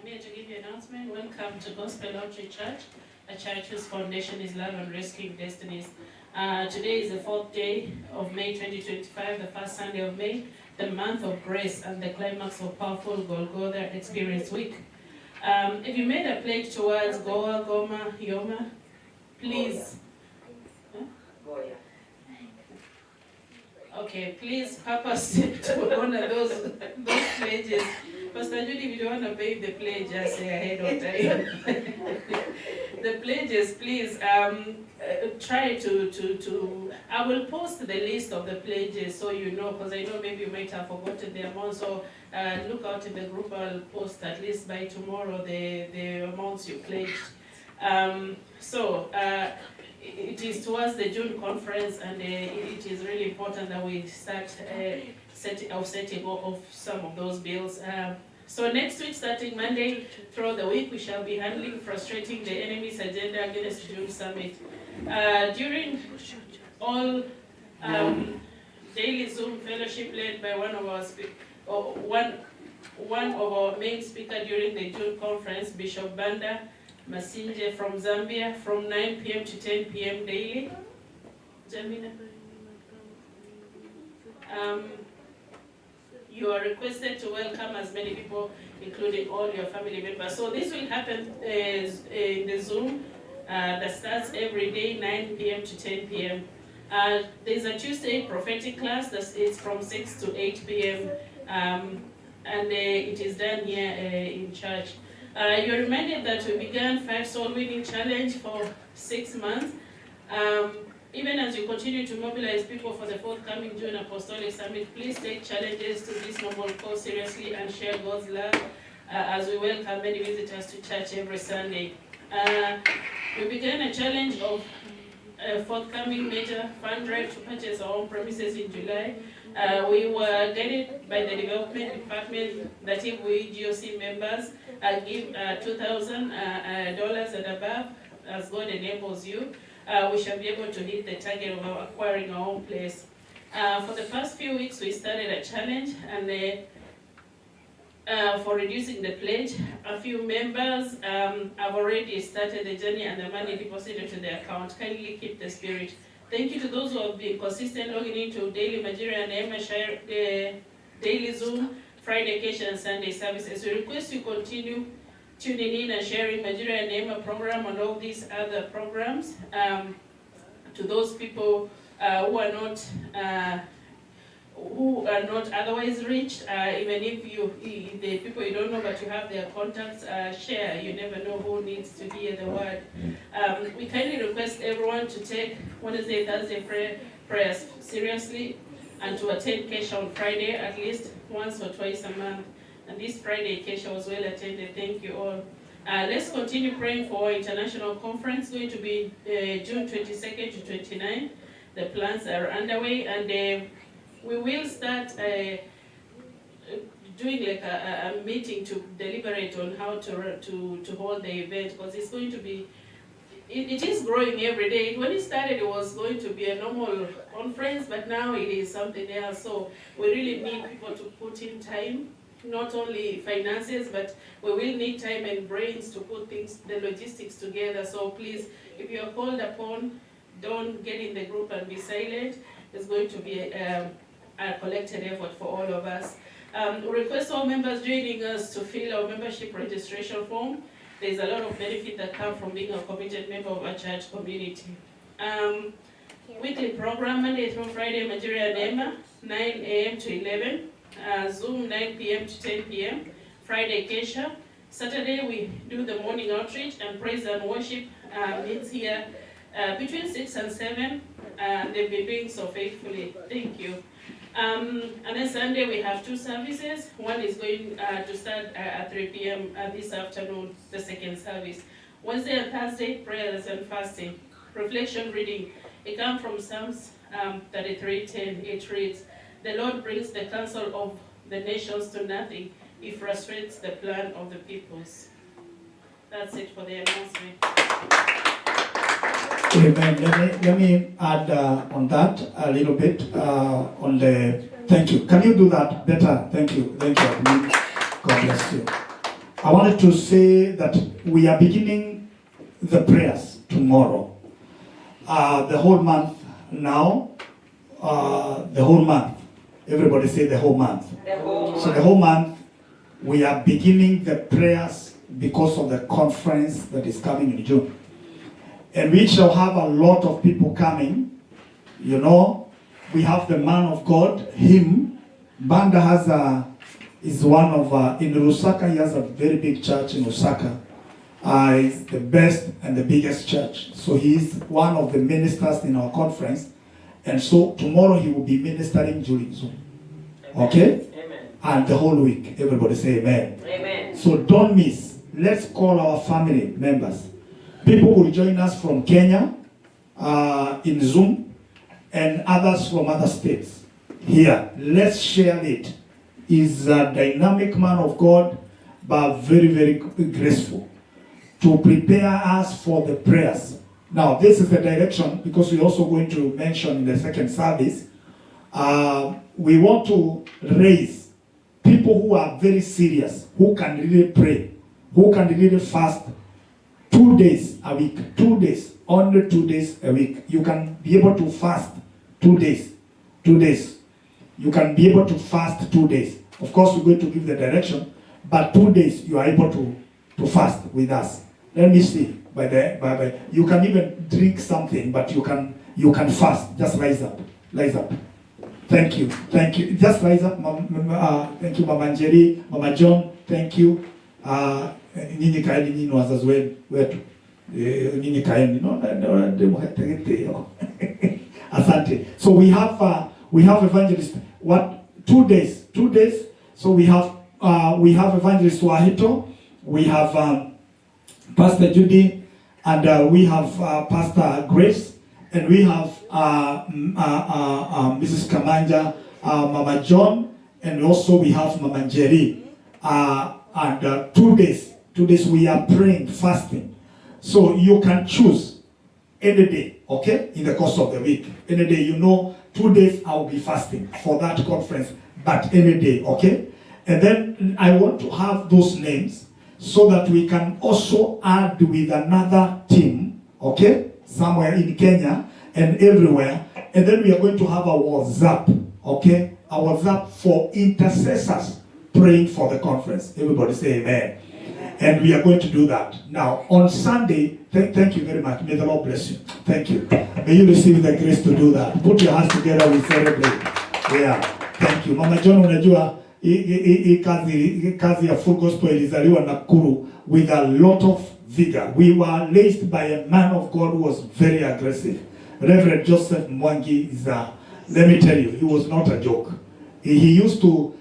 here to give you an announcement. Welcome to Gospel Outreach Church, a church whose foundation is love and rescuing destinies. Today is the 4th day of May 2025, the first Sunday of May, the month of grace and the climax of powerful Golgotha Experience Week. If you made a pledge towards Goa, Goma, Yoma, please. Okay, please purpose to honor those pledges. Pastor Judy, if you don't want to pay the pledge, just say ahead of time. The pledges, please try to. I will post the list of the pledges so you know, because I know maybe you might have forgotten the amount. So look out in the group. I'll post at least by tomorrow the amounts you pledged. It is towards the June conference, and it is really important that we start setting off some of those bills. So next week, starting Monday, throughout the week, we shall be handling frustrating the enemy's agenda against June Summit. During all daily Zoom fellowship led by one of our main speakers during the June conference, Bishop Banda Masinje from Zambia, from 9 p.m. to 10 p.m. daily. You are requested to welcome as many people, including all your family members. So this will happen in the Zoom that starts every day, 9 p.m. to 10 p.m. There's a Tuesday prophetic class it's from 6 to 8 p.m. And it is done here in church. You're reminded that we began 5 Soul Winning Challenge for 6 months. Even as you continue to mobilize people for the forthcoming June Apostolic Summit, please take challenges to this noble cause seriously and share God's love as we welcome many visitors to church every Sunday. We began a challenge of a forthcoming major fund drive to purchase our own premises in July. We were guided by the development department that if we GOC members give $2,000 and above, as God enables you, we shall be able to hit the target of acquiring our own place. For the past few weeks, we started a challenge, and for reducing the pledge, a few members have already started the journey and the money deposited to their account. Kindly keep the spirit. Thank you to those who have been consistent logging into daily Nigeria and Emma Shire, daily Zoom, Friday, Occasion, and Sunday services. We request you continue tuning in and sharing Nigeria and Emma program and all these other programs to those people who are not who are not otherwise reached, even if the people you don't know but you have their contacts, share. You never know who needs to hear the word. We kindly request everyone to take Wednesday, Thursday prayers seriously and to attend Kesha on Friday at least once or twice a month. And this Friday, Kesha was well attended. Thank you all. Let's continue praying for our international conference, going to be June 22nd to 29th. The plans are underway, and we will start doing like a meeting to deliberate on how to hold the event, because it's going to be, it is growing every day. When it started, it was going to be a normal conference, but now it is something else. So we really need people to put in time, not only finances, but we will need time and brains to put things, the logistics together. So please, if you are called upon, don't get in the group and be silent. It's going to be a collected effort for all of us. We request all members joining us to fill our membership registration form. There's a lot of benefit that come from being a committed member of our church community. Weekly program, Monday through Friday, Nigeria and Emma, 9 a.m. to 11. Zoom, 9 p.m. to 10 p.m. Friday, Kesha. Saturday, we do the morning outreach, and praise and worship meets here between 6 and 7. They've been doing so faithfully. Thank you. And then Sunday, we have 2 services. One is going to start at 3 p.m. This afternoon, the second service. Wednesday and Thursday, prayers and fasting. Reflection reading. It comes from Psalms 33:10. It reads, "The Lord brings the counsel of the nations to nothing. He frustrates the plan of the peoples." That's it for the announcement. Amen. Let me add on that a little bit on the thank you. Can you do that better? Thank you. Thank you. God bless you. I wanted to say that we are beginning the prayers tomorrow. The whole month now. The whole month. Everybody say the whole month. So the whole month we are beginning the prayers because of the conference that is coming in June. And we shall have a lot of people coming. You know, we have the man of God, him. Banda is one of, in Lusaka, he has a very big church in Lusaka. It's the best and the biggest church. So he's one of the ministers in our conference. And so tomorrow he will be ministering during Zoom. Okay? Amen. And the whole week. Everybody say amen. Amen. So don't miss. Let's call our family members. People will join us from Kenya in Zoom, and others from other states. Here, let's share it. He's a dynamic man of God, but very, very graceful, to prepare us for the prayers. Now, this is the direction, because we're also going to mention in the second service, we want to raise people who are very serious, who can really pray, who can really fast 2 days a week. 2 days, only 2 days a week. You can be able to fast 2 days. 2 days. You can be able to fast 2 days. Of course, we're going to give the direction, but 2 days you are able to fast with us. Let me see. You can even drink something, but you can fast. Just rise up. Rise up. Thank you. Thank you. Just rise up. Thank you, Mama Njeri, Mama John. Thank you. Nyinyi kaeni, nyinyi wazazi wetu. Nyinyi kaeni. Asante. So we have evangelist. 2 days. 2 days. So we have evangelist Wahito. We have Pastor Judy, and we have Pastor Grace, and we have Mrs. Kamanja, Mama John, and also we have Mama Njeri. And 2 days. 2 days we are praying, fasting. So you can choose any day, okay, in the course of the week. Any day, 2 days I will be fasting for that conference, but any day, okay? And then I want to have those names so that we can also add with another team, okay, somewhere in Kenya and everywhere. And then we are going to have a WhatsApp, okay, a WhatsApp for intercessors praying for the conference. Everybody say amen. And we are going to do that. Now, on Sunday, thank you very much. May the Lord bless you. Thank you. May you receive the grace to do that. Put your hands together, we celebrate. Yeah. Thank you. Mama John, unajua hii kazi ya Full Gospel ilizaliwa Nakuru with a lot of vigor. We were raised by a man of God who was very aggressive. Reverend Joseph Mwangi is let me tell you, he was not a joke. He used to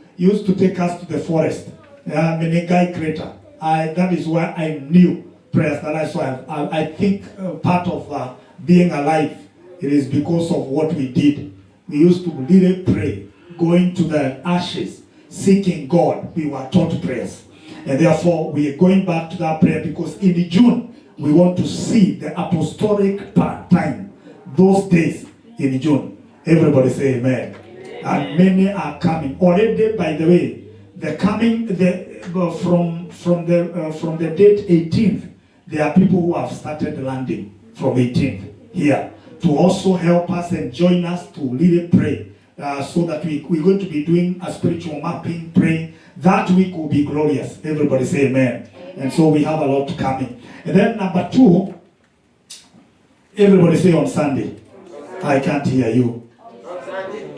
take us to the forest. Menengai crater. That is where I knew prayers that I saw. I think part of being alive, it is because of what we did. We used to really pray, going to the ashes, seeking God. We were taught prayers. And therefore, we are going back to that prayer because in June, we want to see the apostolic time. Those days in June. Everybody say amen. And many are coming. Already, by the way, they're coming from the date 18th. There are people who have started landing from 18th here to also help us and join us to really pray. So that we're going to be doing a spiritual mapping, praying. That week will be glorious. Everybody say amen. And so we have a lot coming. And then number 2, everybody say on Sunday. I can't hear you.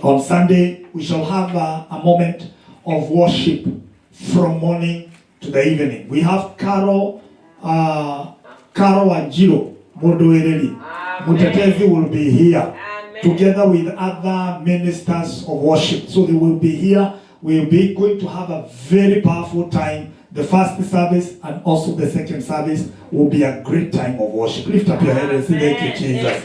On Sunday, we shall have a moment of worship from morning to the evening. We have Carol Wanjiro Modoereli. Mutetezi will be here together with other ministers of worship. So they will be here. We'll be going to have a very powerful time. The first service and also the second service will be a great time of worship. Lift up your head and say thank you, Jesus.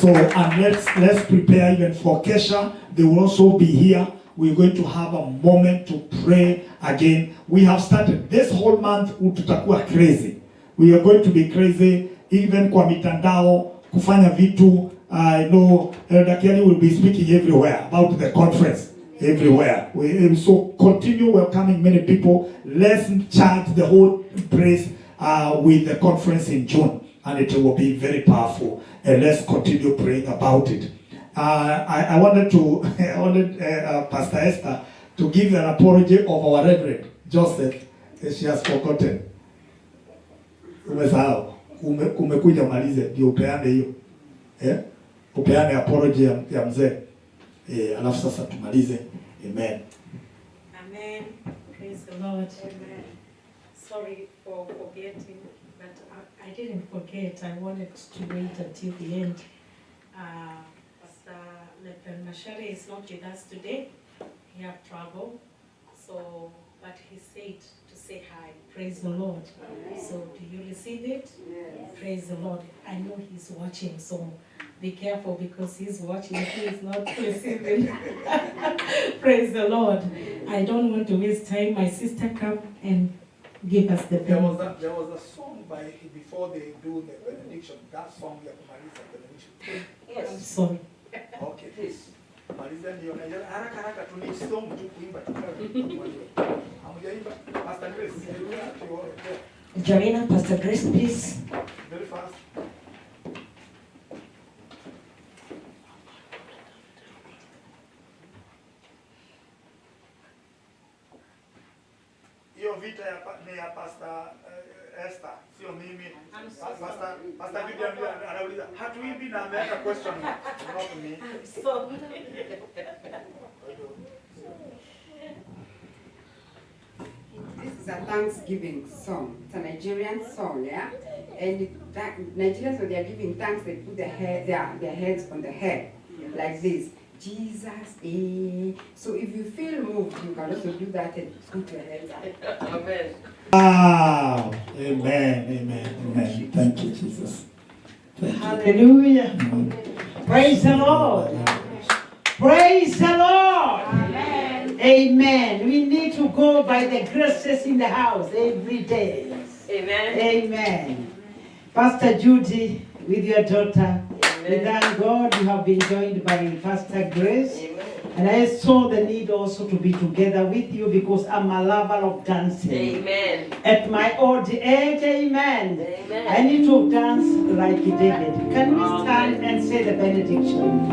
So, and let's prepare even for Kesha. They will also be here. We're going to have a moment to pray again. We have started this whole month. Tutakuwa crazy. We are going to be crazy even kwa mitandao kufanya vitu. I know Elder Kelly will be speaking everywhere about the conference. Everywhere. So continue welcoming many people. Let's chant the whole praise with the conference in June. And it will be very powerful. And let's continue praying about it. I wanted Pastor Esther to give an apology of our Reverend Joseph. She has forgotten. Umesahau. Umekuja malize ndio upeane hiyo. Upeane apology ya mzee. Alafu sasa tumalize. Amen. Amen. Praise the Lord. Amen. Sorry for forgetting, but I didn't forget. I wanted to wait until the end. Pastor Lepen Mashari is not with us today. He had travel. So, but he said to say hi. Praise the Lord. Amen. So, do you receive it? Yes. Praise the Lord. I know he's watching, so be careful because he's watching. He is not receiving. Praise the Lord. I don't want to waste time. My sister come and give us the benediction. There was a song before they do the benediction. That song you have to Marisa benediction. Yes. I'm sorry. Okay, please. Marisa ndio na haraka tu ni song tu kuimba tu. Hamjaimba Pastor Grace. Joanna, Pastor Grace, please. Very fast. Hiyo vita ya Pastor Esther, sio mimi. Pastor Gideon anauliza, hatuimbi na ameweka question mark, not me. I'm sorry. This is a Thanksgiving song. It's a Nigerian song, yeah? And Nigerians, when they are giving thanks, they put their heads on the head, like this. Jesus, So if you feel moved, you can also do that and put your hands up. Amen. Wow. Amen. Amen. Amen. Thank you, Jesus. Thank Hallelujah. you. Praise the Lord. Praise the Lord. Amen. Amen. We need to go by the graces in the house every day. Amen. Amen. Pastor Judy, with your daughter, we thank God you have been joined by Pastor Grace. Amen. And I saw the need also to be together with you because I'm a lover of dancing. Amen. At my old age, amen. Amen. I need to dance like David. Can we stand and say the benediction?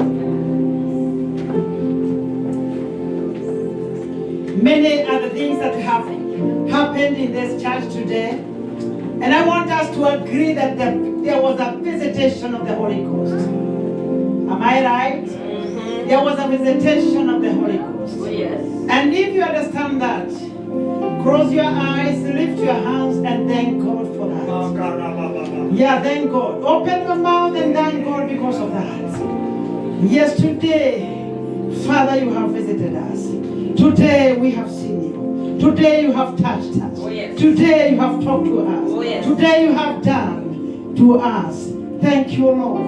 Many are the things that have happened in this church today. And I want us to agree that there was a visitation of the Holy Ghost. Am I right? There was a visitation of the Holy Ghost. yes. And if you understand that, close your eyes, lift your hands, and thank God for that. Yeah, thank God. Open your mouth and thank God because of that. Yes, today, Father, you have visited us. Today we have seen you. Today you have touched us. Oh, yes. Today you have talked to us. Oh, yes. Today you have done to us. Thank you, Lord.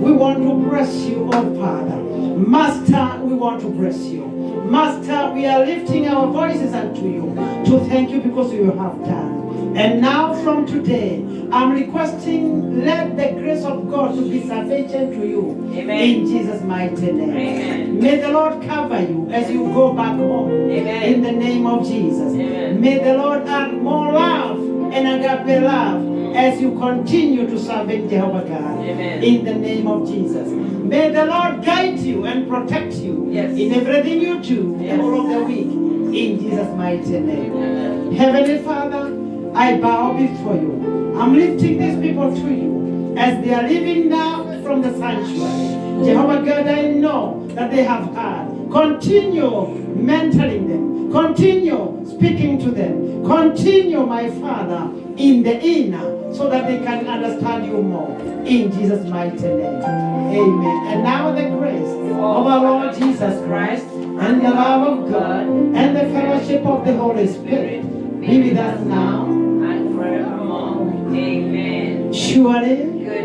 We want to bless you, oh Father. Master, we want to bless you. Master, we are lifting our voices unto you to thank you because you have done. And now from today, I'm requesting, let the grace of God to be sufficient to you. Amen. In Jesus' mighty name. Amen. May the Lord cover you as you go back home. Amen. In the name of Jesus. Amen. May the Lord add more love and agape love as you continue to serve in Jehovah God. Amen. In the name of Jesus. May the Lord guide you and protect you in everything you do the whole of the week. In Jesus' mighty name. Amen. Heavenly Father, I bow before you. I'm lifting these people to you as they are leaving now from the sanctuary. Jehovah God, I know that they have heard. Continue mentoring them. Continue speaking to them. Continue, my Father, in the inner so that they can understand you more. In Jesus' mighty name. Amen. And now the grace of our Lord Jesus Christ and the love of God and the fellowship of the Holy Spirit be with us now and forevermore. Amen. Surely,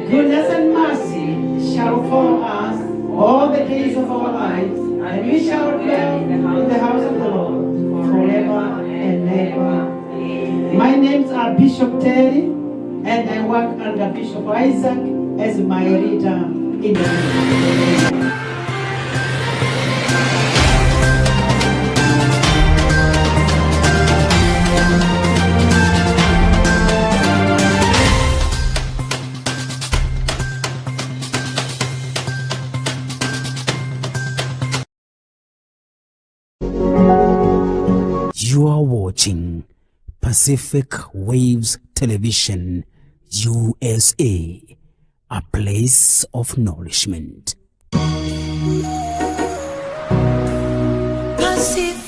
goodness and mercy shall follow us all the days of our lives, and we shall dwell in the house of the Lord forever and ever. My names are Bishop Terry, and I work under Bishop Isaac as my leader in the ministry. You are watching Pacific Waves Television, USA, a place of nourishment. Pacific